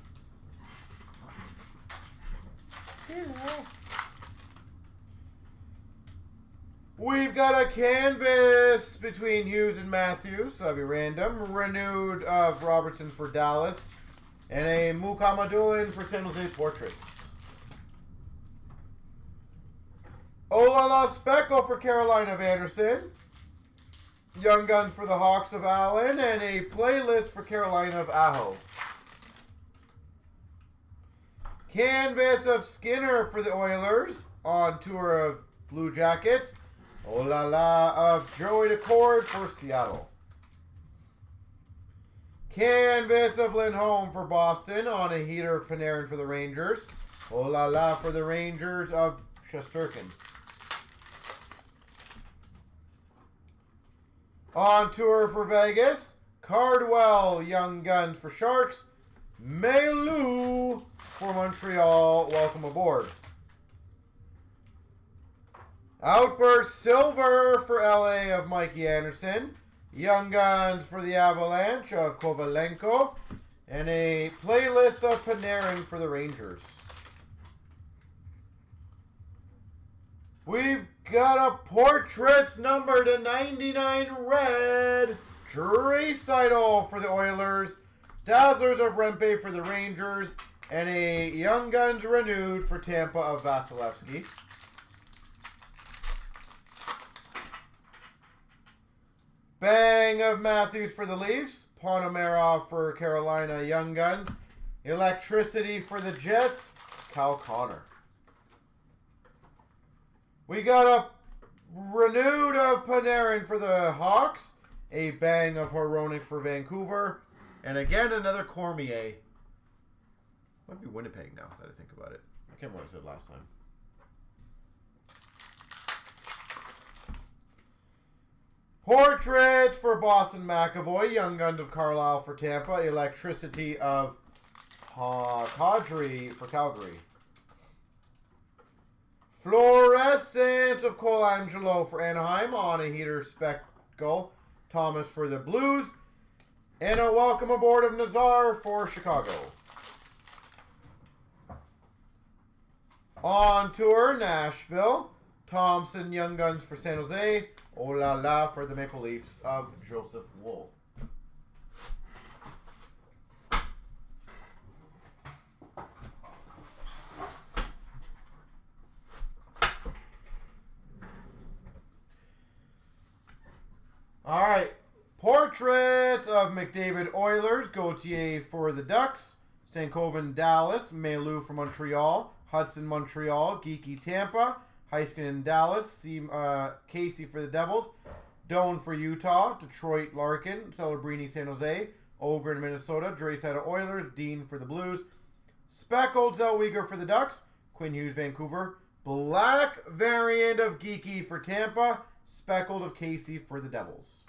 We've got a canvas between Hughes and Matthews. So that'll be random. Renewed of Robertson for Dallas. And a Mukamadulin for San Jose Portraits. Olala Speckle for Carolina of Anderson. Young Guns for the Hawks of Allen, and a playlist for Carolina of Aho. Canvas of Skinner for the Oilers, on tour of Blue Jackets. Olala of Joey DeCord for Seattle. Canvas of Lindholm for Boston, on a heater of Panarin for the Rangers. Olala for the Rangers of Shesterkin. On tour for Vegas, Cardwell, Young Guns for Sharks. Mailou for Montreal, welcome aboard. Outburst Silver for LA of Mikey Anderson. Young Guns for the Avalanche of Kovalenko. And a playlist of Panarin for the Rangers. We've got a portraits number to 99 red. Draisaitl for the Oilers. Dazzlers of Rempe for the Rangers. And a Young Guns renewed for Tampa of Vasilevsky. Bang of Matthews for the Leafs. Ponomarov for Carolina Young Guns. Electricity for the Jets. Cal Connor. We got a renewed of Panarin for the Hawks. A bang of Hronek for Vancouver. And again, another Cormier. Might be Winnipeg now that I think about it. I can't remember what I said last time. Portraits for Boston McAvoy. Young Guns of Carlisle for Tampa. Electricity of Kadri for Calgary. Fluorescent of Colangelo for Anaheim, on a heater Speckle. Thomas for the Blues. And a welcome aboard of Nazar for Chicago. On tour, Nashville. Thompson, Young Guns for San Jose. Olala for the Maple Leafs of Joseph Wool. All right. Portraits of McDavid Oilers. Gauthier for the Ducks. Stankoven Dallas. Mailou for Montreal. Hudson Montreal. Geeky Tampa. Heiskanen Dallas. Casey for the Devils. Doan for Utah. Detroit Larkin. Celebrini San Jose. Ogren Minnesota. Draisaitl Oilers. Dean for the Blues. Speckled Zellweger for the Ducks. Quinn Hughes Vancouver. Black variant of Geeky for Tampa. Speckled of Casey for the Devils.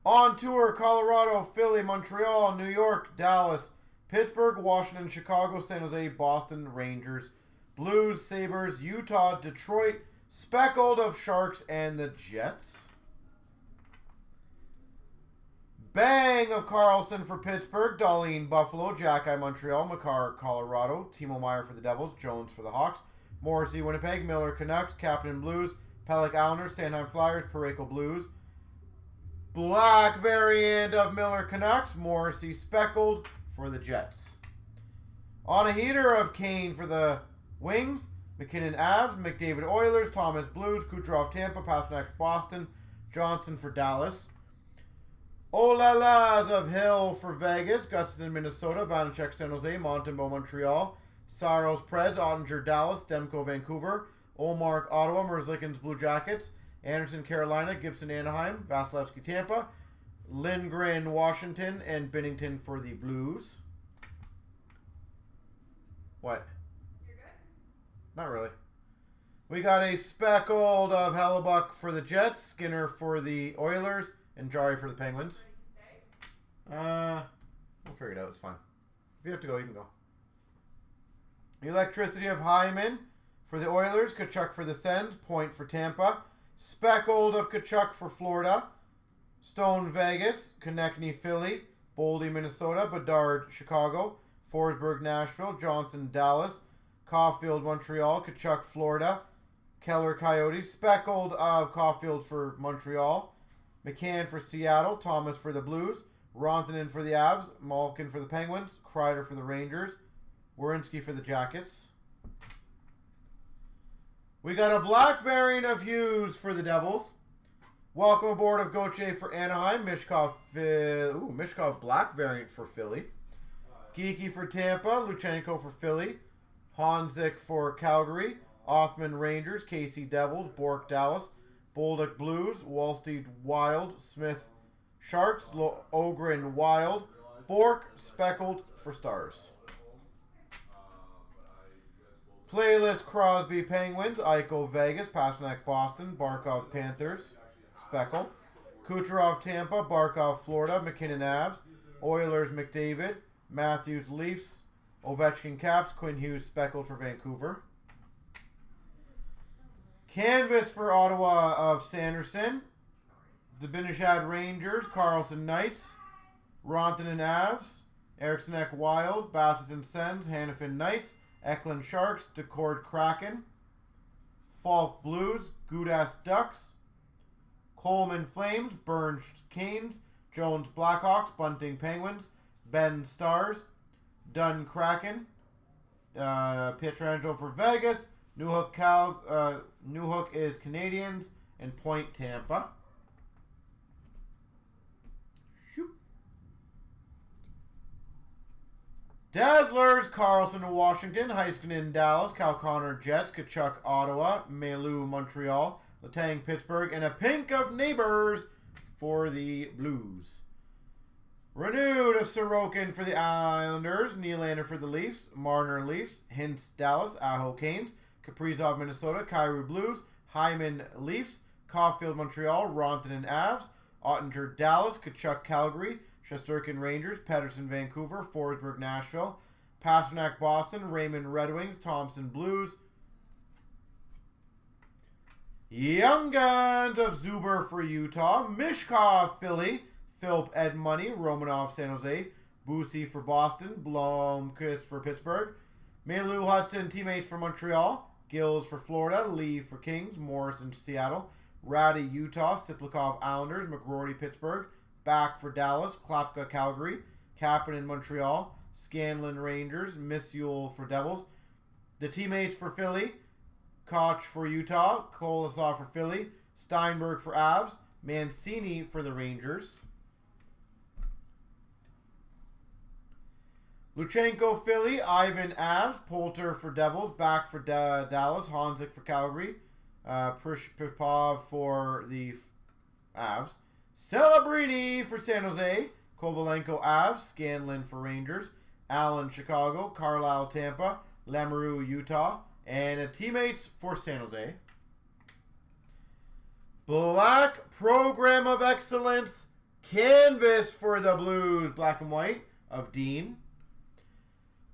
On tour, Colorado, Philly, Montreal, New York, Dallas, Pittsburgh, Washington, Chicago, San Jose, Boston, Rangers, Blues, Sabres, Utah, Detroit, Speckled of Sharks and the Jets. Bang of Carlson for Pittsburgh, Darlene Buffalo, Jack-Eye Montreal, Makar Colorado, Timo Meyer for the Devils, Jones for the Hawks, Morrissey Winnipeg, Miller Canucks, Captain Blues, Pellick Islanders, Sandheim Flyers, Parayko Blues. Black variant of Miller Canucks, Morrissey Speckled for the Jets. On a heater of Kane for the Wings, McKinnon Avs, McDavid Oilers, Thomas Blues, Kucherov Tampa, Pasternak Boston, Johnson for Dallas. Olalas of Hill for Vegas, Gustafson Minnesota, Vanacek San Jose, Montembeau Montreal, Saros Prez, Ottinger Dallas, Demko Vancouver, Olmark Ottawa, Merzlikins Blue Jackets, Anderson Carolina, Gibson Anaheim, Vasilevsky Tampa, Lindgren Washington, and Binnington for the Blues. What? You're good? Not really. We got a speckled of Hellebuck for the Jets, Skinner for the Oilers, and Jari for the Penguins. Ready to stay? We'll figure it out. It's fine. If you have to go, you can go. Electricity of Hyman for the Oilers, Kachuk for the Sens, Point for Tampa, Speckled of Kachuk for Florida, Stone Vegas, Konechny Philly, Boldy Minnesota, Bedard Chicago, Forsberg Nashville, Johnson Dallas, Caulfield Montreal, Kachuk Florida, Keller Coyotes, Speckled of Caulfield for Montreal, McCann for Seattle, Thomas for the Blues, Rontanen for the Avs, Malkin for the Penguins, Kreider for the Rangers, Werenski for the Jackets. We got a black variant of Hughes for the Devils. Welcome aboard of Gauthier for Anaheim. Mishkov black variant for Philly. Geeky for Tampa. Luchenko for Philly. Honzik for Calgary. Othman Rangers. Casey Devils. Bork Dallas. Bolduc Blues. Wallsteed Wild. Smith Sharks. Ogren Wild. Bork Speckled for Stars. Playlist Crosby Penguins, Eichel Vegas, Pasternak Boston, Barkov Panthers, Speckle, Kucherov Tampa, Barkov Florida, McKinnon Avs, Oilers McDavid, Matthews Leafs, Ovechkin Caps, Quinn Hughes Speckled for Vancouver. Canvas for Ottawa of Sanderson, Zibanejad Rangers, Carlson Knights, Rontanen Avs, Eriksson Ek Wild, Bassett Sens, Hannafin Knights, Eklund Sharks, Decord Kraken, Falk Blues, Gudas Ducks, Coleman Flames, Burns Canes, Jones Blackhawks, Bunting Penguins, Ben Stars, Dunn Kraken, Pietrangelo for Vegas, Newhook is Canadians, and Point Tampa. Dazzlers, Carlson, Washington, Heiskanen, Dallas, Cal Connor, Jets, Kachuk, Ottawa, Mailou, Montreal, Letang, Pittsburgh, and a pink of Neighbors for the Blues. Renewed of Sorokin for the Islanders, Nylander for the Leafs, Marner Leafs, Hintz, Dallas, Aho Canes, Kaprizov, Minnesota, Kyrou Blues, Hyman Leafs, Caulfield, Montreal, Rontanen Avs, Ottinger, Dallas, Kachuk, Calgary, Shesterkin Rangers, Pedersen Vancouver, Forsberg Nashville, Pasternak Boston, Raymond Red Wings, Thompson Blues, Young Guns of Zuber for Utah, Mishkov Philly, Philp Ed Money, Romanov San Jose, Boosie for Boston, Blomqvist for Pittsburgh, Mailou Hudson teammates for Montreal, Gills for Florida, Lee for Kings, Morrison Seattle, Ratty Utah, Siplikov Islanders, McGroarty Pittsburgh, Back for Dallas, Klapka Calgary, Kapanen Montreal, Scanlon Rangers, Missul for Devils. The teammates for Philly, Koch for Utah, Kolosov for Philly, Steinberg for Avs, Mancini for the Rangers. Luchenko, Philly. Ivan, Avs. Poulter for Devils. Back for Dallas. Honzik for Calgary. Prishpov for the Avs. Celebrini for San Jose. Kovalenko, Avs. Scanlon for Rangers. Allen, Chicago. Carlisle, Tampa. Lamoureux, Utah. And teammates for San Jose. Black Program of Excellence. Canvas for the Blues. Black and white of Dean.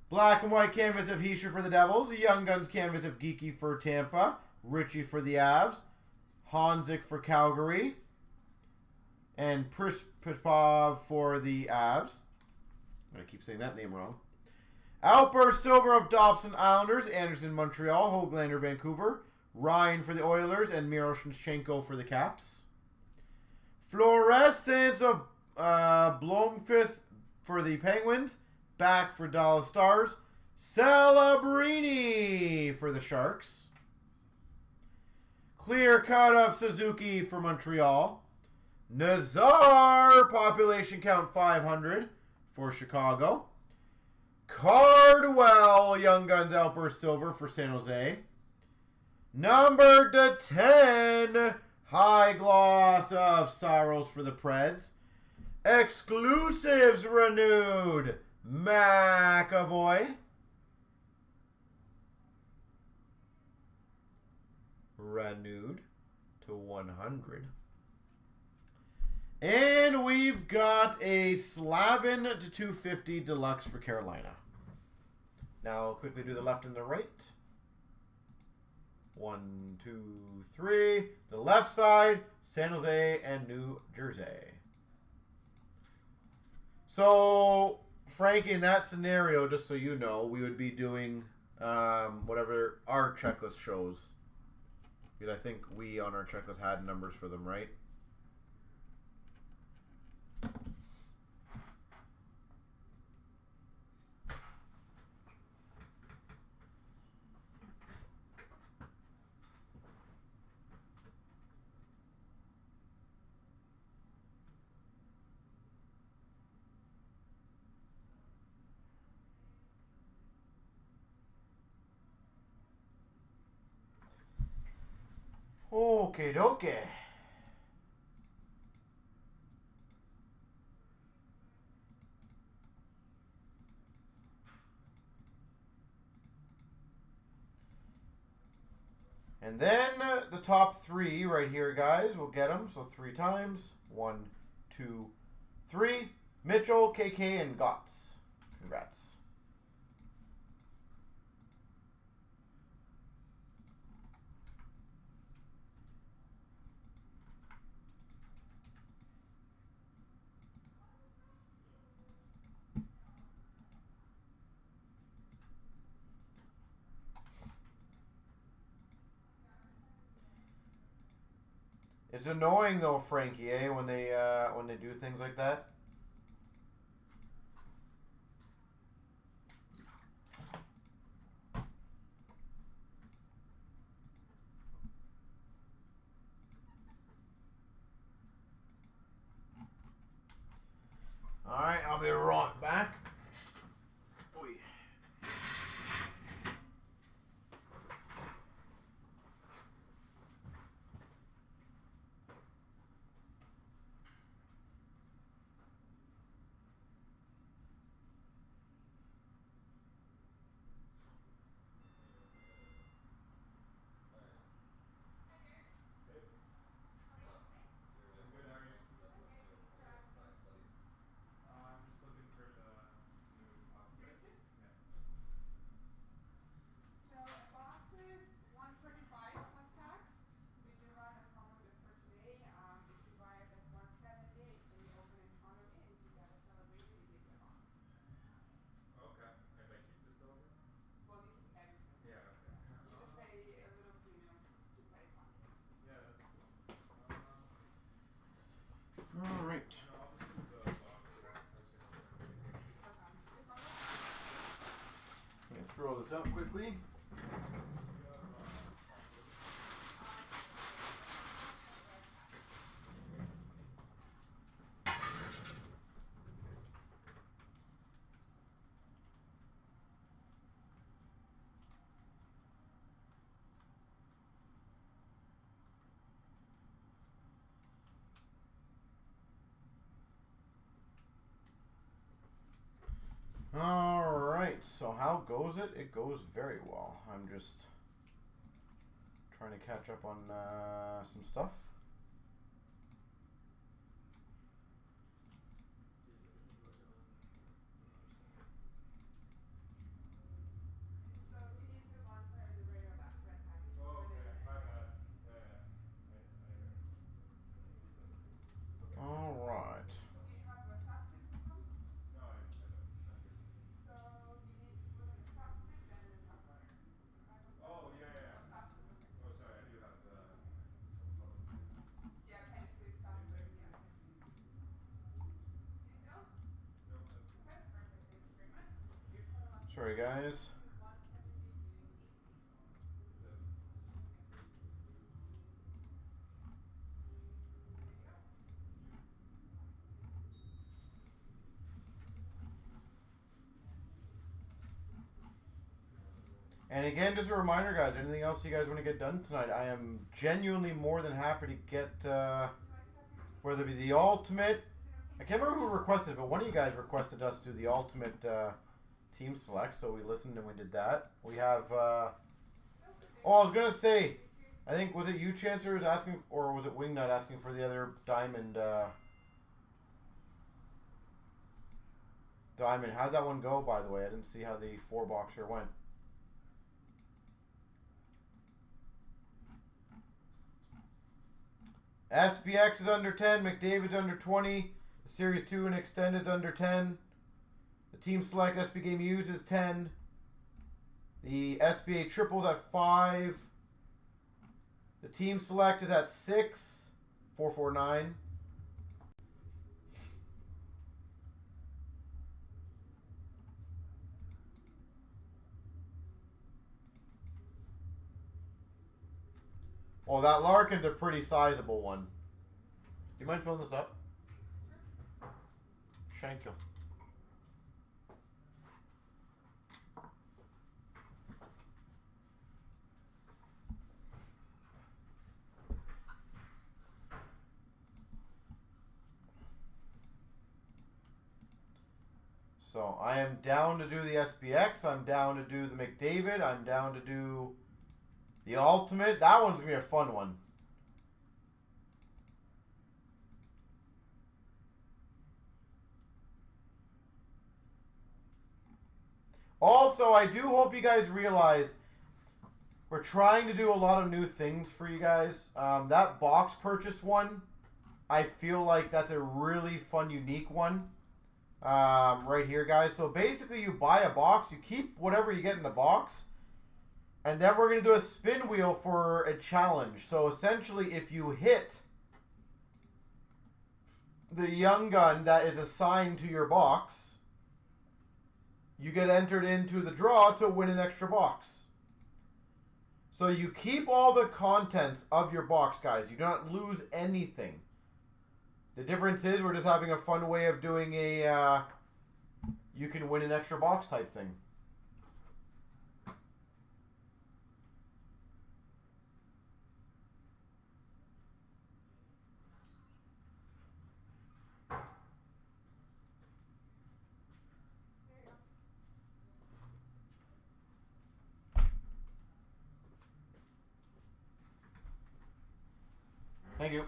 Black and white canvas of Heischer for the Devils. The Young Guns canvas of Geeky for Tampa. Ritchie for the Avs. Honzik for Calgary. And Prishpov for the Avs. I'm going to keep saying that name wrong. Outburst Silver of Dobson Islanders. Anderson Montreal. Höglander Vancouver. Ryan for the Oilers. And Miroshnichenko for the Caps. Fluorescence of Blomqvist for the Penguins. Back for Dallas Stars. Celebrini for the Sharks. Clear cut of Suzuki for Montreal. Nazar, population count 500 for Chicago. Cardwell, Young Guns Outburst Silver for San Jose. Number to 10, high gloss of Saros for the Preds. Exclusives renewed. McAvoy. Renewed to 100. And we've got a Slavin to 250 deluxe for Carolina. Now I'll quickly do the left and the right. 1, 2, 3. The left side, San Jose and New Jersey. So, Frankie, in that scenario, just so you know, we would be doing whatever our checklist shows. Because I think we on our checklist had numbers for them, right? Okay, dokie. And then the top 3 right here, guys. We'll get them. So 3 times. 1, 2, 3. Mitchell, KK, and Gotts. Congrats. It's annoying though, Frankie, when they do things like that. All right, I'll be right back. All right. I'm going to throw this out quickly. Alright, so how goes it? It goes very well. I'm just trying to catch up on some stuff. So you need to look on side of the radar, that red package. Oh, Where okay. they- I got it. Yeah. Okay. Alright. Do you have a stat stick for some? No, I don't. So you need to put in a stat stick and in a tabulator. I have a stat Oh, stick. yeah. Oh, stat stick, okay. Oh, sorry. I do have some other things. Yeah, penny sticks, stat Same stick, thing? yeah, same thing. Anything else? No, that's Okay, perfect. Thank you very much. Your total on Sorry, guys. 172.80. Yep. There you go. And again, just a reminder, guys, anything else you guys want to get done tonight, I am genuinely more than happy to get, whether it be the ultimate. I can't remember who requested it, but one of you guys requested us do the ultimate team select, so we listened and we did that. We have, oh, I was going to say, I think, was it you, Chancer, was asking, or was it Wingnut asking for the other diamond, diamond? How'd that one go, by the way? I didn't see how the 4-boxer went. SPX is under 10. McDavid's under 20. The Series 2 and Extended under 10. The Team Select SB Game Used is 10. The SBA Triples at 5. The Team Select is at 6. 449. Oh, that Larkin's a pretty sizable one. Do you mind filling this up? Thank you. So I am down to do the SPX. I'm down to do the McDavid. I'm down to do the Ultimate. That one's going to be a fun one. Also, I do hope you guys realize we're trying to do a lot of new things for you guys. That box purchase one, I feel like that's a really fun, unique one. Right here, guys. So basically, you buy a box, you keep whatever you get in the box, and then we're going to do a spin wheel for a challenge. So essentially, if you hit the young gun that is assigned to your box, you get entered into the draw to win an extra box. So you keep all the contents of your box, guys. You do not lose anything. The difference is we're just having a fun way of doing a you can win an extra box type thing. Thank you.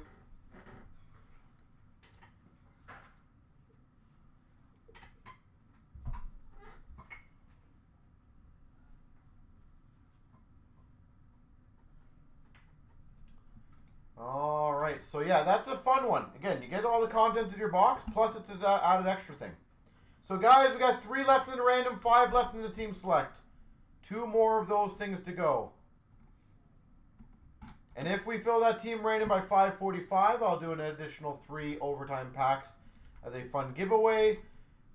All right, so yeah, that's a fun one. Again, you get all the contents in your box, plus it's an added extra thing. So guys, we got 3 left in the random, 5 left in the team select. 2 more of those things to go. And if we fill that team random by 5:45, I'll do an additional 3 overtime packs as a fun giveaway.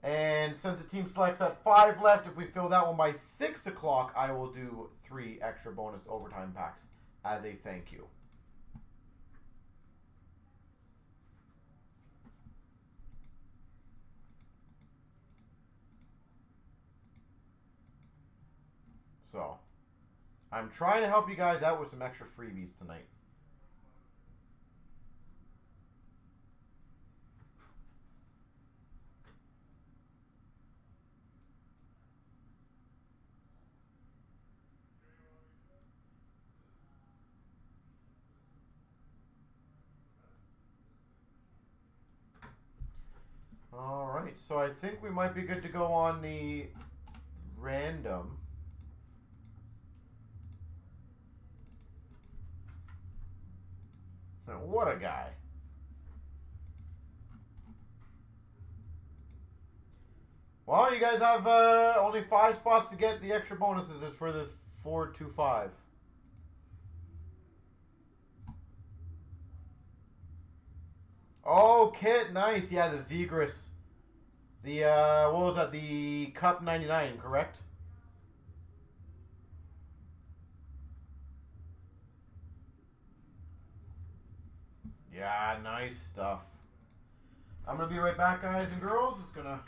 And since the team selects at 5 left, if we fill that one by 6 o'clock, I will do 3 extra bonus overtime packs as a thank you. So, I'm trying to help you guys out with some extra freebies tonight. All right, so I think we might be good to go on the random. What a guy. Well, you guys have only 5 spots to get the extra bonuses. It's for the 425. Oh, Kit, nice. Yeah, the Zegris. The, what was that? The Cup 99, correct? Yeah, nice stuff. I'm going to be right back, guys and girls. It's going to...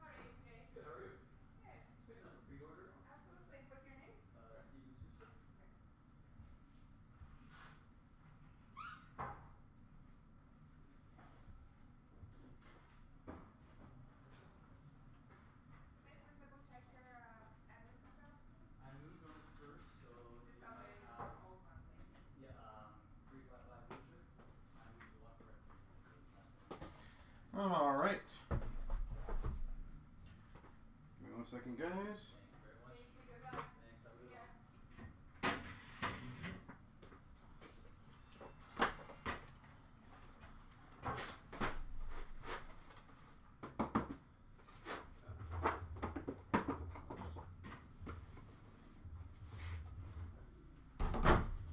How are you today? Good, how are you? Good. Picking up a pre-order? Absolutely. What's your name? Steven Sousa. Okay. Wait, let's double check your address as well, Steve. I moved on the first, so Just you tell me might your have old one, please. 355 Windsor. I moved a lot correct 300. That's the one. All right. Give me 1 second, guys. Thank you very much. Thank you. Good luck. Thanks, have a good Yeah. one.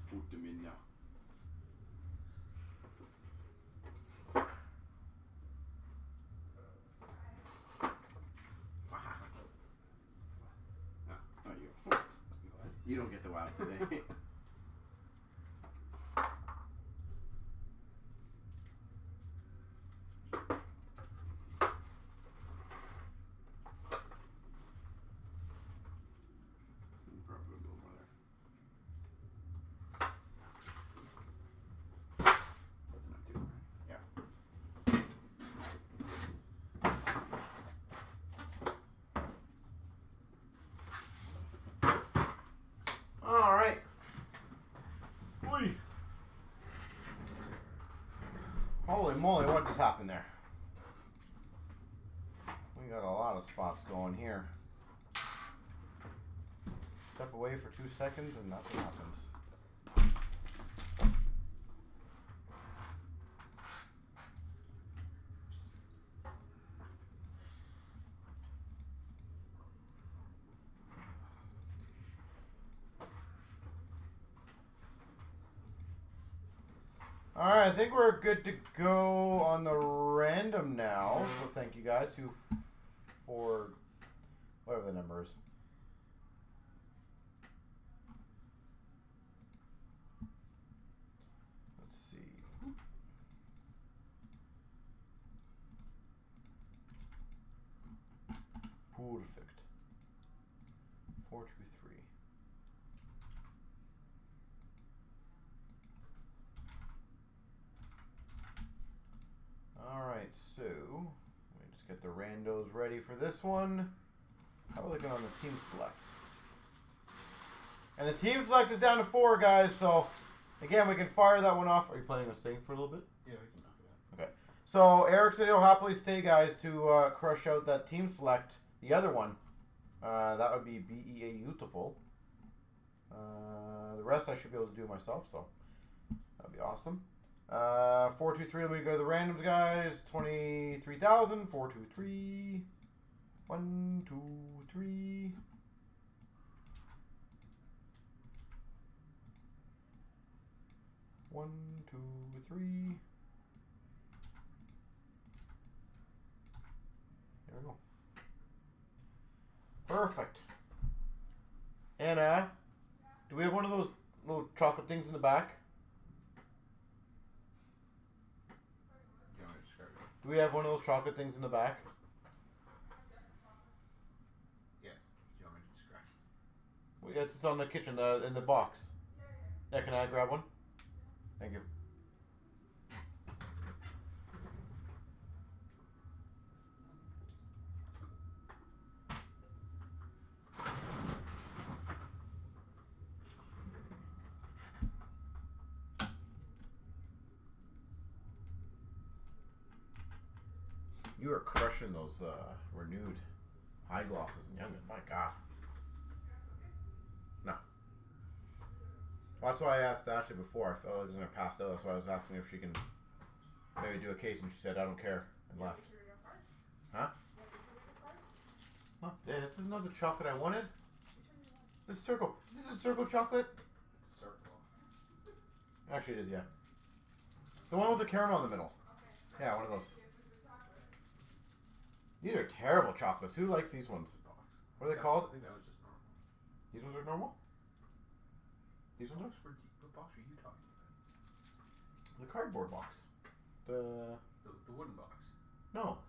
Puuttuminen. Oh, you don't get the wow today. Probably a little more there. That's enough too, right? Yeah. All right. Oy. Holy moly, what just happened there? We got a lot of spots going here. Step away for 2 seconds and nothing happens. All right, I think we're good to go on the random now. So thank you guys for whatever the number is. Let's see. 423. Alright, so let me just get the randos ready for this one. How are we looking on the team select? And the team select is down to 4 guys, so again we can fire that one off. Are you planning on staying for a little bit? Yeah, we can knock it out. Okay. So Eric said he'll happily stay guys to crush out that team select. The other one. That would be BEA Beautiful. The rest I should be able to do myself, so that'd be awesome. 423, let me go to the randoms, guys. 23,000. 423. 1, 2, 3. 1, 2, 3. There we go. Perfect. Anna, do we have one of those little chocolate things in the back? Do you want me to describe it? Do we have one of those chocolate things in the back? Yes. Do you want me to describe it? Well, it's on the kitchen, in the box. Yeah, can I grab one? Thank you. You are crushing those renewed high glosses and youngin. My God. No. Well, that's why I asked Ashley before. I felt like I was going to pass out. That's why I was asking if she can maybe do a case, and she said, I don't care, and left. Huh? Oh, yeah, this is not the chocolate I wanted. This is circle. This is circle chocolate. It's a circle. Actually, it is, yeah. The one with the caramel in the middle. Yeah, one of those. These are terrible chocolates. Who likes these ones? Box. What are they called? I think that was just normal. These ones are normal? These ones are? What box are you talking about? The cardboard box. The wooden box. No.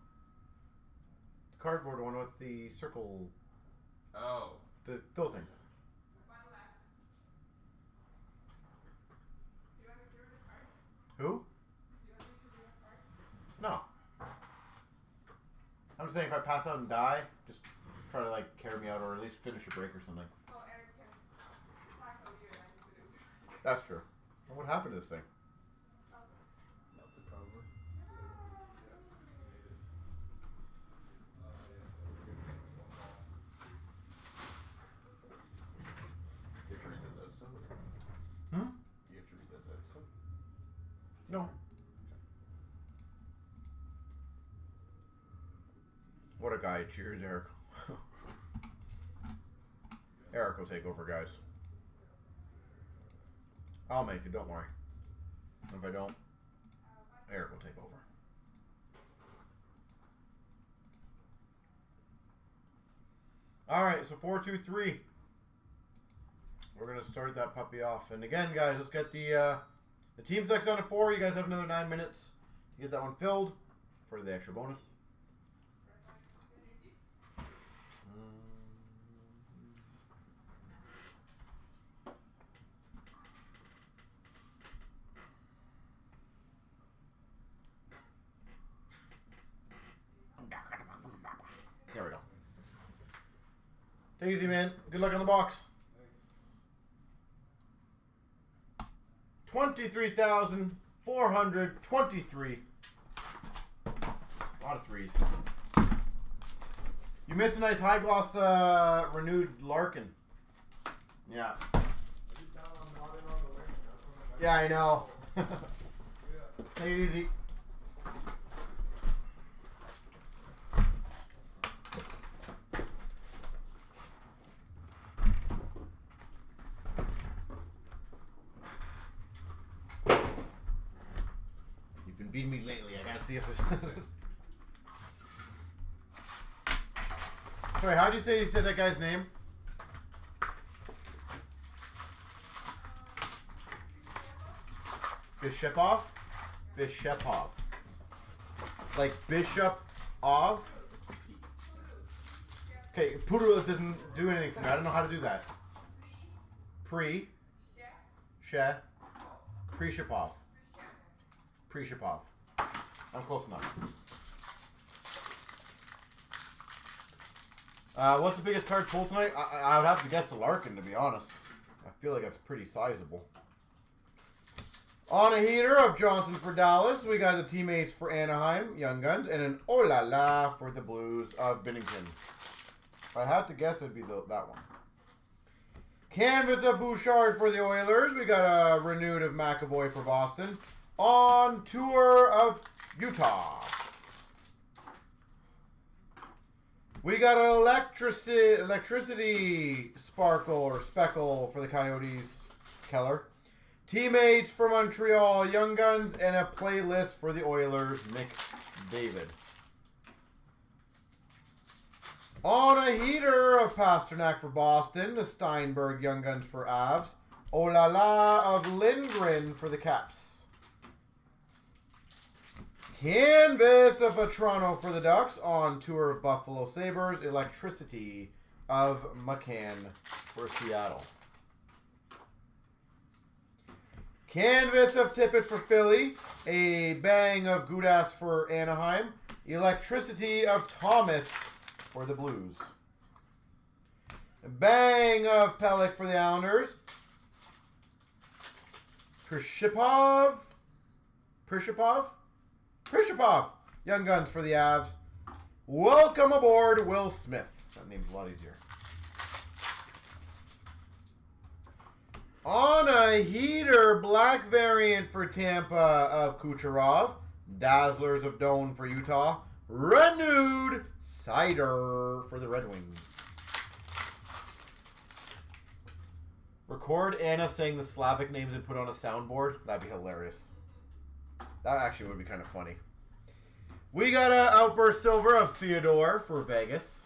The cardboard one with the circle. Oh. Those things. Who? No. I'm just saying if I pass out and die, just try to like carry me out or at least finish a break or something. Oh, Eric can tackle you and I can do this. That's true. Well, what happened to this thing? Melted probably. Do you have to read those out still? Hmm? Do you have to read those out still? No. What a guy. Cheers, Eric. Eric will take over, guys. I'll make it, don't worry. If I don't, Eric will take over. Alright, so 423. We're going to start that puppy off. And again, guys, let's get the team selects down to 4. You guys have another 9 minutes to get that one filled for the extra bonus. There we go. Take it easy, man. Good luck on the box. 23,423. A lot of threes. You missed a nice high gloss renewed Larkin. Yeah. Yeah, I know. Take it easy. Beating me lately. I gotta see if there's. Sorry, how'd you say that guy's name? Bishopov? Bishopov. Like Bishop of? Okay, Poodle doesn't do anything for me. I don't know how to do that. Free. She. Pre-Shipov. Pre-Shipov. I'm close enough. What's the biggest card pulled tonight? I would have to guess the Larkin, to be honest. I feel like that's pretty sizable. On a heater of Johnson for Dallas, we got the teammates for Anaheim, Young Guns, and an oh la la for the Blues of Binnington. If I had to guess, it'd be that one. Canvas of Bouchard for the Oilers. We got a renewed of McAvoy for Boston. On tour of Utah. We got an electricity sparkle or speckle for the Coyotes, Keller. Teammates for Montreal, Young Guns, and a playlist for the Oilers, McDavid. On a heater of Pasternak for Boston, the Steinberg Young Guns for Avs. Oh la la of Lindgren for the Caps. Canvas of Toronto for the Ducks. On tour of Buffalo Sabres, electricity of McCann for Seattle. Canvas of Tippett for Philly. A bang of Gudas for Anaheim. Electricity of Thomas for the Blues. A bang of Pelech for the Islanders. Prishipov. Young Guns for the Avs. Welcome aboard, Will Smith. That name's a lot easier. On a heater, black variant for Tampa of Kucherov. Dazzlers of Doan for Utah. Renewed Cider for the Red Wings. Record Anna saying the Slavic names and put on a soundboard. That'd be hilarious. That actually would be kind of funny. We got an Outburst Silver of Theodore for Vegas.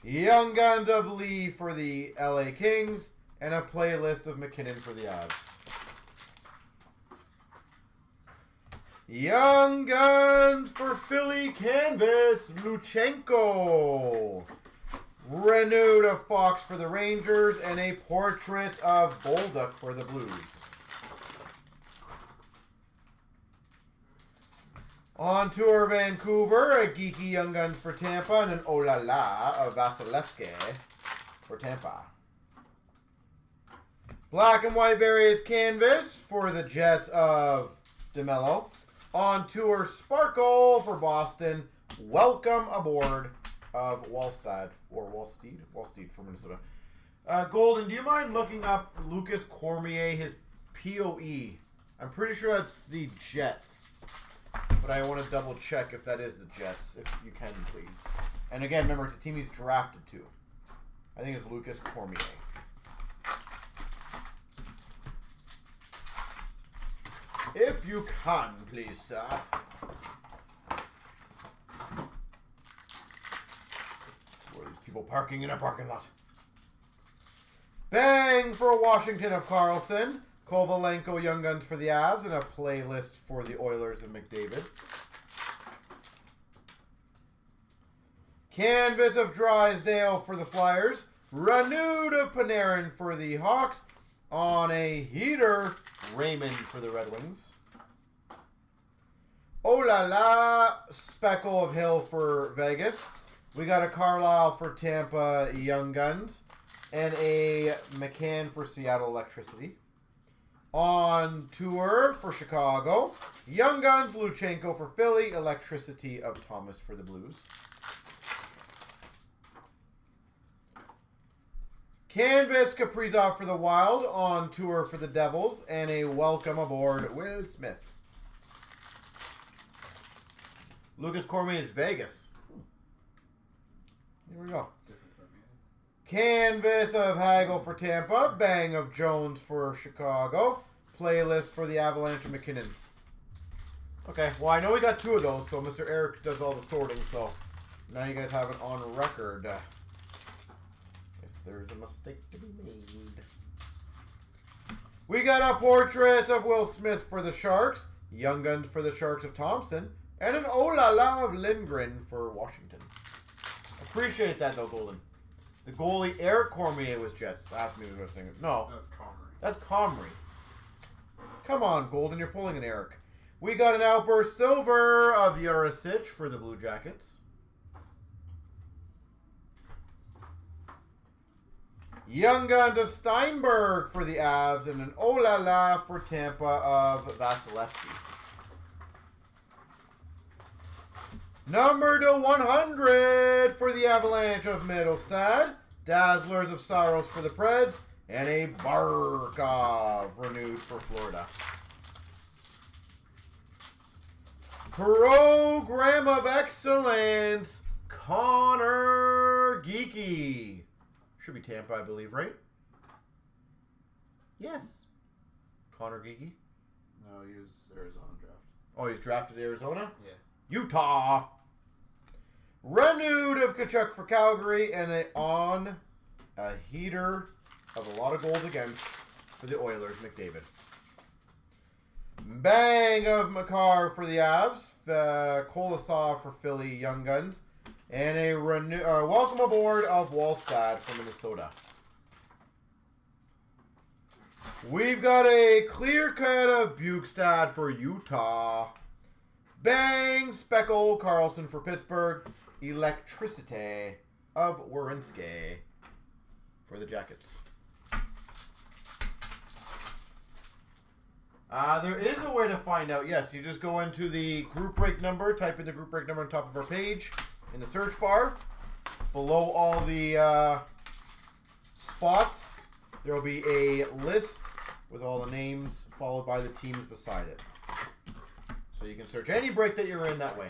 Young Guns of Lee for the LA Kings. And a playlist of McKinnon for the Avs. Young Guns for Philly Canvas, Luchenko. Renewed of Fox for the Rangers. And a portrait of Bolduc for the Blues. On tour Vancouver, a geeky Young Guns for Tampa, and an oh la la of Vasilevsky for Tampa. Black and white various canvas for the Jets of DeMello. On tour Sparkle for Boston. Welcome aboard of Wallsteed from Minnesota. Golden, do you mind looking up Lucas Cormier, his POE? I'm pretty sure that's the Jets. But I want to double check if that is the Jets, if you can, please. And again, remember, it's a team he's drafted to. I think it's Lucas Cormier. If you can, please, sir. Where are these people parking in a parking lot? Bang for Washington of Carlson. Kovalenko Young Guns for the Avs, and a playlist for the Oilers of McDavid. Canvas of Drysdale for the Flyers. Renewed of Panarin for the Hawks. On a heater, Raymond for the Red Wings. Oh la la, Speckle of Hill for Vegas. We got a Carlisle for Tampa Young Guns. And a McCann for Seattle Electricity. On tour for Chicago, Young Guns, Luchenko for Philly, Electricity of Thomas for the Blues. Canvas Kaprizov for the Wild, on tour for the Devils, and a welcome aboard Will Smith. Lucas Cormier is Vegas. Here we go. Canvas of Hagel for Tampa. Bang of Jones for Chicago. Playlist for the Avalanche of McKinnon. Okay, well, I know we got two of those, so Mr. Eric does all the sorting, so now you guys have it on record. If there's a mistake to be made. We got a portrait of Will Smith for the Sharks. Young Guns for the Sharks of Thompson. And an oh la la of Lindgren for Washington. Appreciate that though, Golden. The goalie Eric Cormier was Jets. Ask me what thing. No, That's Comrie. that's Comrie. Come on, Golden, you're pulling an Eric. We got an outburst silver of Jurisic for the Blue Jackets. Young Guns of Steinberg for the Avs, and an oh la la for Tampa of Vasilevsky. Number to 100 for the Avalanche of Middlestad. Dazzlers of Saros for the Preds. And a Barkov renewed for Florida. Program of Excellence, Connor Geeky. Should be Tampa, I believe, right? Yes. Connor Geeky. No, he was Arizona draft. Oh, he's drafted Arizona? Yeah. Utah. Renewed of Kachuk for Calgary, and a heater of a lot of goals against for the Oilers, McDavid. Bang of Makar for the Avs, Kolosov for Philly, Young Guns, and a welcome aboard of Wallstad for Minnesota. We've got a clear cut of Bukestad for Utah. Bang, Speckle, Carlson for Pittsburgh. Electricity of Werenski for the Jackets. There is a way to find out. Yes, you just go into the group break number, type in the group break number on top of our page in the search bar. Below all the spots, there will be a list with all the names followed by the teams beside it. So you can search any break that you're in that way.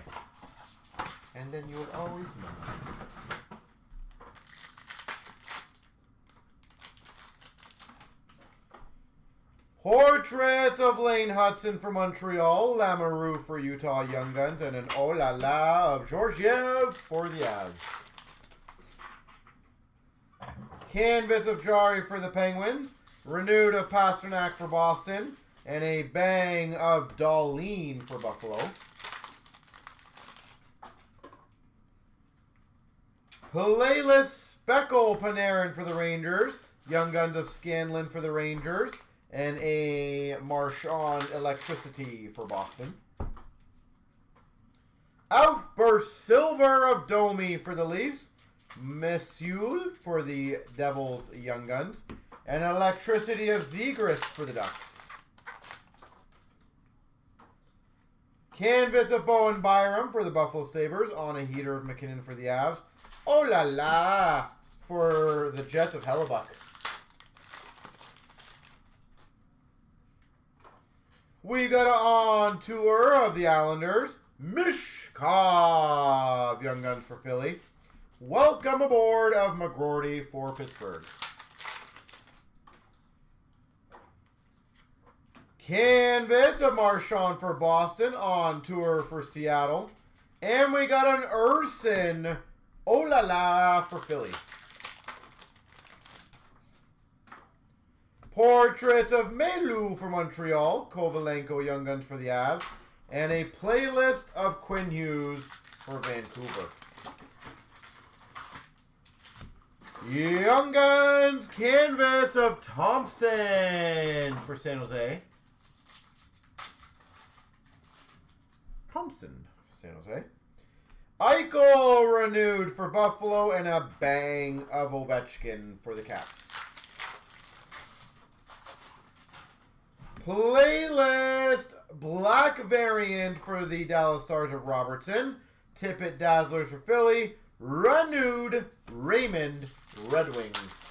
And then you will always know. Portraits of Lane Hudson for Montreal, Lamoureux for Utah Young Guns, and an oh la la of Georgiev for the Avs. Canvas of Jari for the Penguins, renewed of Pasternak for Boston, and a bang of Dahlin for Buffalo. Playlist Speckle Panarin for the Rangers, Young Guns of Scanlon for the Rangers, and a Marchand Electricity for Boston. Outburst Silver of Domi for the Leafs. Messul for the Devils Young Guns. And Electricity of Zegras for the Ducks. Canvas of Bowen Byram for the Buffalo Sabres. On a heater of McKinnon for the Avs. Oh la la for the Jets of Hellebuck. We got on tour of the Islanders. Mishkov, Young Guns for Philly. Welcome aboard of McGroarty for Pittsburgh. Canvas of Marchand for Boston. On tour for Seattle. And we got an Urson, oh la la for Philly. Portraits of Melu for Montreal, Kovalenko Young Guns for the Avs, and a playlist of Quinn Hughes for Vancouver. Young Guns canvas of Thompson for San Jose. Thompson for San Jose. Eichel renewed for Buffalo, and a bang of Ovechkin for the Caps. Playlist black variant for the Dallas Stars of Robertson. Tippett Dazzlers for Philly. Renewed Raymond Red Wings.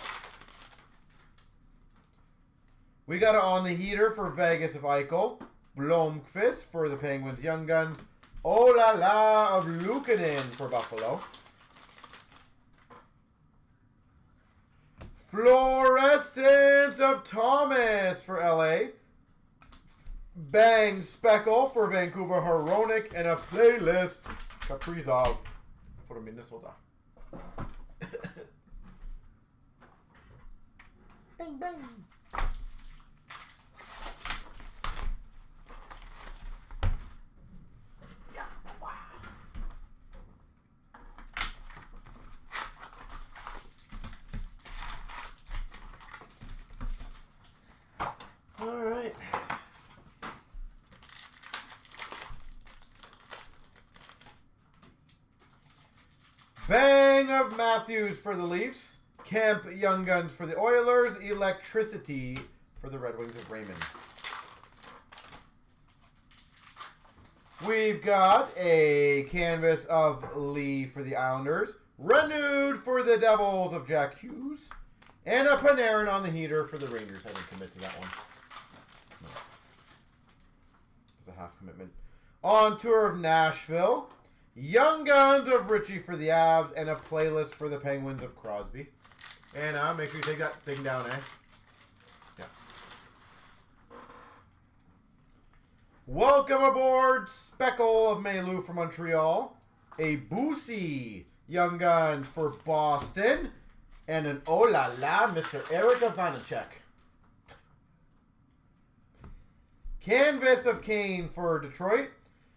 We got it on the heater for Vegas of Eichel. Blomqvist for the Penguins Young Guns. Oh la la of Luukkonen for Buffalo. Fluorescence of Thomas for LA. Bang Speckle for Vancouver Hronik, and a playlist Kaprizov for Minnesota. Bang bang. Yeah. of Matthews for the Leafs. Kemp Young Guns for the Oilers. Electricity for the Red Wings of Raymond. We've got a canvas of Lee for the Islanders. Renewed for the Devils of Jack Hughes. And a Panarin on the heater for the Rangers. I didn't commit to that one. No. It's a half commitment. On tour of Nashville. Young Guns of Richie for the Avs. And a playlist for the Penguins of Crosby. And make sure you take that thing down, eh? Yeah. Welcome aboard, Speckle of Mailou for Montreal. A Boosie Young Guns for Boston. And an oh la la, Mr. Eric Ivanacek. Canvas of Kane for Detroit.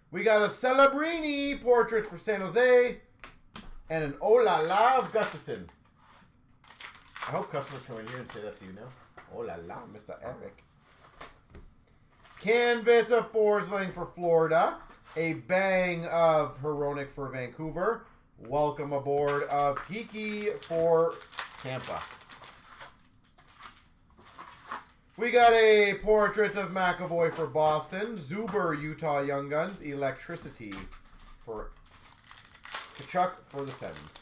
We got a Celebrini portrait for San Jose. And an oh la la of Gustafson. I hope customers come in here and say that to you now. Oh la la, Mr. Eric. Canvas of Forsling for Florida. A bang of Heronic for Vancouver. Welcome aboard of Kiki for Tampa. We got a portrait of McAvoy for Boston. Zuber, Utah Young Guns. Electricity for Kachuk for the Sens.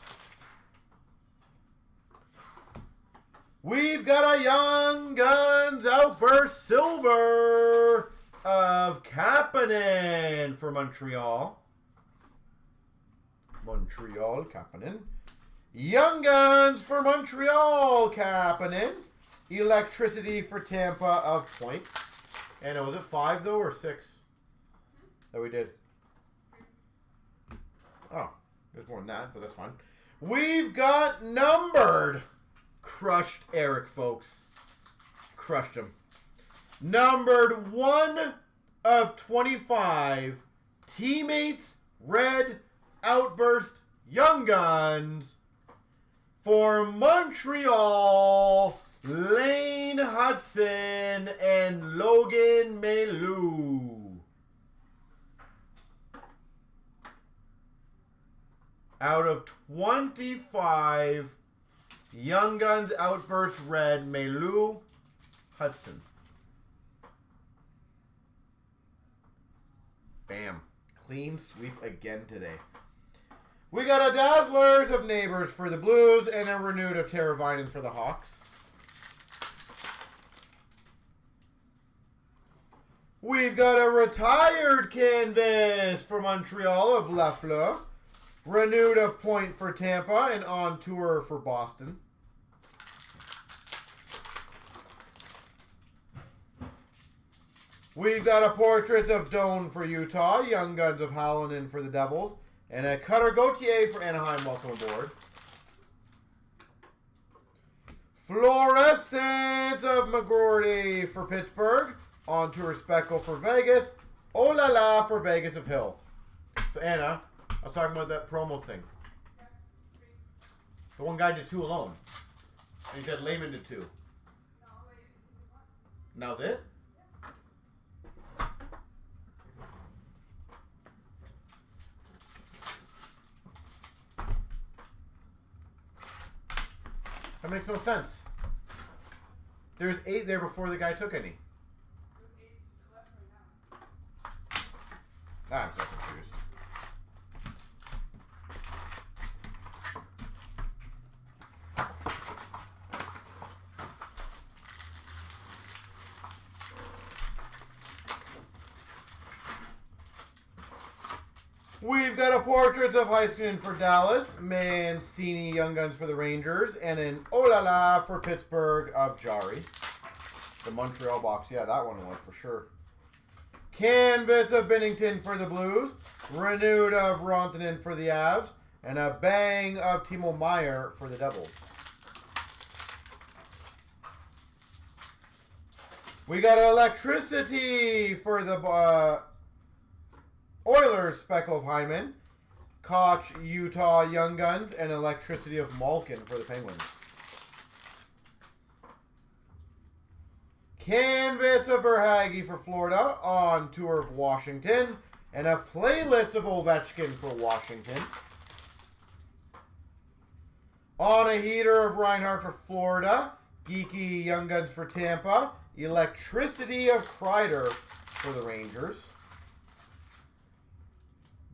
We've got a Young Guns Outburst Silver of Kapanen for Montreal. Montreal, Kapanen. Young Guns for Montreal, Kapanen. Electricity for Tampa of Point. And was it 5 though or 6 that we did? Oh, there's more than that, but that's fine. We've got numbered. Crushed Eric, folks. Crushed him. Numbered 1 of 25. Teammates Red Outburst Young Guns for Montreal. Lane Hudson and Logan Mailou. Out of 25. Young Guns Outburst Red, Mailou, Hudson. Bam. Clean sweep again today. We got a Dazzlers of Neighbors for the Blues and a renewed of Teravainen for the Hawks. We've got a retired canvas for Montreal of Lafleur. Renewed of Point for Tampa and on tour for Boston. We've got a portrait of Doan for Utah, Young Guns of Hallinan for the Devils, and a Cutter Gauthier for Anaheim. Welcome aboard. Fluorescent of McGroarty for Pittsburgh, on tour Speckle for Vegas, oh la la for Vegas of Hill. So Anna, I was talking about that promo thing. The one guy did 2 alone. And he said Lehman did 2. And that was it? That makes no sense. There's 8 there before the guy took any. I'm so confused. We've got a portrait of Heiskanen for Dallas, Mancini Young Guns for the Rangers, and an oh la la for Pittsburgh of Jari. The Montreal box, yeah, that one was for sure. Canvas of Binnington for the Blues, renewed of Rantanen for the Avs, and a bang of Timo Meier for the Devils. We got electricity for the Oilers, Speckle of Hyman, Koch, Utah Young Guns, and electricity of Malkin for the Penguins. Canvas of Verhaeghe for Florida, on tour of Washington, and a playlist of Ovechkin for Washington. On a heater of Reinhardt for Florida. Geeky Young Guns for Tampa. Electricity of Kreider for the Rangers.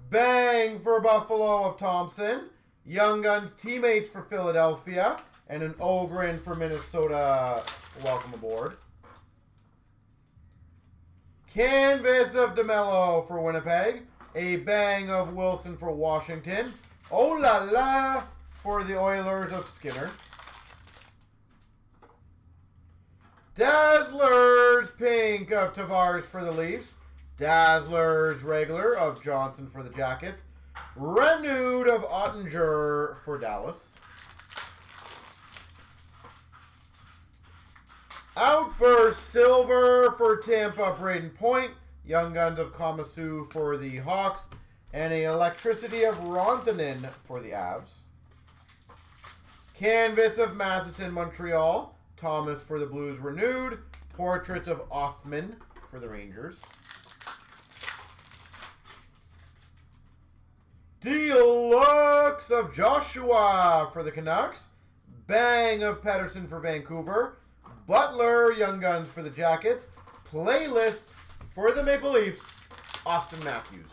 Bang for Buffalo of Thompson. Young Guns teammates for Philadelphia. And an Ogren for Minnesota. Welcome aboard. Canvas of DeMello for Winnipeg. A bang of Wilson for Washington. Oh la la for the Oilers of Skinner. Dazzlers pink of Tavares for the Leafs. Dazzlers regular of Johnson for the Jackets. Renewed of Ottinger for Dallas. Outburst silver for Tampa, Braden Point. Young Guns of Kamasu for the Hawks. And a electricity of Rantanen for the Avs. Canvas of Matheson, Montreal. Thomas for the Blues renewed. Portraits of Offman for the Rangers. Deluxe of Joshua for the Canucks. Bang of Pettersson for Vancouver. Butler, Young Guns for the Jackets. Playlist for the Maple Leafs, Austin Matthews.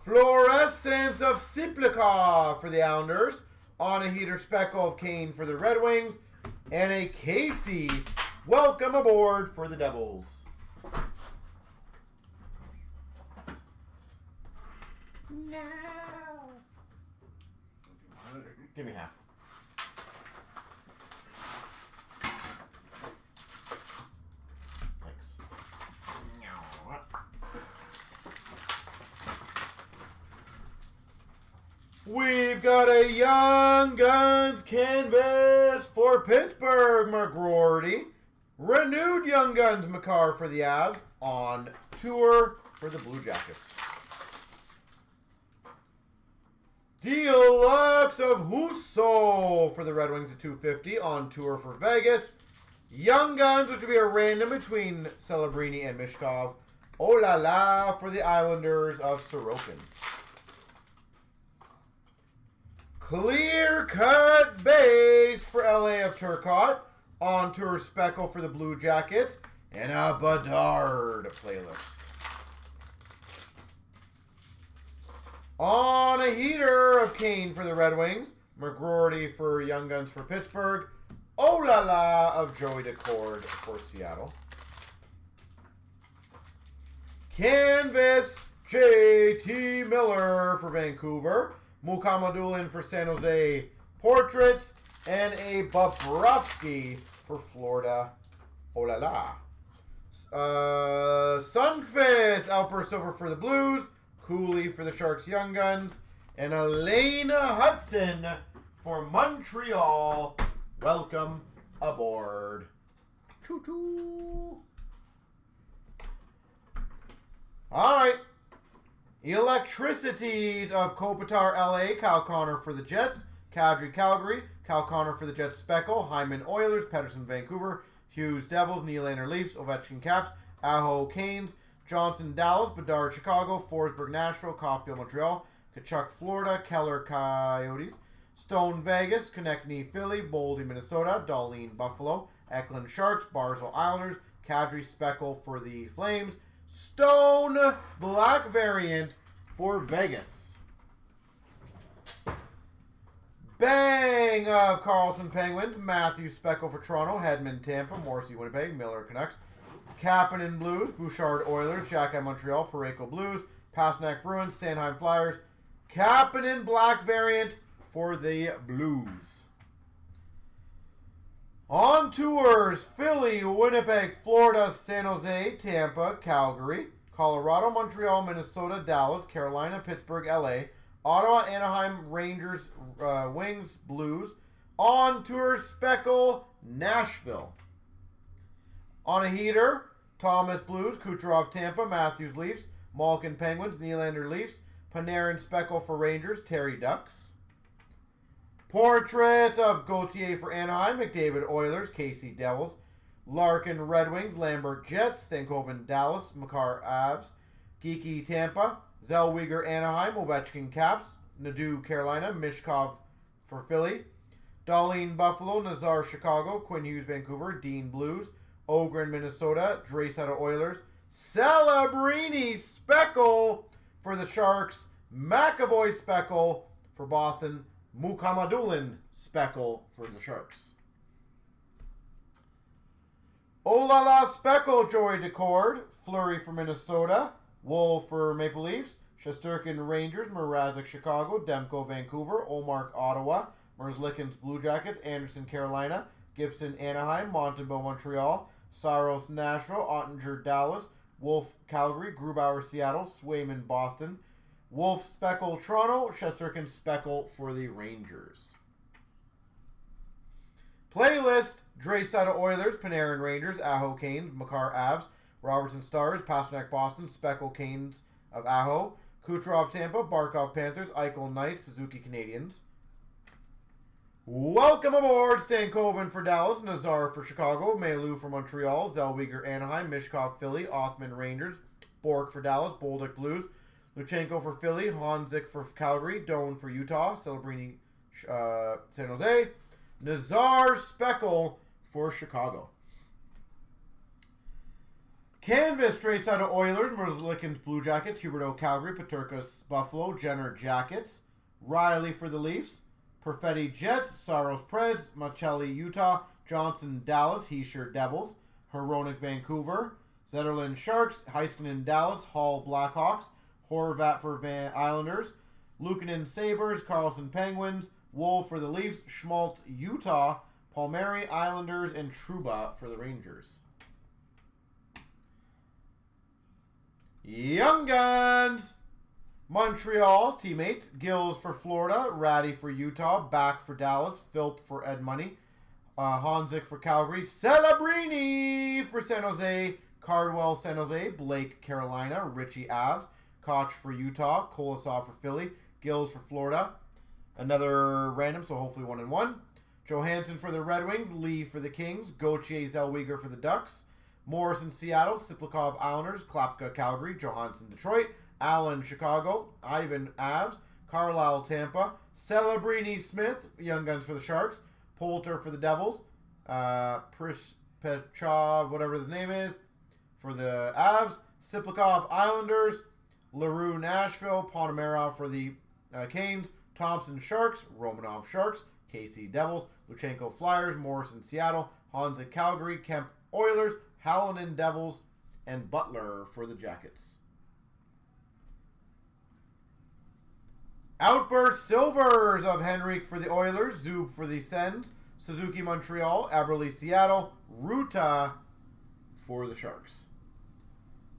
Fluorescence of Siplikov for the Islanders. On a heater speckle of Kane for the Red Wings. And a Casey, welcome aboard for the Devils. No. Give me half. Thanks. We've got a Young Guns canvas for Pittsburgh, McGroarty. Renewed Young Guns Makar for the Avs. On tour for the Blue Jackets. Deluxe of Husso for the Red Wings at 250 on tour for Vegas. Young Guns, which would be a random between Celebrini and Mishkov. Oh la la for the Islanders of Sorokin. Clear cut base for LA of Turcotte. On tour speckle for the Blue Jackets. And a Bedard playlist. On a heater of Kane for the Red Wings. McGroarty for Young Guns for Pittsburgh. Oh la la of Joey Decord for Seattle. Canvas JT Miller for Vancouver. Mukamadulin for San Jose. Portraits. And a Bobrovsky for Florida. Oh la la. Sunquist Outburst Silver for the Blues. Cooley for the Sharks Young Guns. And Elena Hudson for Montreal. Welcome aboard. Choo-choo. All right. Electricities of Kopitar LA. Kyle Connor for the Jets. Kadri Calgary. Kyle Connor for the Jets Speckle. Hyman Oilers. Pettersson Vancouver. Hughes Devils. Nylander Leafs. Ovechkin Caps. Aho Canes. Johnson, Dallas, Bedard, Chicago, Forsberg, Nashville, Caulfield, Montreal, Kachuk, Florida, Keller, Coyotes, Stone, Vegas, Konechny, Philly, Boldy, Minnesota, Darlene, Buffalo, Eklund, Sharks, Barzell, Islanders, Kadri, Speckle for the Flames, Stone, Black Variant for Vegas. Bang of Carlson, Penguins, Matthews, Speckle for Toronto, Hedman, Tampa, Morrissey, Winnipeg, Miller, Canucks, Kapanen Blues, Bouchard Oilers, Jacki Montreal, Parayko Blues, Pasternak Bruins, Sanheim Flyers, Kapanen Black Variant for the Blues. On tours, Philly, Winnipeg, Florida, San Jose, Tampa, Calgary, Colorado, Montreal, Minnesota, Dallas, Carolina, Pittsburgh, LA, Ottawa, Anaheim, Rangers, Wings, Blues. On tour, Speckle, Nashville. On a heater, Thomas Blues, Kucherov Tampa, Matthews Leafs, Malkin Penguins, Nylander Leafs, Panarin Speckle for Rangers, Terry Ducks. Portrait of Gauthier for Anaheim, McDavid Oilers, Casey Devils, Larkin Red Wings, Lambert Jets, Stankoven Dallas, Makar Avs, Geeky Tampa, Zellweger Anaheim, Ovechkin Caps, Nadeau, Carolina. Mishkov for Philly. Darlene, Buffalo. Nazar, Chicago. Quinn Hughes, Vancouver. Dean, Blues. Ogren, Minnesota. Draisaitl, Oilers. Celebrini, Speckle for the Sharks. McAvoy, Speckle for Boston. Mukamadulin, Speckle for the Sharks. Olala, Speckle, Joey Decord. Fleury for Minnesota. Wolf for Maple Leafs. Shesterkin, Rangers. Mrazek, Chicago. Demko, Vancouver. Olmark, Ottawa. Merzlikins, Blue Jackets. Anderson, Carolina. Gibson, Anaheim. Montembeau, Montreal. Saros, Nashville. Ottinger, Dallas. Wolf, Calgary. Grubauer, Seattle. Swayman, Boston. Wolf, Speckle, Toronto. Shesterkin, Speckle for the Rangers. Playlist: Draisaitl, Oilers. Panarin, Rangers. Aho, Canes. Makar, Avs. Robertson, Stars. Pasternak, Boston. Speckle, Canes of Aho. Kucherov, Tampa. Barkov, Panthers. Eichel, Knights. Suzuki, Canadiens. Welcome aboard, Stankoven for Dallas, Nazar for Chicago, Mailou for Montreal, Zellweger, Anaheim, Mishkov, Philly, Othman, Rangers, Bork for Dallas, Bolduc, Blues, Luchenko for Philly, Honzik for Calgary, Doan for Utah, Celebrini, San Jose, Nazar, Speckle for Chicago. Canvas, Draisaitl, Oilers, Merzlikins, Blue Jackets, Huberdeau, Calgary, Paterkas, Buffalo, Jenner, Jackets, Riley for the Leafs, Perfetti, Jets, Saros, Preds, Machelli, Utah, Johnson, Dallas, Heischer, Devils, Hronik, Vancouver, Zetterlund, Sharks, Heiskanen, Dallas, Hall, Blackhawks, Horvat for Islanders, Luukkonen, Sabres, Carlson, Penguins, Wolf for the Leafs, Schmaltz, Utah, Palmieri, Islanders, and Trouba for the Rangers. Young Guns! Montreal, teammates. Gills for Florida. Ratty for Utah. Back for Dallas. Philp for Ed Money. Honzik for Calgary. Celebrini for San Jose. Cardwell, San Jose. Blake, Carolina. Richie, Avs. Koch for Utah. Kolosov for Philly. Gills for Florida. Another random, so hopefully 1 and 1. Johansson for the Red Wings. Lee for the Kings. Gauthier, Zellweger for the Ducks. Morrison, Seattle. Siplikov, Islanders. Klapka, Calgary. Johansson, Detroit. Allen, Chicago. Ivan, Avs. Carlisle, Tampa. Celebrini, Smith. Young Guns for the Sharks. Poulter for the Devils. Petrov, whatever his name is, for the Avs. Siplikov, Islanders. LaRue, Nashville. Ponomarov for the Canes. Thompson, Sharks. Romanov, Sharks. KC, Devils. Luchenko, Flyers. Morrison, Seattle. Honza, Calgary. Kemp, Oilers. Hallinan, Devils. And Butler for the Jackets. Outburst Silvers of Henrique for the Oilers, Zub for the Sens, Suzuki, Montreal, Aberley, Seattle, Ruta for the Sharks.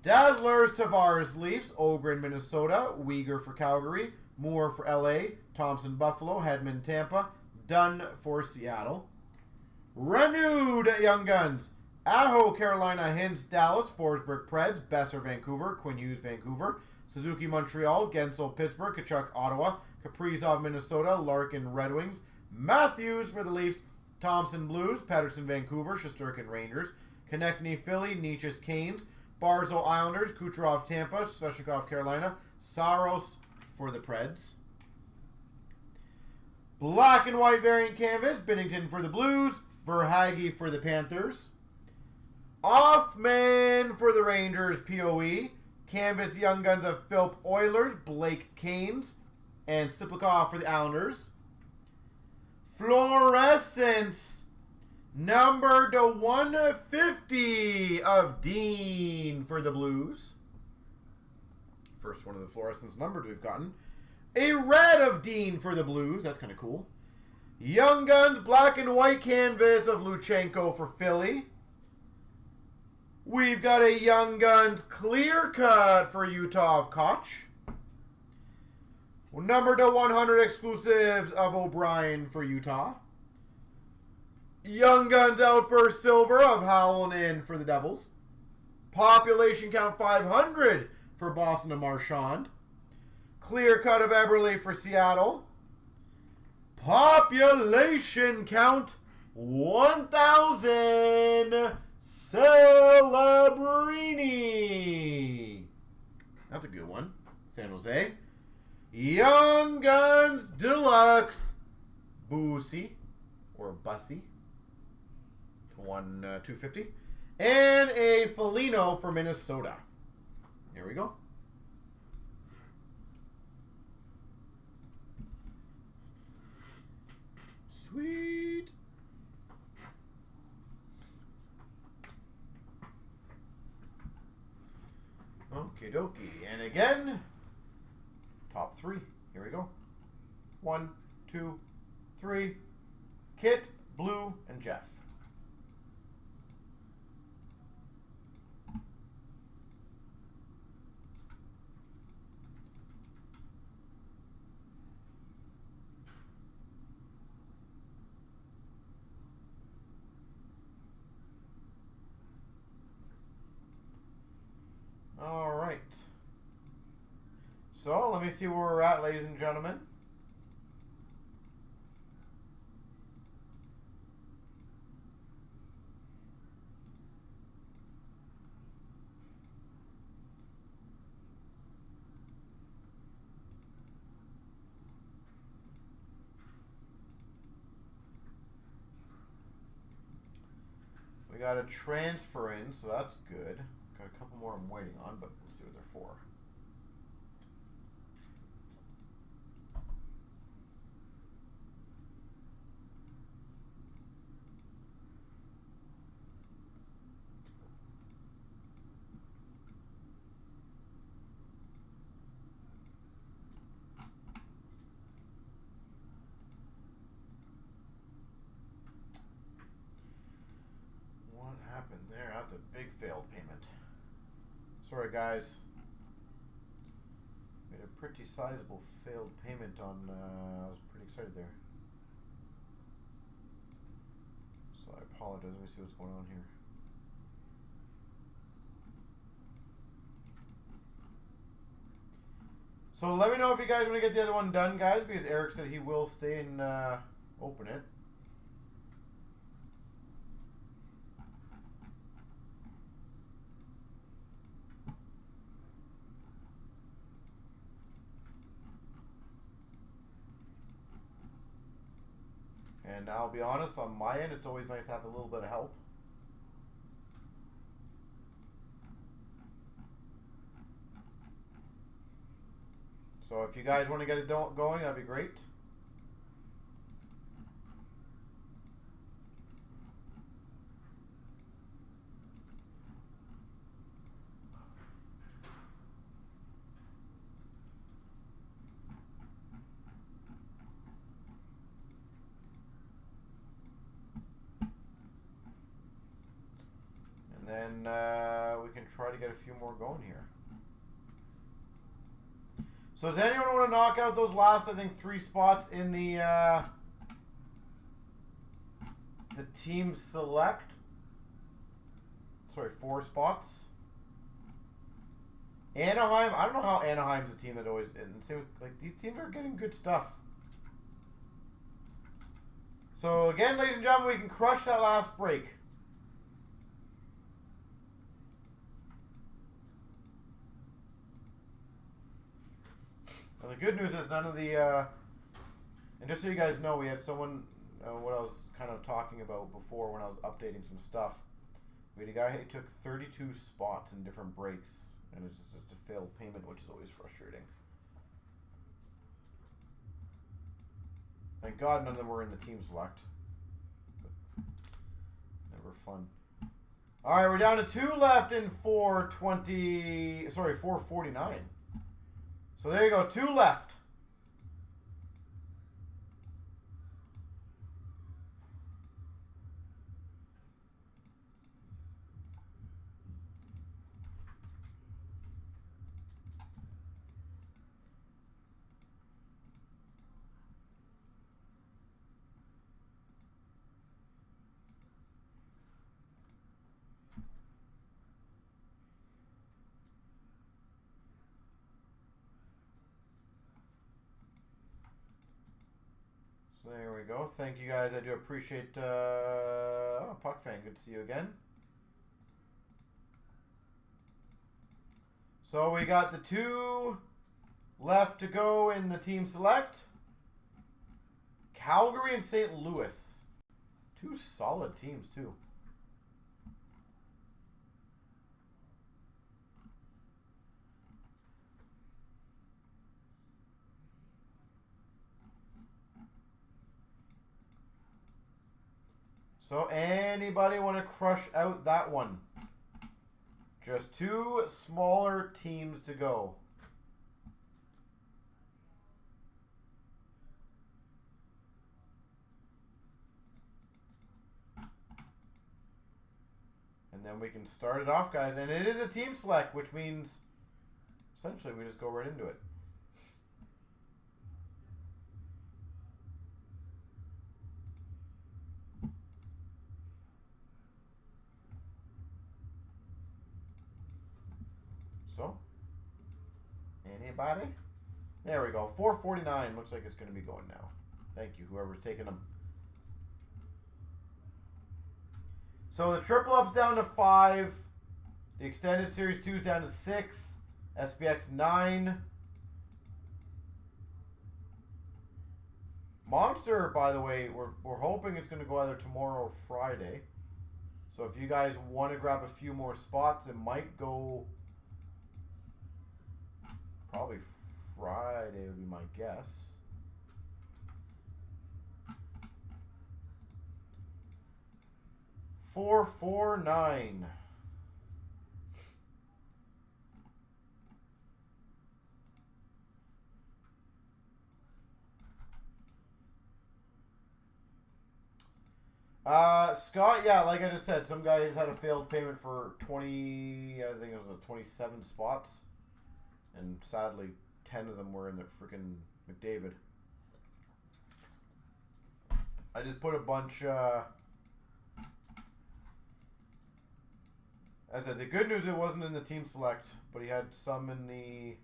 Dazzlers Tavares, Leafs, Ogren, Minnesota, Uyghur for Calgary, Moore for LA, Thompson, Buffalo, Hedman, Tampa, Dunn for Seattle. Renewed Young Guns, Aho, Carolina, Hintz, Dallas, Forsberg, Preds, Besser, Vancouver, Quinn Hughes, Vancouver, Suzuki, Montreal, Gensel, Pittsburgh, Kachuk, Ottawa, Kaprizov, Minnesota, Larkin, Red Wings, Matthews for the Leafs, Thompson, Blues, Patterson, Vancouver, Shesterkin, Rangers, Konechny, Philly, Nietzsche's, Canes, Barzal, Islanders, Kucherov, Tampa, Sveshnikov, Carolina, Saros for the Preds. Black and white variant canvas, Binnington for the Blues, Verhaeghe for the Panthers, Offman for the Rangers, POE, Canvas Young Guns of Philp Oilers, Blake Canes, and Siplikov for the Islanders. Fluorescence, number to 150 of Dean for the Blues. First one of the fluorescence numbers we've gotten. A red of Dean for the Blues. That's kind of cool. Young Guns black and white canvas of Luchenko for Philly. We've got a Young Guns clear cut for Utah of Koch. Number to 100 exclusives of O'Brien for Utah. Young Guns Outburst Silver of Hallinan for the Devils. Population count 500 for Boston of Marchand. Clear cut of Eberle for Seattle. Population count 1,000 Celebrini. That's a good one. San Jose. Young Guns Deluxe. Boosie. Or Bussy. 250. And a Foligno for Minnesota. Here we go. Sweet. Okie dokie. And again, top 3. Here we go. 1, 2, 3. Kit, Blue, and Jeff. All right. So let me see where we're at, ladies and gentlemen. We got a transfer in, so that's good. Got a couple more I'm waiting on, but we'll see what they're for. What happened there? That's a big failed payment. Sorry, guys. Made a pretty sizable failed payment on. I was pretty excited there. So I apologize. Let me see what's going on here. So let me know if you guys want to get the other one done, guys, because Eric said he will stay and open it. And I'll be honest, on my end, it's always nice to have a little bit of help. So if you guys want to get it going, that'd be great. And then we can try to get a few more going here. So does anyone want to knock out those last, I think, 3 spots in the team select? Sorry, 4 spots. Anaheim, I don't know how Anaheim's a team that always, and same with, like, these teams are getting good stuff. So again, ladies and gentlemen, we can crush that last break. Well, the good news is none of the, and just so you guys know, we had someone, what I was kind of talking about before when I was updating some stuff. We had a guy who took 32 spots in different breaks, and it's just a failed payment, which is always frustrating. Thank God none of them were in the team select. But never fun. All right, we're down to 2 left in 449. So there you go, 2 left. There we go. Thank you guys. I do appreciate Puck Fan. Good to see you again. So we got the 2 left to go in the team select. Calgary and St. Louis. Two solid teams, too. So anybody want to crush out that one? Just two smaller teams to go. And then we can start it off, guys. And it is a team select, which means essentially we just go right into it. So, anybody? There we go. 449. Looks like it's going to be going now. Thank you, whoever's taking them. So the triple up's down to 5. The extended series 2 is down to 6. SPX 9. Monster, by the way, we're hoping it's going to go either tomorrow or Friday. So if you guys want to grab a few more spots, it might go probably Friday would be my guess. $449. Scott, yeah, like I just said, some guys had a failed payment for 20, I think it was 27 spots. And sadly, 10 of them were in the freaking McDavid. I just put a bunch, as I said, the good news, it wasn't in the team select, but he had some in the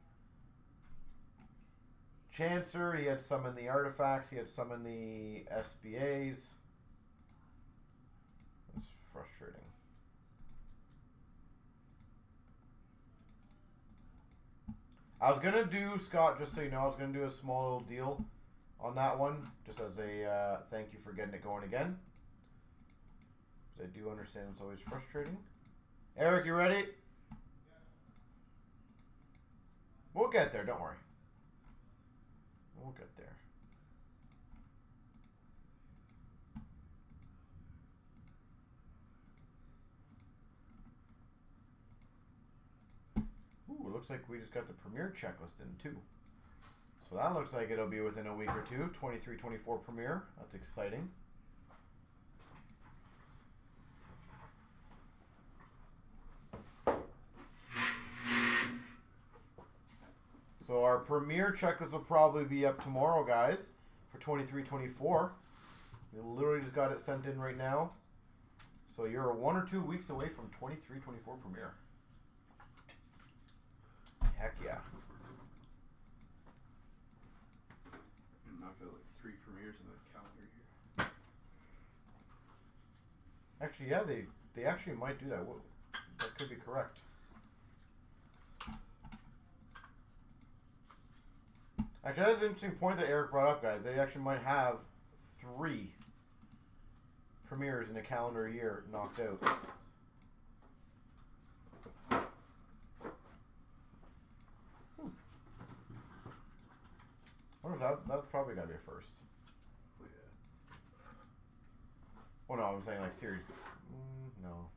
Chancer, he had some in the Artifacts, he had some in the SBAs. It's frustrating. I was going to do, Scott, just so you know, I was going to do a small little deal on that one, just as a thank you for getting it going again. Because I do understand it's always frustrating. Eric, you ready? We'll get there, don't worry. We'll get there. Ooh, looks like we just got the Premier checklist in too. So that looks like it'll be within a week or two. 23-24 Premier. That's exciting. So our Premier checklist will probably be up tomorrow, guys, for 23-24. We literally just got it sent in right now. So you're 1 or 2 weeks away from 23-24 Premier. Heck yeah. Knock out like 3 premieres in the calendar year. Actually, yeah, they actually might do that. Whoa, that could be correct. Actually, that's an interesting point that Eric brought up, guys. They actually might have 3 premieres in a calendar year knocked out. I wonder if that's probably got to be a first. Oh, yeah. Well, no, I'm saying like series. No.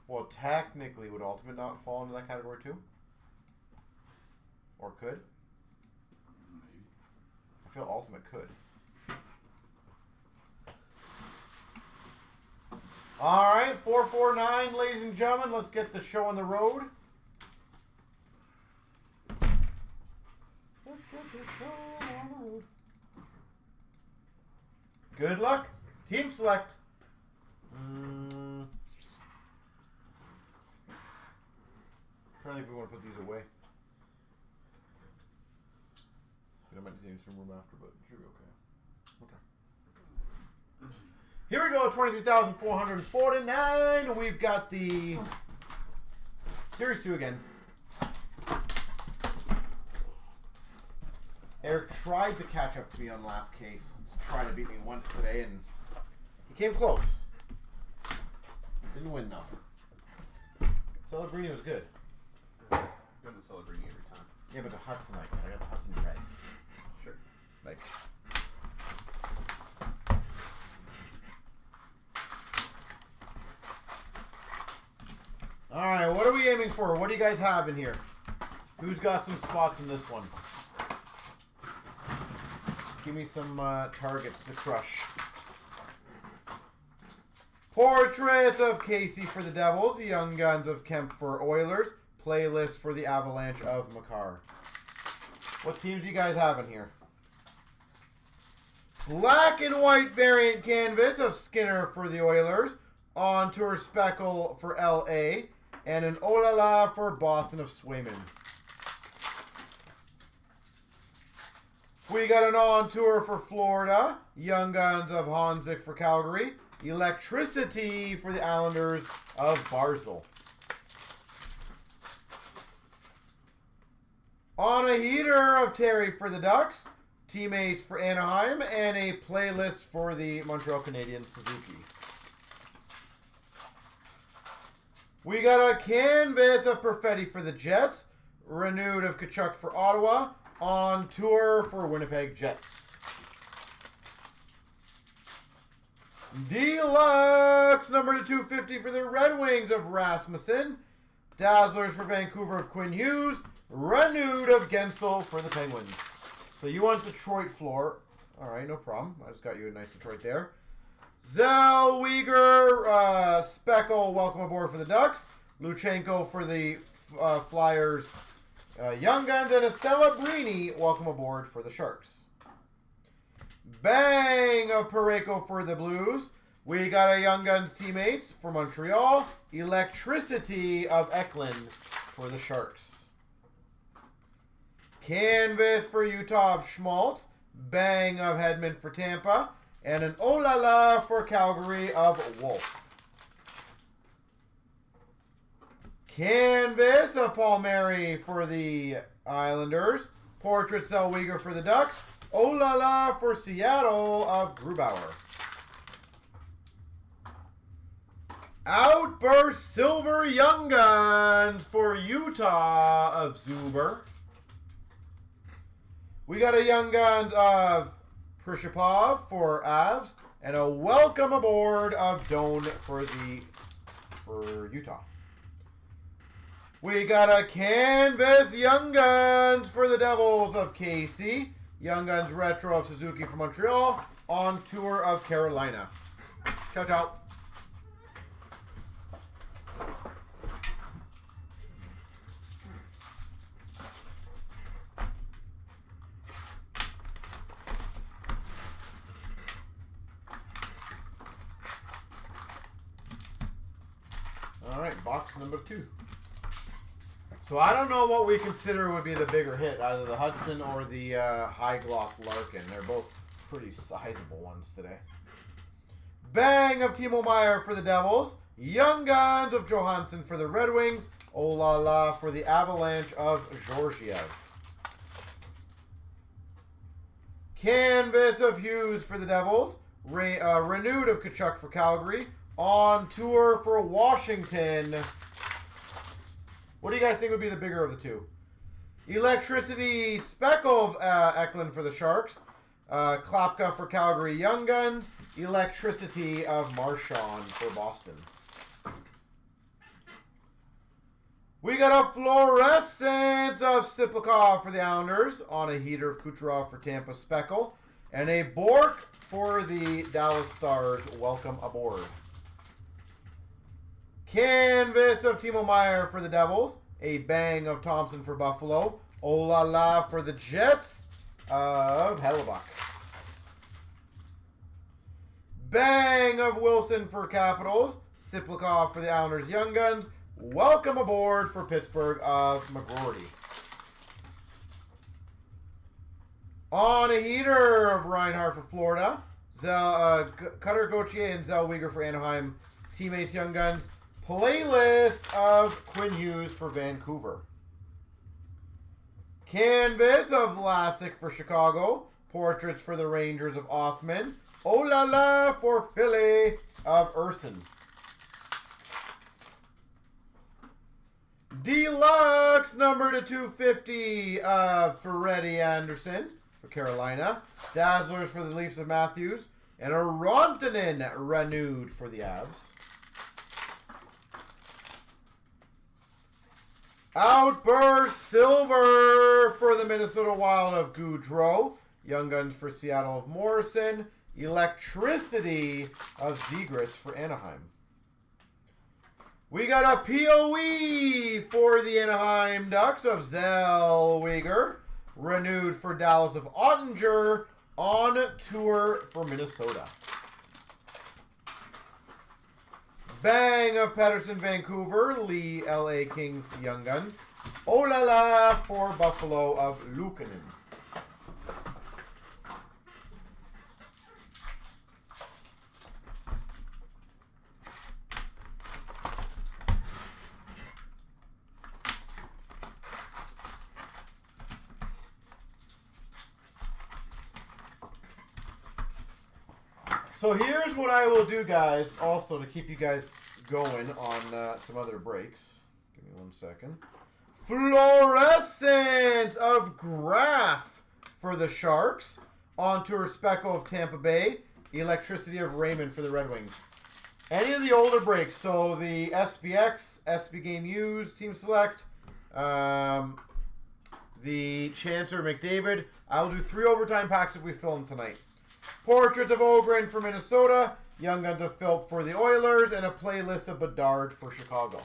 Well, technically, would Ultimate not fall into that category too? Or could? Maybe. I feel Ultimate could. All right, 449, ladies and gentlemen. Let's get the show on the road. Let's get the show on the road. Good luck. Team select. Trying to think if we want to put these away. I might need some room after, but it should be okay. Okay. Here we go, 23,449. We've got the Series 2 again. Eric tried to catch up to me on last case. Tried to beat me once today, and he came close. Didn't win though. Celebrini was good. You're gonna celebrate every time. Yeah, but the Hudson, I got the Hudson red. Sure. Like, all right, what are we aiming for? What do you guys have in here? Who's got some spots in this one? Give me some targets to crush. Portrait of Casey for the Devils. Young Guns of Kemp for Oilers. Playlist for the Avalanche of Makar. What teams do you guys have in here? Black and white variant canvas of Skinner for the Oilers. On tour speckle for LA. And an Olala for Boston of Swayman. We got an on tour for Florida. Young Guns of Honzik for Calgary. Electricity for the Islanders of Barzil. On a heater of Terry for the Ducks. Teammates for Anaheim. And a playlist for the Montreal Canadiens Suzuki. We got a canvas of Perfetti for the Jets. Renewed of Kachuk for Ottawa. On tour for Winnipeg Jets. Deluxe number to 250 for the Red Wings of Rasmussen. Dazzlers for Vancouver of Quinn Hughes. Renewed of Gensel for the Penguins. So you want Detroit floor. All right, no problem. I just got you a nice Detroit there. Zellweger, Speckle, welcome aboard for the Ducks. Luchenko for the Flyers. Young Guns and a Celebrini, welcome aboard for the Sharks. Bang of Pareko for the Blues. We got a Young Guns teammates for Montreal. Electricity of Eklund for the Sharks. Canvas for Utah of Schmaltz. Bang of Hedman for Tampa. And an Olala for Calgary of Wolf. Canvas of Palmieri for the Islanders. Portrait Zellweger for the Ducks. Olala for Seattle of Grubauer. Outburst Silver Young Guns for Utah of Zuber. We got a Young Guns of Prishapov for Avs. And a welcome aboard of Doan for Utah. We got a canvas Young Guns for the Devils of Casey. Young Guns retro of Suzuki from Montreal. On tour of Carolina. Ciao, ciao. All right, box number 2. So I don't know what we consider would be the bigger hit, either the Hudson or the high gloss Larkin. They're both pretty sizable ones today. Bang of Timo Meier for the Devils. Young Guns of Johansson for the Red Wings. Olala for the Avalanche of Georgiev. Canvas of Hughes for the Devils. Renewed of Kachuk for Calgary. On tour for Washington. What do you guys think would be the bigger of the two? Electricity Speckle of Eklund for the Sharks. Klapka for Calgary Young Guns. Electricity of Marchand for Boston. We got a fluorescent of Siplikov for the Islanders. On a heater of Kucherov for Tampa Speckle. And a Bork for the Dallas Stars. Welcome aboard. Canvas of Timo Meier for the Devils. A bang of Thompson for Buffalo. Olala for the Jets of Hellebuck. Bang of Wilson for Capitals. Siplikov for the Islanders Young Guns. Welcome aboard for Pittsburgh of McGroarty. On a heater of Reinhardt for Florida. Cutter Gauthier and Zellweger for Anaheim. Teammates Young Guns. Playlist of Quinn Hughes for Vancouver. Canvas of Vlasic for Chicago. Portraits for the Rangers of Othman. Oh la la for Philly of Urson. Deluxe number to 250 of Freddie Anderson for Carolina. Dazzlers for the Leafs of Matthews. And a Rantanen renewed for the Avs. Outburst Silver for the Minnesota Wild of Goudreau. Young Guns for Seattle of Morrison. Electricity of Zegras for Anaheim. We got a POE for the Anaheim Ducks of Zellweger. Renewed for Dallas of Ottinger. On tour for Minnesota. Bang of Pettersson, Vancouver. Lee, LA Kings, Young Guns. Oh la la for Buffalo of Luukkonen. So here's what I will do, guys, also to keep you guys going on some other breaks. Give me 1 second. Fluorescent of Graf for the Sharks. On tour Speckle of Tampa Bay. Electricity of Raymond for the Red Wings. Any of the older breaks, so the SBX, SB Game Used, Team Select, the Chancer McDavid. I'll do 3 overtime packs if we fill them tonight. Portraits of Ogren for Minnesota, Young Guns of Philp for the Oilers, and a playlist of Bedard for Chicago.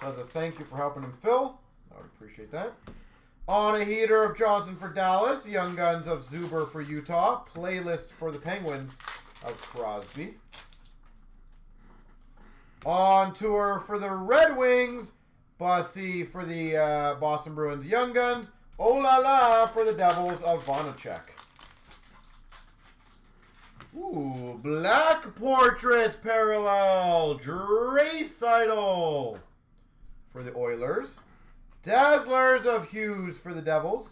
So as a thank you for helping him fill. I would appreciate that. On a heater of Johnson for Dallas, Young Guns of Zuber for Utah, playlist for the Penguins of Crosby. On tour for the Red Wings, Bossy for the Boston Bruins Young Guns, Oh La La for the Devils of Vonacek. Ooh, Black Portrait Parallel, Draisaitl for the Oilers. Dazzlers of Hughes for the Devils.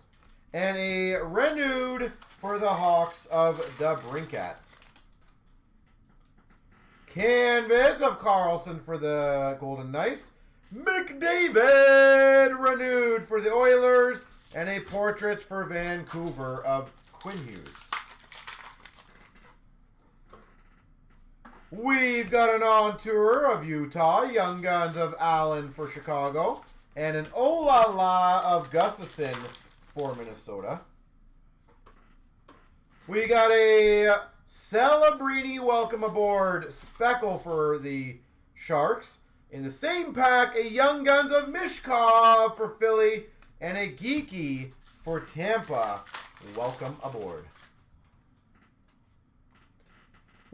And a renewed for the Hawks of DeBrincat. Canvas of Carlson for the Golden Knights. McDavid renewed for the Oilers. And a portrait for Vancouver of Quinn Hughes. We've got an on tour of Utah, Young Guns of Allen for Chicago, and an Oh La La of Gustafson for Minnesota. We got a Celebrini Welcome Aboard Speckle for the Sharks. In the same pack, a Young Guns of Mishkov for Philly, and a Geeky for Tampa. Welcome aboard.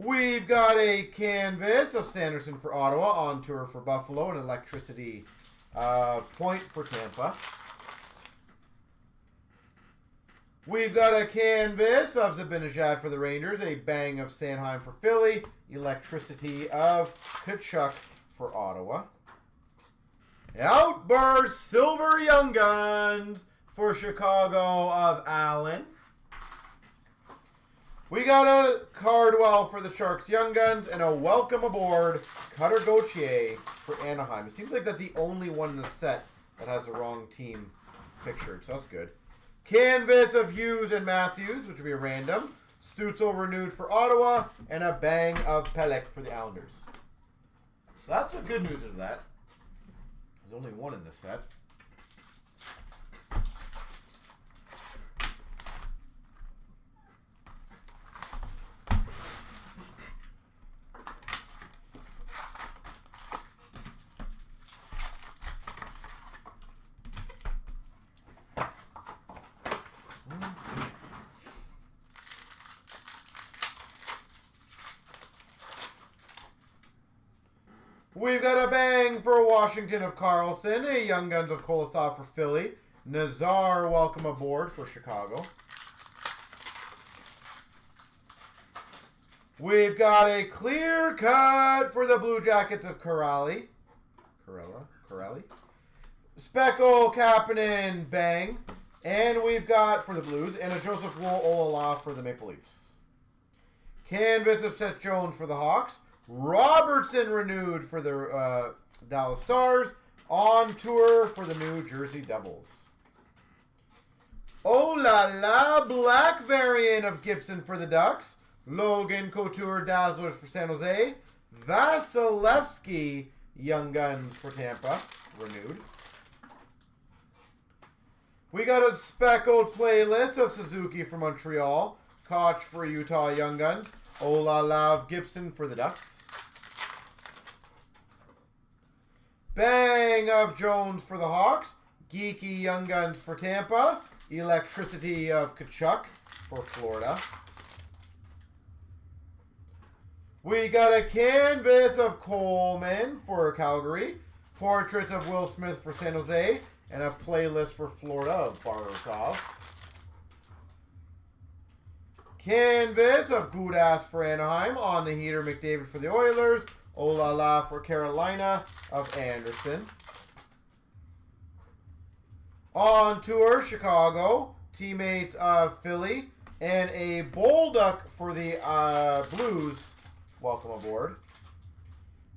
We've got a canvas of Sanderson for Ottawa, on tour for Buffalo, and Electricity Point for Tampa. We've got a canvas of Zibanejad for the Rangers, a bang of Sanheim for Philly, Electricity of Kachuk for Ottawa. Outburst Silver Young Guns for Chicago of Allen. We got a Cardwell for the Sharks Young Guns and a Welcome Aboard Cutter Gauthier for Anaheim. It seems like that's the only one in the set that has the wrong team pictured, so that's good. Canvas of Hughes and Matthews, which will be a random. Stutzel renewed for Ottawa, and a bang of Pelech for the Islanders. So that's the good news of that. There's only one in this set. We've got a bang for Washington of Carlson, a Young Guns of Kolosov for Philly, Nazar Welcome Aboard for Chicago. We've got a clear cut for the Blue Jackets of Corrali. Speckle Kapanen bang And we've got, for the Blues, and a Joseph Wool-Olala for the Maple Leafs. Canvas of Seth Jones for the Hawks. Robertson renewed for the Dallas Stars. On tour for the New Jersey Devils. Oh la la, black variant of Gibson for the Ducks. Logan Couture Dazzlers for San Jose. Vasilevsky Young Guns for Tampa, renewed. We got a speckled playlist of Suzuki for Montreal. Koch for Utah Young Guns. Oh la la, Gibson for the Ducks. Bang of Jones for the Hawks. Geeky Young Guns for Tampa. Electricity of Kachuk for Florida. We got a canvas of Coleman for Calgary. Portrait of Will Smith for San Jose. And a playlist for Florida of Barkov. Canvas of Gudas for Anaheim. On the heater, McDavid for the Oilers. Oh la la for Carolina of Anderson. On tour, Chicago. Teammates of Philly. And a Bolduc for the Blues. Welcome aboard.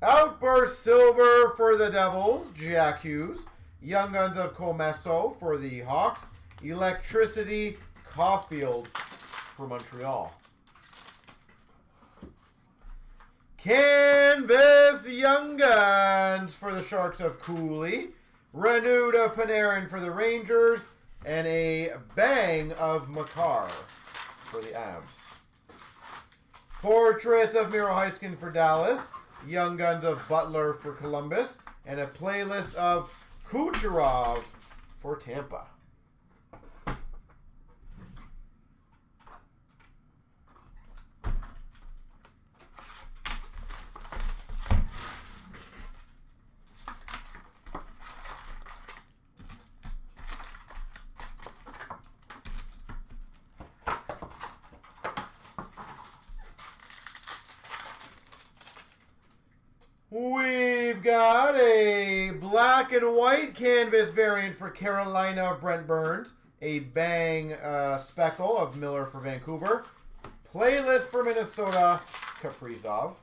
Outburst Silver for the Devils. Jack Hughes. Young Guns of Comesso for the Hawks. Electricity Caulfield for Montreal. Canvas Young Guns for the Sharks of Cooley. Renewed of Panarin for the Rangers. And a bang of Makar for the Avs. Portraits of Miro Heiskanen for Dallas. Young Guns of Butler for Columbus. And a playlist of Kucherov for Tampa. We've got a black and white canvas variant for Carolina of Brent Burns. A bang speckle of Miller for Vancouver. Playlist for Minnesota, Kaprizov.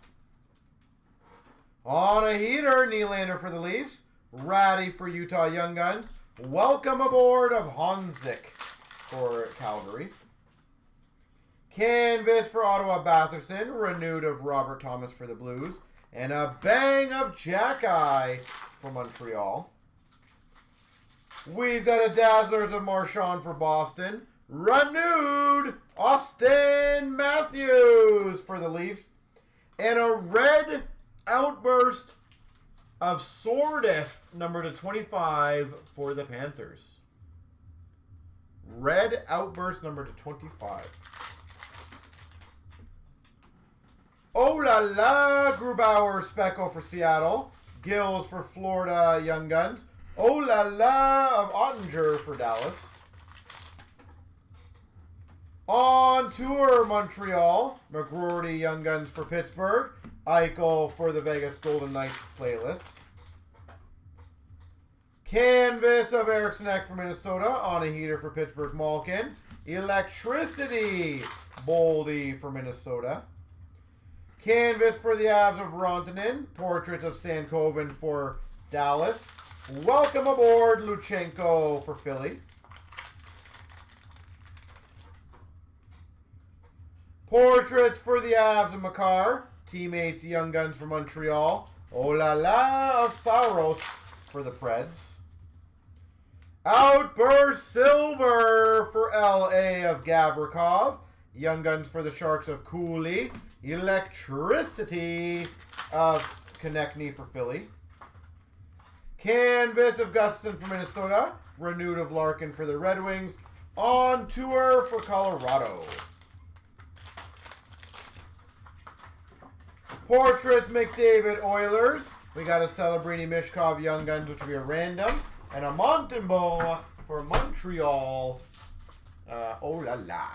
On a heater, Nylander for the Leafs. Ratty for Utah Young Guns. Welcome aboard of Honzik for Calgary. Canvas for Ottawa, Batherson. Renewed of Robert Thomas for the Blues. And a bang of Jack-Eye for Montreal. We've got a Dazzlers of Marchand for Boston. Renewed Austin Matthews for the Leafs. And a red outburst of Sordif, number to 25 for the Panthers. Red outburst number to 25. Oh la la, Grubauer Speckle for Seattle. Gills for Florida Young Guns. Oh la la of Ottinger for Dallas. On tour, Montreal. McGroarty Young Guns for Pittsburgh. Eichel for the Vegas Golden Knights playlist. Canvas of Eriksson Ek for Minnesota. On a heater for Pittsburgh, Malkin. Electricity, Boldy for Minnesota. Canvas for the Avs of Rantanen. Portraits of Stankoven for Dallas. Welcome aboard, Luchenko for Philly. Portraits for the Avs of Makar. Teammates Young Guns for Montreal. Oh la la of Saros for the Preds. Outburst Silver for LA of Gavrikov. Young Guns for the Sharks of Cooley. Electricity of Konechny for Philly. Canvas of Gustafson for Minnesota. Renewed of Larkin for the Red Wings. On tour for Colorado. Portraits McDavid Oilers. We got a Celebrini Mishkov Young Guns, which will be a random. And a Montembeau for Montreal. Oh la la.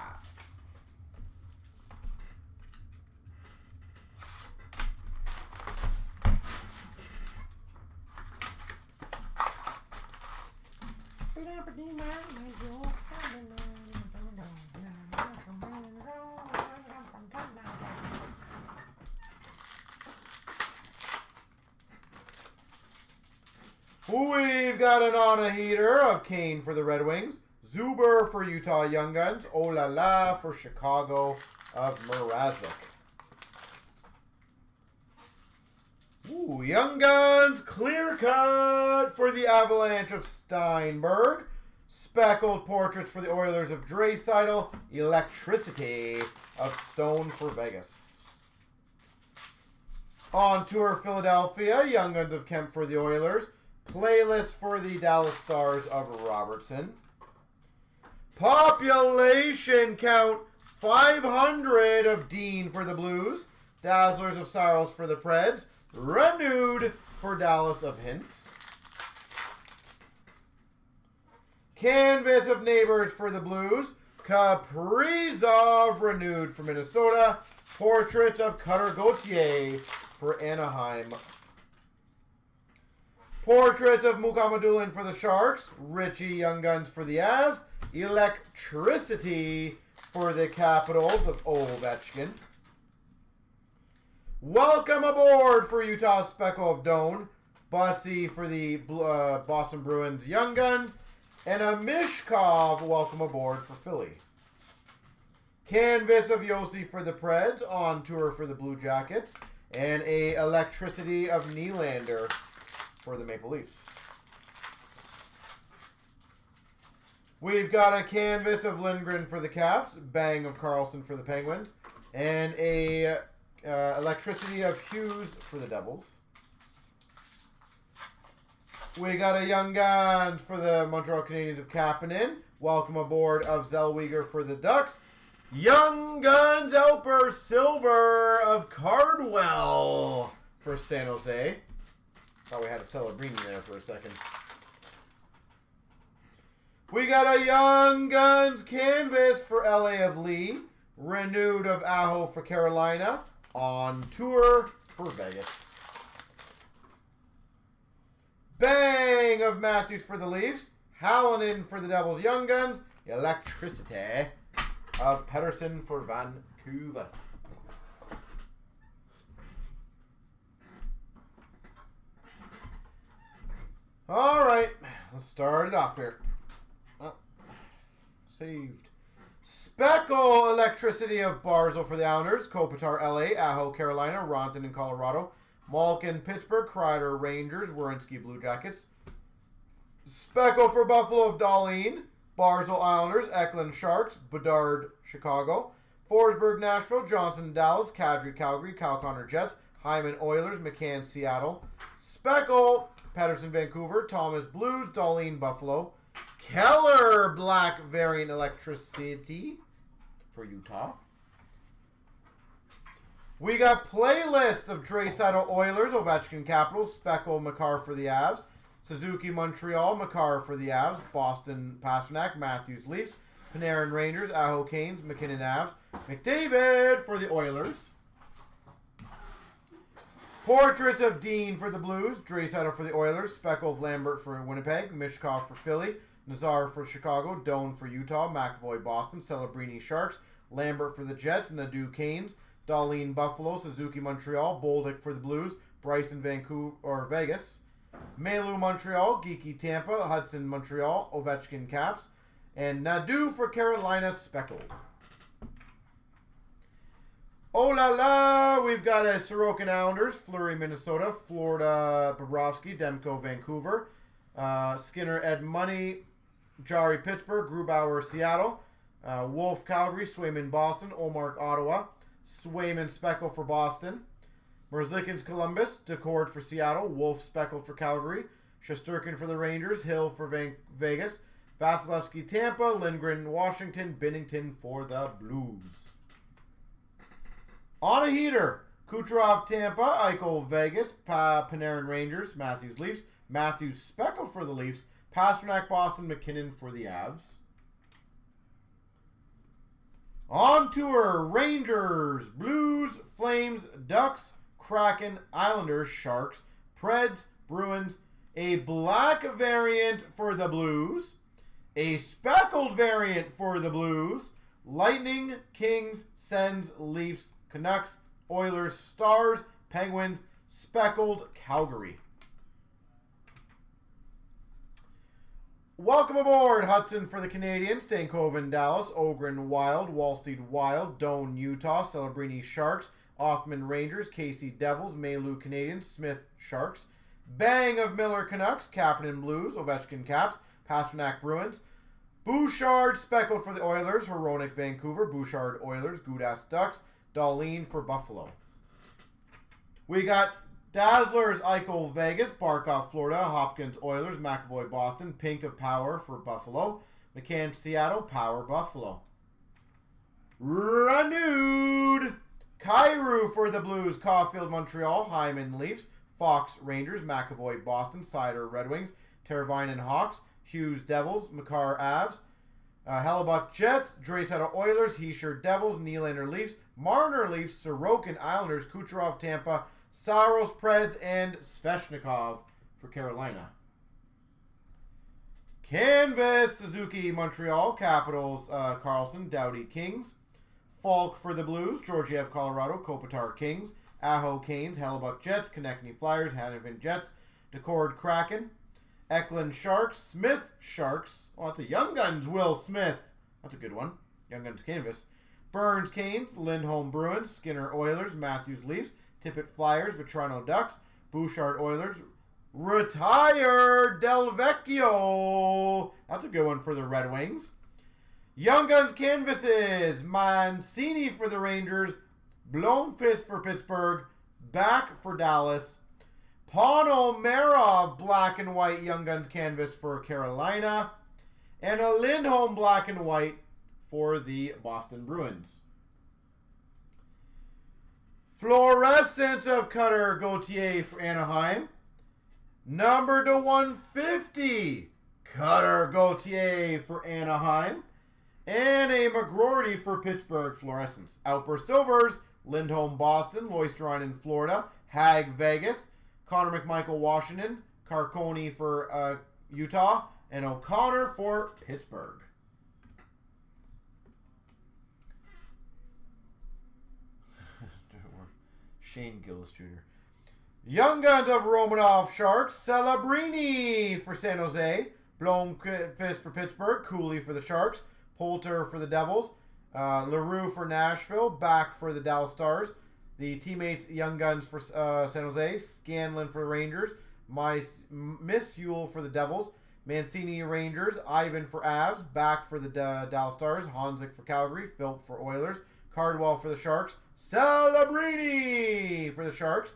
We've got an on a heater of Kane for the Red Wings. Zuber for Utah Young Guns. Oh la la for Chicago of Mrazek. Ooh, Young Guns clear cut for the Avalanche of Steinberg. Speckled portraits for the Oilers of Draisaitl. Electricity of Stone for Vegas. On tour Philadelphia, Young Guns of Kemp for the Oilers. Playlist for the Dallas Stars of Robertson. Population count 500 of Dean for the Blues. Dazzlers of Saros for the Preds. Renewed for Dallas of Hintz. Canvas of Neighbors for the Blues. Kaprizov renewed for Minnesota. Portrait of Cutter Gauthier for Anaheim. Portrait of Mukhamadullin for the Sharks. Richie Young Guns for the Avs. Electricity for the Capitals of Ovechkin. Welcome aboard for Utah Speckle of Doan. Bussy for the Boston Bruins Young Guns. And a Mishkov welcome aboard for Philly. Canvas of Yossi for the Preds. On tour for the Blue Jackets. And a Electricity of Nylander for the Maple Leafs. We've got a canvas of Lindgren for the Caps, bang of Carlson for the Penguins, and a Electricity of Hughes for the Devils. We got a Young Guns for the Montreal Canadiens of Kapanen. Welcome aboard of Zellweger for the Ducks. Young Guns Elper Silver of Cardwell for San Jose. Thought we had a Celebrini there for a second. We got a Young Guns canvas for LA of Lee. Renewed of Aho for Carolina. On tour for Vegas. Bang of Matthews for the Leafs. Hallinan for the Devils Young Guns. Electricity of Pedersen for Vancouver. All right, let's start it off here. Oh, saved. Speckle Electricity of Barzil for the Islanders. Kopitar, LA. Aho, Carolina. Ronton in Colorado. Malkin, Pittsburgh. Kreider, Rangers. Werenski, Blue Jackets. Speckle for Buffalo of Darlene. Barzil, Islanders. Eklund, Sharks. Bedard, Chicago. Forsberg, Nashville. Johnson, Dallas. Kadri, Calgary. Cal Connor, Jets. Hyman, Oilers. McCann, Seattle. Speckle, Patterson, Vancouver. Thomas, Blues. Darlene, Buffalo. Keller, Black Variant Electricity for Utah. We got playlist of Draisaitl Oilers, Ovechkin Capitals, Speckle, Makar for the Avs, Suzuki Montreal, Makar for the Avs, Boston Pasternak, Matthews Leafs, Panarin Rangers, Aho Canes, McKinnon Avs, McDavid for the Oilers. Portraits of Dean for the Blues, Draisaitl for the Oilers, Speckle of Lambert for Winnipeg, Mishkov for Philly, Nazar for Chicago, Doan for Utah, McAvoy Boston, Celebrini Sharks, Lambert for the Jets, Nadeau Canes, Darlene Buffalo, Suzuki Montreal, Bolduc for the Blues, Bryson Vancouver or Vegas, Melu Montreal, Geeky Tampa, Hudson Montreal, Ovechkin Caps, and Nadeau for Carolina Speckled. Oh la la, we've got a Sorokin Islanders, Fleury Minnesota, Florida Bobrovsky, Demko Vancouver, Skinner Ed Money, Jari Pittsburgh, Grubauer Seattle, Wolf Calgary, Swayman Boston, Olmark Ottawa, Swayman Speckle for Boston, Merzlikins Columbus, Decord for Seattle, Wolf Speckle for Calgary, Shesterkin for the Rangers, Hill for Vegas, Vasilevsky Tampa, Lindgren Washington, Binnington for the Blues. On a heater, Kucherov Tampa, Eichel Vegas, Panarin Rangers, Matthews Leafs, Matthews Speckle for the Leafs, Pasternak Boston, McKinnon for the Avs. On tour, Rangers, Blues, Flames, Ducks, Kraken, Islanders, Sharks, Preds, Bruins, a black variant for the Blues, A speckled variant for the Blues. Lightning, Kings, Sens, Leafs, Canucks, Oilers, Stars, Penguins, speckled Calgary. Welcome aboard, Hudson for the Canadiens, Stankoven Dallas, Ogren Wild, Wallsteed Wild, Doan Utah, Celebrini Sharks, Othman Rangers, Casey Devils, Mailou Canadiens, Smith Sharks, Bang of Miller Canucks, Kapanen Blues, Ovechkin Caps, Pasternak Bruins, Bouchard speckled for the Oilers, Hronik Vancouver, Bouchard Oilers, Goudas Ducks, Darlene for Buffalo. We got Dazzlers Eichel Vegas, Barkov Florida, Hopkins Oilers, McAvoy Boston, Pink of Power for Buffalo, McCann Seattle, Power Buffalo. Renewed Kyrou for the Blues, Caulfield Montreal, Hyman Leafs, Fox Rangers, McAvoy Boston, Cider Red Wings, Teravainen Hawks, Hughes Devils, Makar Avs, Hellebuck Jets, Draisaitl Oilers, Heischer Devils, Nylander Leafs, Marner Leafs, Sorokin Islanders, Kucherov Tampa, Saros Preds, and Svechnikov for Carolina. Canvas Suzuki Montreal, Capitals Carlson, Doughty Kings, Falk for the Blues, Georgiev Colorado, Kopitar Kings, Aho Canes, Hellebuck Jets, Konechny Flyers, Hanifin Jets, Decord Kraken, Eklund Sharks, Smith Sharks. Oh, that's a Young Guns Will Smith. That's a good one. Young Guns Canvas. Burns Canes, Lindholm Bruins, Skinner Oilers, Matthews Leafs, Tippett Flyers, Vetrano Ducks, Bouchard Oilers, Retire Del Vecchio. That's a good one for the Red Wings. Young Guns Canvases, Mancini for the Rangers, Blomqvist for Pittsburgh, Back for Dallas, Ponomarov Black and White Young Guns Canvas for Carolina, and a Lindholm Black and White for the Boston Bruins. Fluorescent of Cutter Gauthier for Anaheim. Number to 150, Cutter Gauthier for Anaheim. And a McGroarty for Pittsburgh Fluorescence. Outburst Silvers, Lindholm Boston, Loisteron Florida, Hag Vegas, Connor McMichael Washington, Carconi for Utah, and O'Connor for Pittsburgh. Shane Gillis Jr. Young Guns of Romanov Sharks, Celebrini for San Jose, Blomqvist for Pittsburgh, Cooley for the Sharks, Poulter for the Devils, LaRue for Nashville, Back for the Dallas Stars, the teammates Young Guns for San Jose, Scanlon for the Rangers, Miss Yule for the Devils, Mancini Rangers, Ivan for Avs, Back for the Dallas Stars, Honzik for Calgary, Philp for Oilers, Cardwell for the Sharks, Celebrini for the Sharks,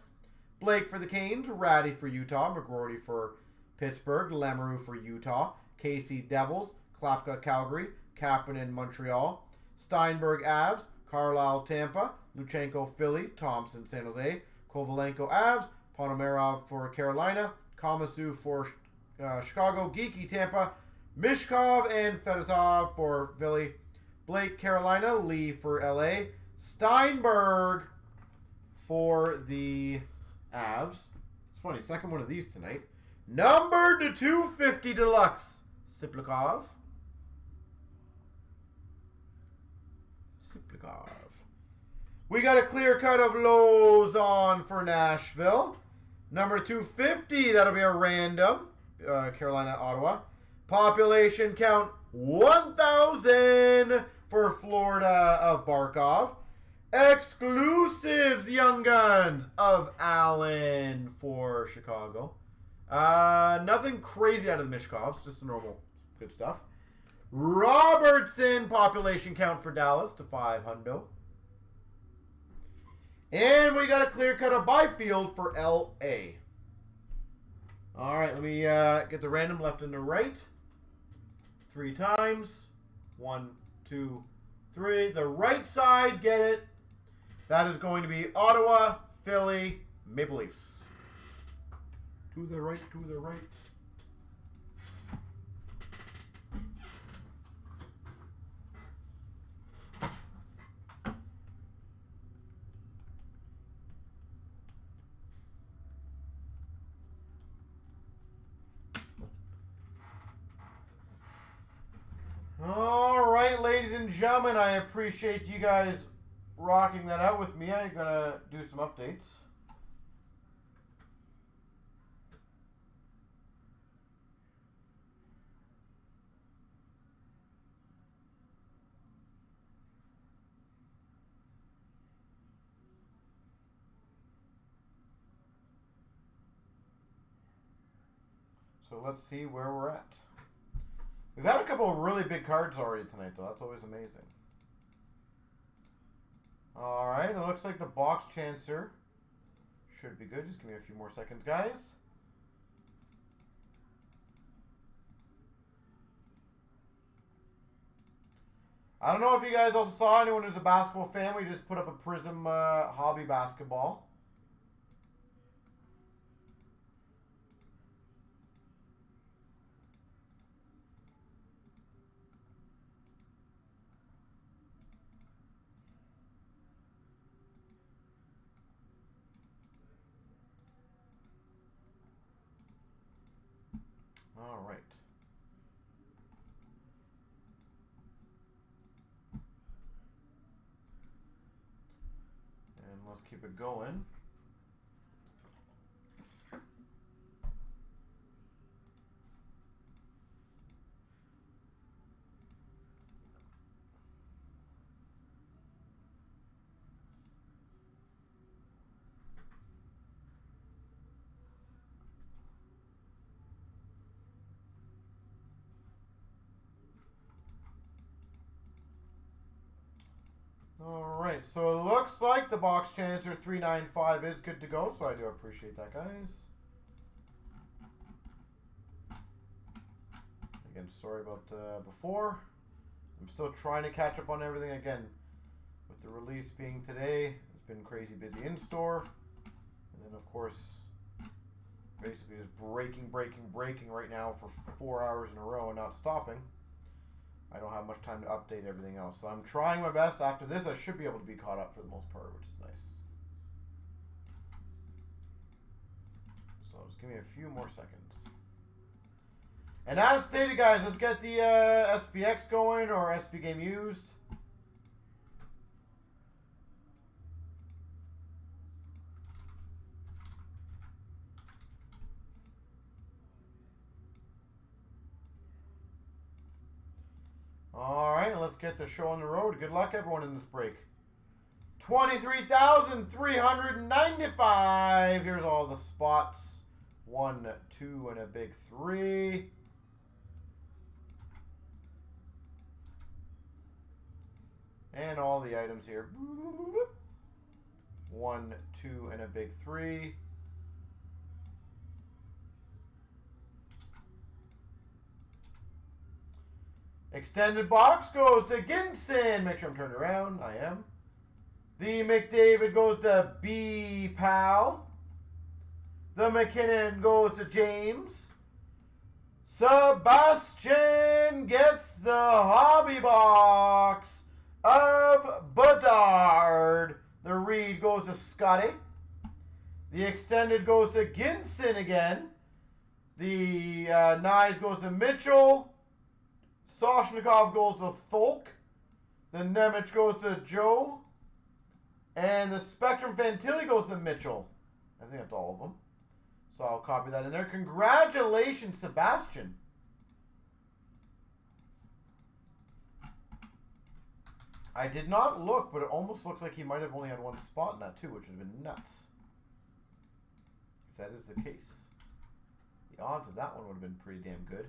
Blake for the Canes, Ratty for Utah, McGroarty for Pittsburgh, Lamoureux for Utah, Casey Devils, Klapka Calgary, Kapanen Montreal, Steinberg Avs, Carlisle Tampa, Luchenko Philly, Thompson San Jose, Kovalenko Avs, Ponomarov for Carolina, Kamasu for Chicago, Geeky Tampa, Mishkov and Fedotov for Philly, Blake Carolina, Lee for LA, Steinberg for the Avs. It's funny, second one of these tonight. Number to 250 Deluxe, Siplikov. We got a clear cut of Lozon for Nashville. Number 250, that'll be a random. Carolina, Ottawa. Population count 1,000 for Florida of Barkov. Exclusives Young Guns of Allen for Chicago. Nothing crazy out of the Mishkovs, just the normal good stuff. Robertson population count for Dallas to 500. And we got a clear cut of Byfield for LA. All right, let me get the random left and the right. 3 times. 1, 2, 3. The right side, get it. That is going to be Ottawa, Philly, Maple Leafs. To the right, to the right. right, ladies and gentlemen, I appreciate you guys rocking that out with me. I'm gonna do some updates. So let's see where we're at. We've had a couple of really big cards already tonight, though. That's always amazing. All right, it looks like the box chancer should be good. Just give me a few more seconds, guys. I don't know if you guys also saw anyone who's a basketball fan. We just put up a Prism hobby basketball. All right. And let's keep it going. All right, so it looks like the box chancer 395 is good to go, so I do appreciate that, guys. Again, sorry about before. I'm still trying to catch up on everything. Again, with the release being today, it's been crazy busy in store. And then, of course, basically just breaking right now for 4 hours in a row and not stopping. I don't have much time to update everything else. So I'm trying my best. After this, I should be able to be caught up for the most part, which is nice. So just give me a few more seconds. And as stated, guys, let's get the SPX going, or SB Game Used. All right, let's get the show on the road. Good luck, everyone, in this break. 23,395. Here's all the spots. 1, 2, and a big 3. And all the items here. 1, 2, and a big 3. Extended box goes to Ginson. Make sure I'm turned around. I am. The McDavid goes to B. Powell. The McKinnon goes to James. Sebastian gets the hobby box of Bedard. The Reed goes to Scotty. The extended goes to Ginson again. The Knives goes to Mitchell. Soshnikov goes to Tholk. The Nemec goes to Joe. And the Spectrum Fantilli goes to Mitchell. I think that's all of them. So I'll copy that in there. Congratulations, Sebastian. I did not look, but it almost looks like he might have only had one spot in that too, which would have been nuts. If that is the case. The odds of that one would have been pretty damn good.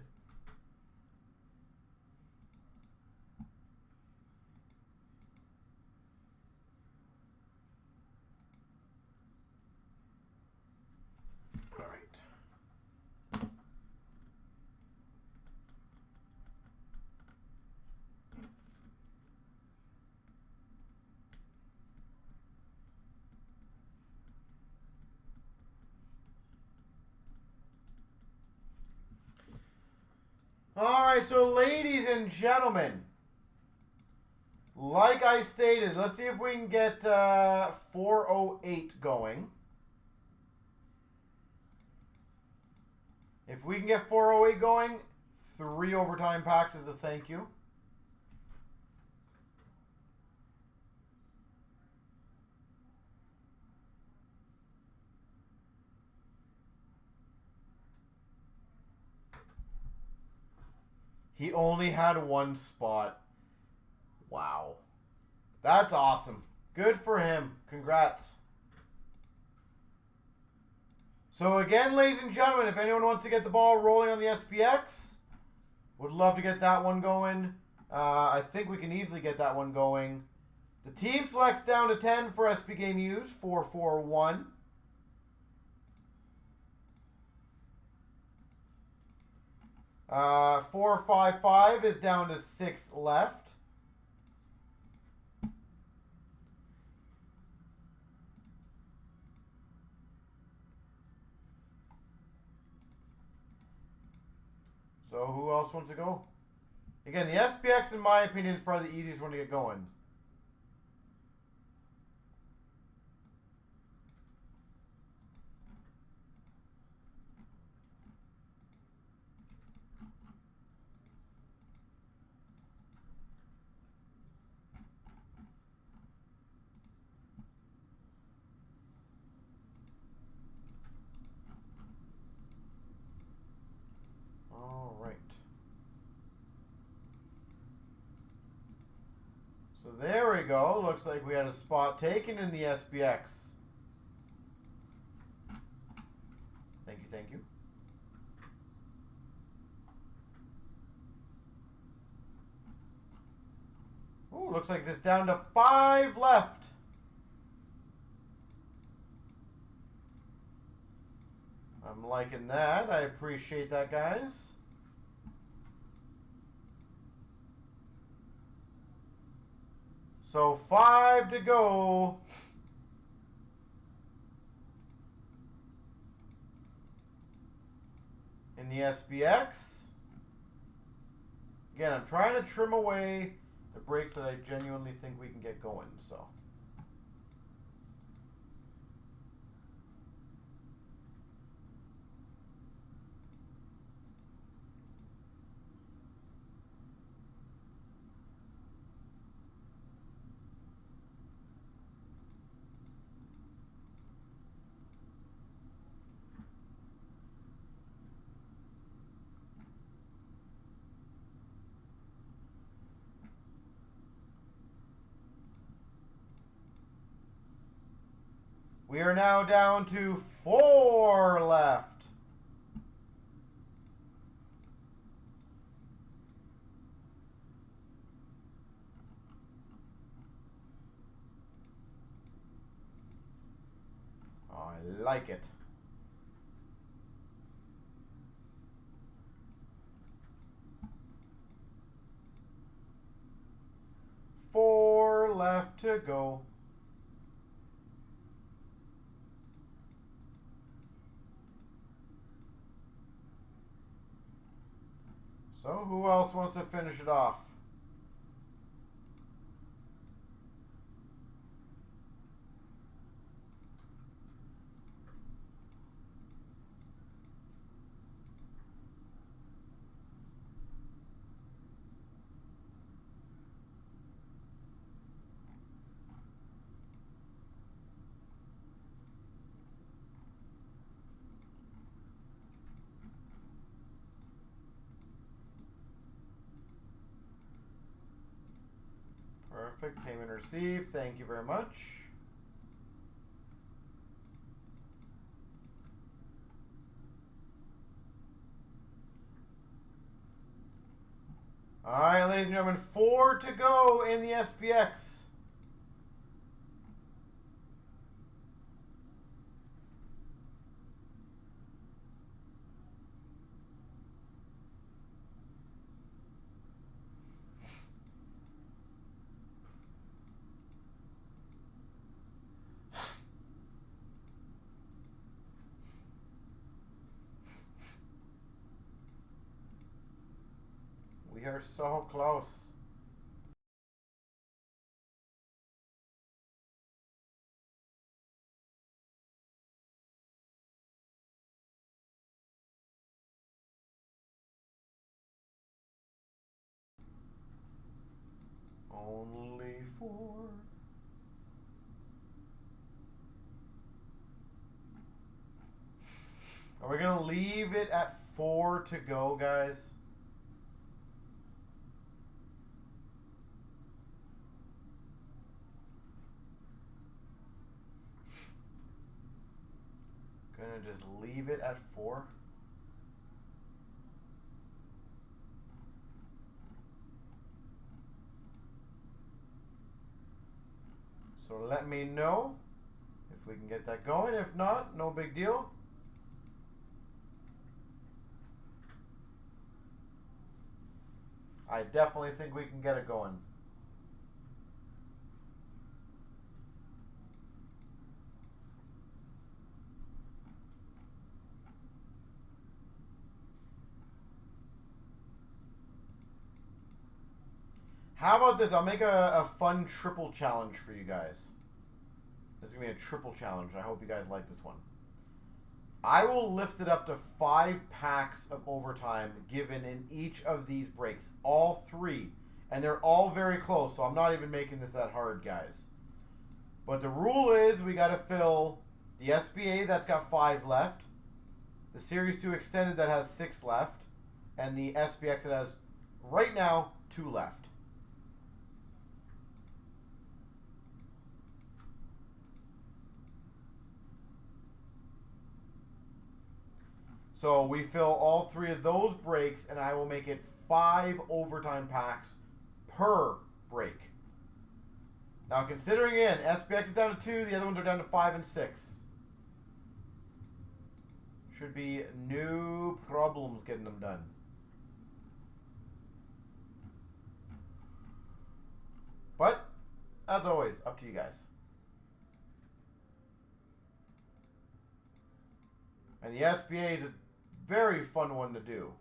All right, so ladies and gentlemen, like I stated, let's see if we can get 408 going. If we can get 408 going, 3 overtime packs as a thank you. He only had one spot. Wow. That's awesome. Good for him. Congrats. So again, ladies and gentlemen, if anyone wants to get the ball rolling on the SPX, would love to get that one going. I think we can easily get that one going. The team selects down to 10 for SP Game Use, 441. Uh, 455 is down to 6 left. So who else wants to go? Again, the SPX, in my opinion, is probably the easiest one to get going. All right. So there we go. Looks like we had a spot taken in the SPX. Thank you, thank you. Ooh, looks like it's down to 5 left. I'm liking that. I appreciate that, guys. So 5 to go. In the SPX. Again, I'm trying to trim away the breaks that I genuinely think we can get going, so. We are now down to 4 left. Oh, I like it. Four left to go. So who else wants to finish it off? Perfect. Payment received. Thank you very much. All right, ladies and gentlemen, 4 to go in the SPX. We are so close. Only 4. Are we going to leave it at 4 to go, guys? gonna just leave it at 4. So let me know if we can get that going. If not, no big deal. I definitely think we can get it going. How about this? I'll make a fun triple challenge for you guys. This is going to be a triple challenge. I hope you guys like this one. I will lift it up to 5 packs of overtime given in each of these breaks. All 3. And they're all very close, so I'm not even making this that hard, guys. But the rule is we got to fill the SBA that's got 5 left, the Series 2 Extended that has 6 left, and the SPX that has, right now, 2 left. So we fill all 3 of those breaks, and I will make it 5 overtime packs per break. Now, considering again, SPX is down to 2, the other ones are down to 5 and 6. Should be no problems getting them done. But, as always, up to you guys. And the SBA is a very fun one to do.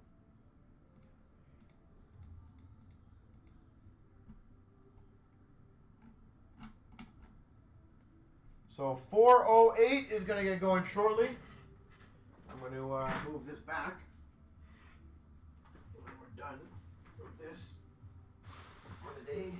So 408 is going to get going shortly. I'm going to move this back when we're done with this for the day.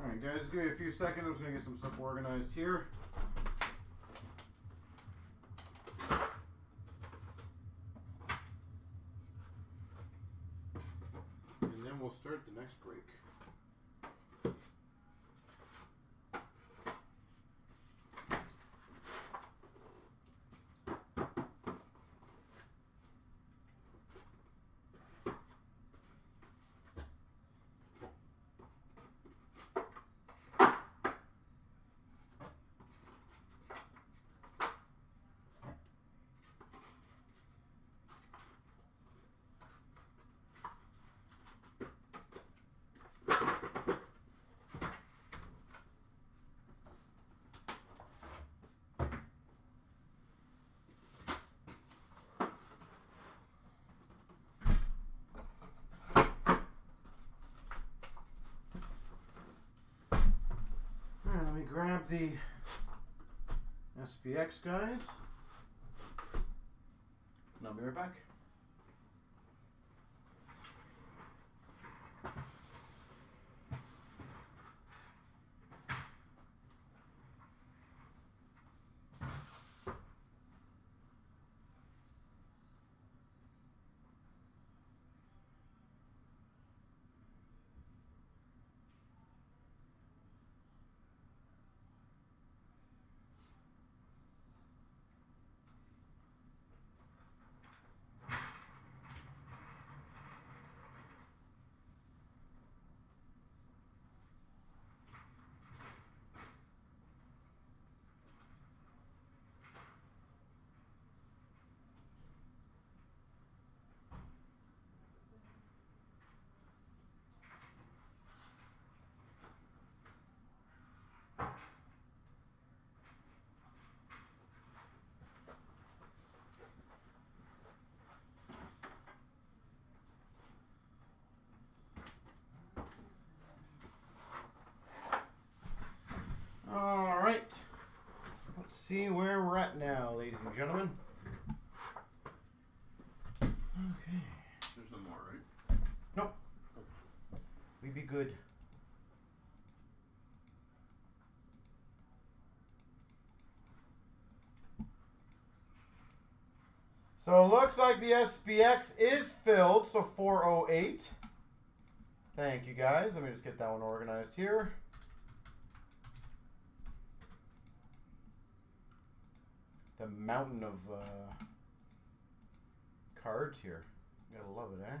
Alright guys, just give me a few seconds. I'm just going to get some stuff organized here. And then we'll start the next break. Let me grab the SPX guys, and I'll be right back. All right, let's see where we're at now, ladies and gentlemen. We be good. So it looks like the SPX is filled, so 408. Thank you guys. Let me just get that one organized here. The mountain of cards here. You gotta love it, eh?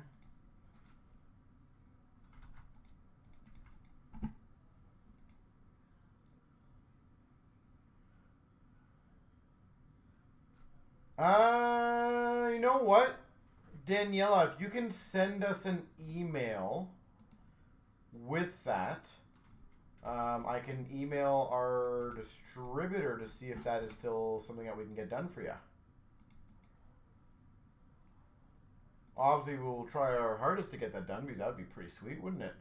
You know what, Daniela, if you can send us an email with that, I can email our distributor to see if that is still something that we can get done for you. Obviously, we'll try our hardest to get that done because that would be pretty sweet, wouldn't it?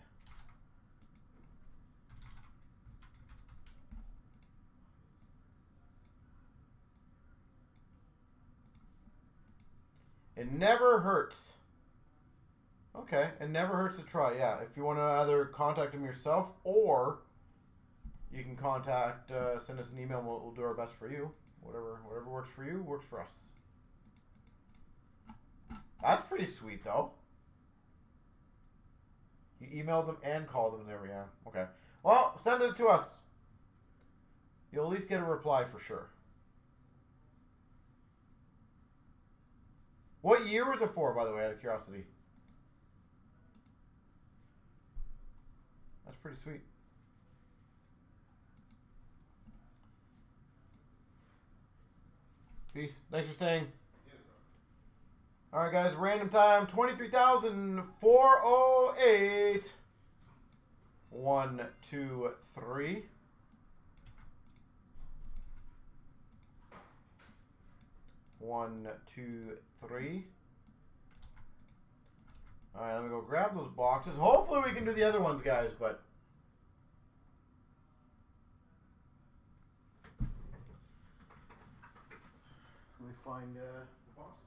It never hurts. Okay, it never hurts to try. Yeah, if you want to either contact him yourself or you can contact, send us an email. And we'll do our best for you. Whatever works for you works for us. That's pretty sweet, though. You emailed them and called them. There we are. Okay. Well, send it to us. You'll at least get a reply for sure. What year was it for, by the way, out of curiosity? That's pretty sweet. Peace. Thanks for staying. All right, guys. Random time. 23,408. 1, 2, 3. One, two, three. All right, let me go grab those boxes. Hopefully we can do the other ones, guys, but let me find the boxes first.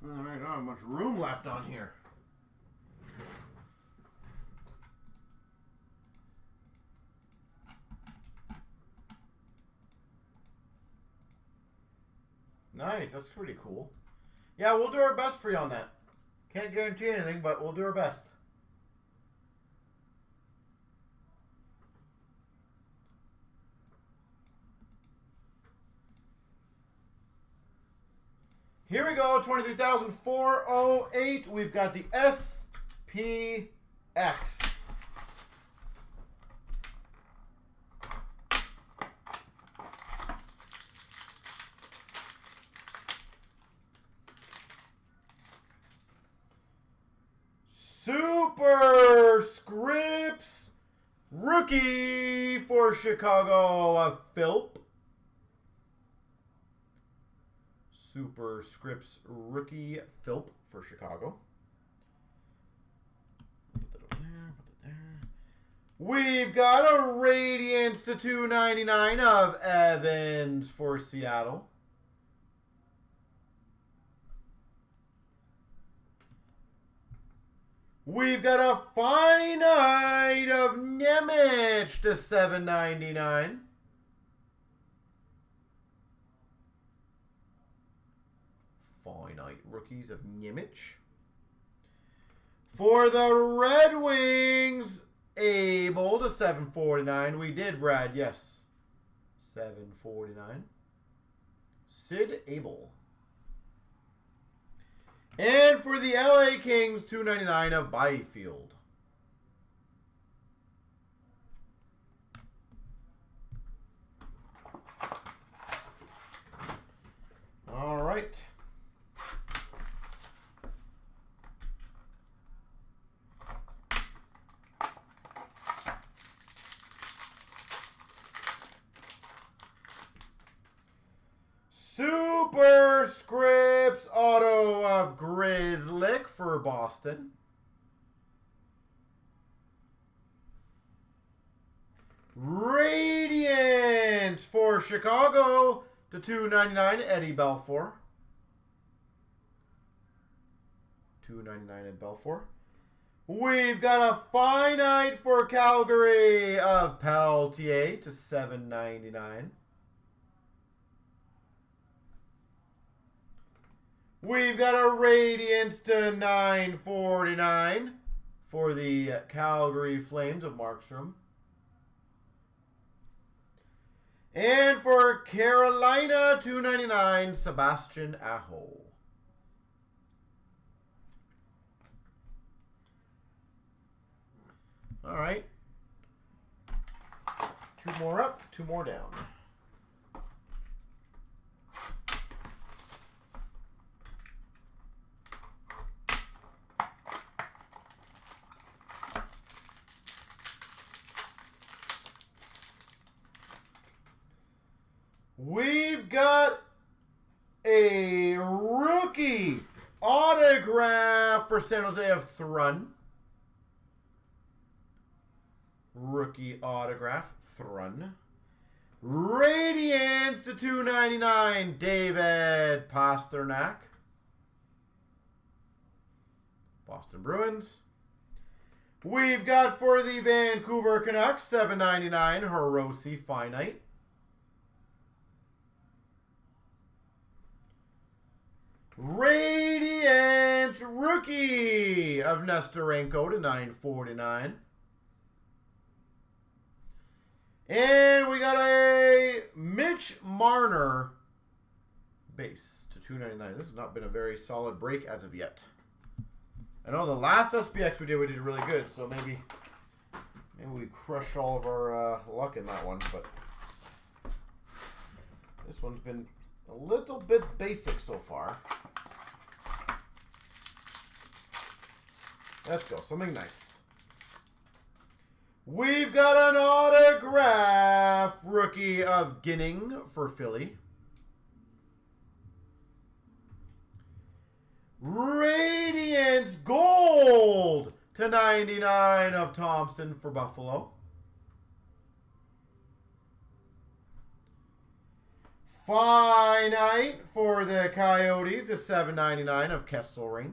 All right, I don't have much room left on here. Nice, that's pretty cool. Yeah, we'll do our best for you on that. Can't guarantee anything, but we'll do our best. Here we go, 23,408. We've got the SPX. Super Scripts rookie for Chicago, Philp. Super Scripts rookie Philp for Chicago. Put that over there, put that there. We've got a Radiance to 299 of Evans for Seattle. We've got a finite of Nemec to 799. Finite rookies of Nemec. For the Red Wings, Abel to 749. We did, Brad, yes. 749. Sid Abel. And for the LA Kings, 299 of Byfield. All right. Superscripts auto of Grizzlick for Boston. Radiant for Chicago to 299 Eddie Belfour. 299 at Belfour. We've got a finite for Calgary of Peltier to 799. We've got a Radiance to 949 for the Calgary Flames of Markstrom. And for Carolina, 299, Sebastian Aho. All right. 2 more up, 2 more down. We've got a rookie autograph for San Jose of Thrun. Rookie autograph, Thrun. Radiance to 299, David Pasternak. Boston Bruins. We've got for the Vancouver Canucks, 799, Hiroshi Finite. Radiant rookie of Nestorenko to 949. And we got a Mitch Marner base to 299. This has not been a very solid break as of yet. I know the last SPX we did really good, so maybe we crushed all of our luck in that one, but this one's been a little bit basic so far. Let's go. Something nice. We've got an autograph rookie of Ginning for Philly. Radiance Gold to 99 of Thompson for Buffalo. Finite for the Coyotes is $7.99 of Kesselring.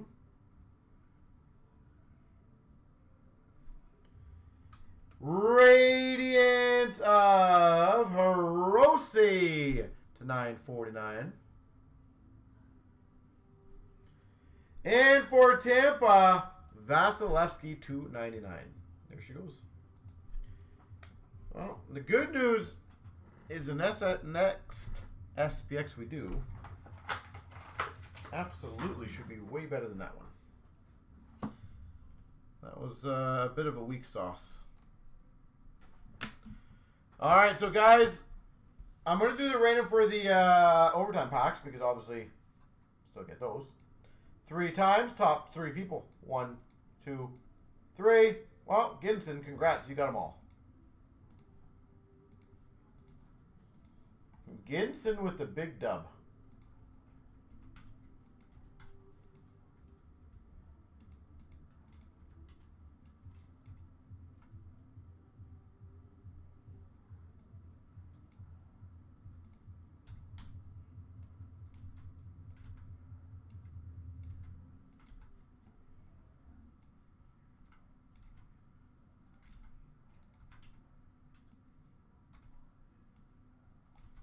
Radiant of Hiroshi to $9.49. And for Tampa, Vasilevsky to $2.99. There she goes. Well, the good news is the next SPX we do absolutely should be way better than that one. That was a bit of a weak sauce. All right, so guys, I'm going to do the random for the overtime packs because obviously still get those. 3 times, top 3 people. 1, 2, 3. Well, Ginson, congrats, you got them all. Ginson with the big dub.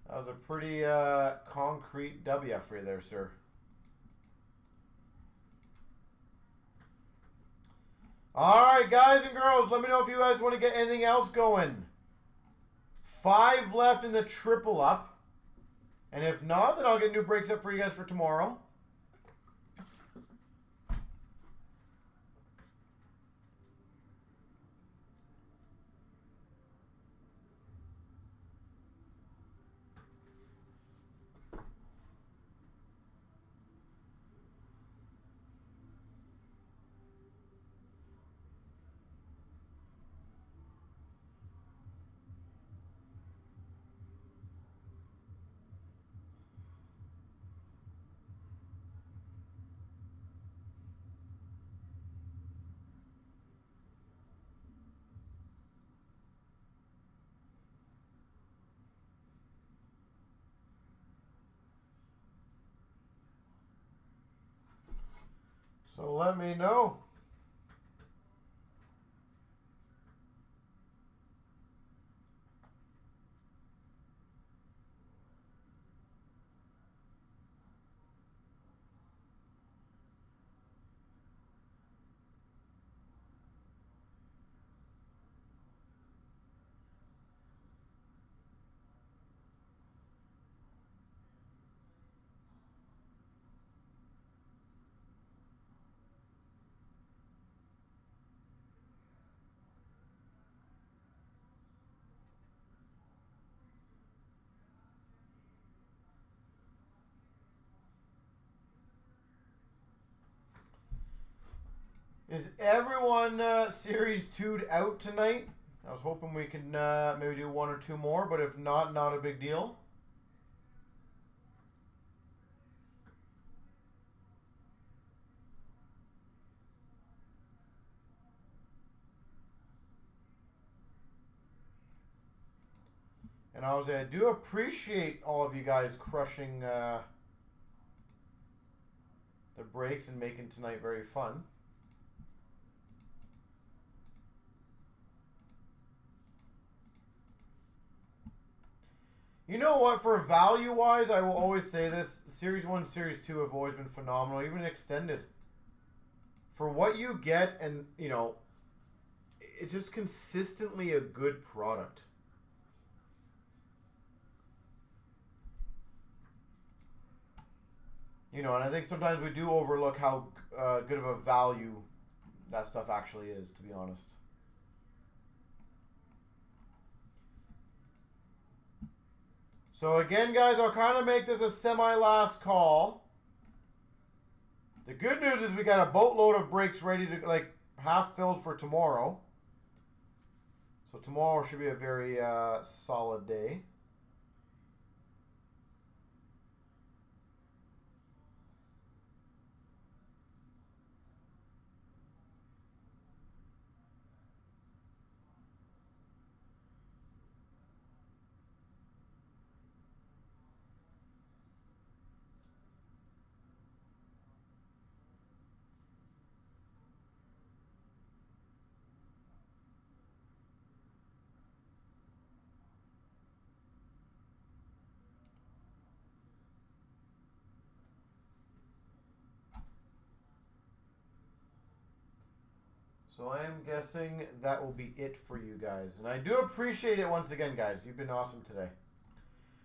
That was a pretty concrete W for you there, sir. All right, guys and girls, let me know if you guys want to get anything else going. 5 left in the triple up. And if not, then I'll get new breaks up for you guys for tomorrow. So let me know. Is everyone Series 2'd out tonight? I was hoping we could maybe do 1 or 2 more, but if not, not a big deal. And obviously, I do appreciate all of you guys crushing the breaks and making tonight very fun. You know what? For value-wise, I will always say this. Series 1, Series 2 have always been phenomenal, even extended. For what you get and, you know, it's just consistently a good product. You know, and I think sometimes we do overlook how good of a value that stuff actually is, to be honest. So again, guys, I'll kind of make this a semi-last call. The good news is we got a boatload of breaks ready to, like, half filled for tomorrow. So tomorrow should be a very solid day. So I am guessing that will be it for you guys. And I do appreciate it once again, guys. You've been awesome today.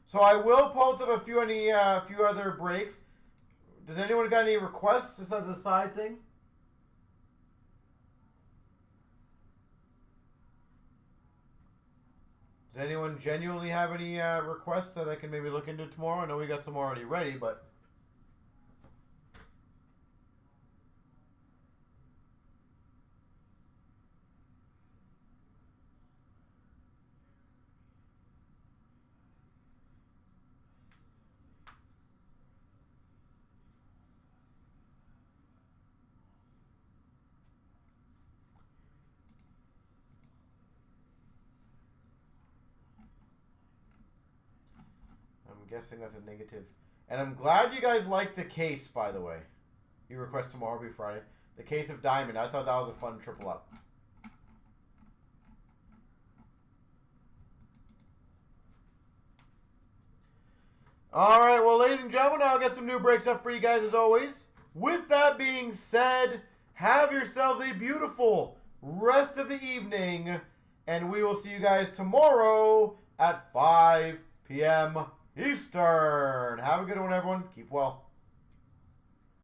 So I will post up a few other breaks. Does anyone got any requests just as a side thing? Does anyone genuinely have any requests that I can maybe look into tomorrow? I know we got some already ready, but... I'm guessing that's a negative. And I'm glad you guys liked the case, by the way. You request tomorrow, be Friday. The case of Diamond. I thought that was a fun triple up. All right, well, ladies and gentlemen, I'll get some new breaks up for you guys as always. With that being said, have yourselves a beautiful rest of the evening, and we will see you guys tomorrow at 5 p.m. Eastern. Have a good one, everyone. Keep well.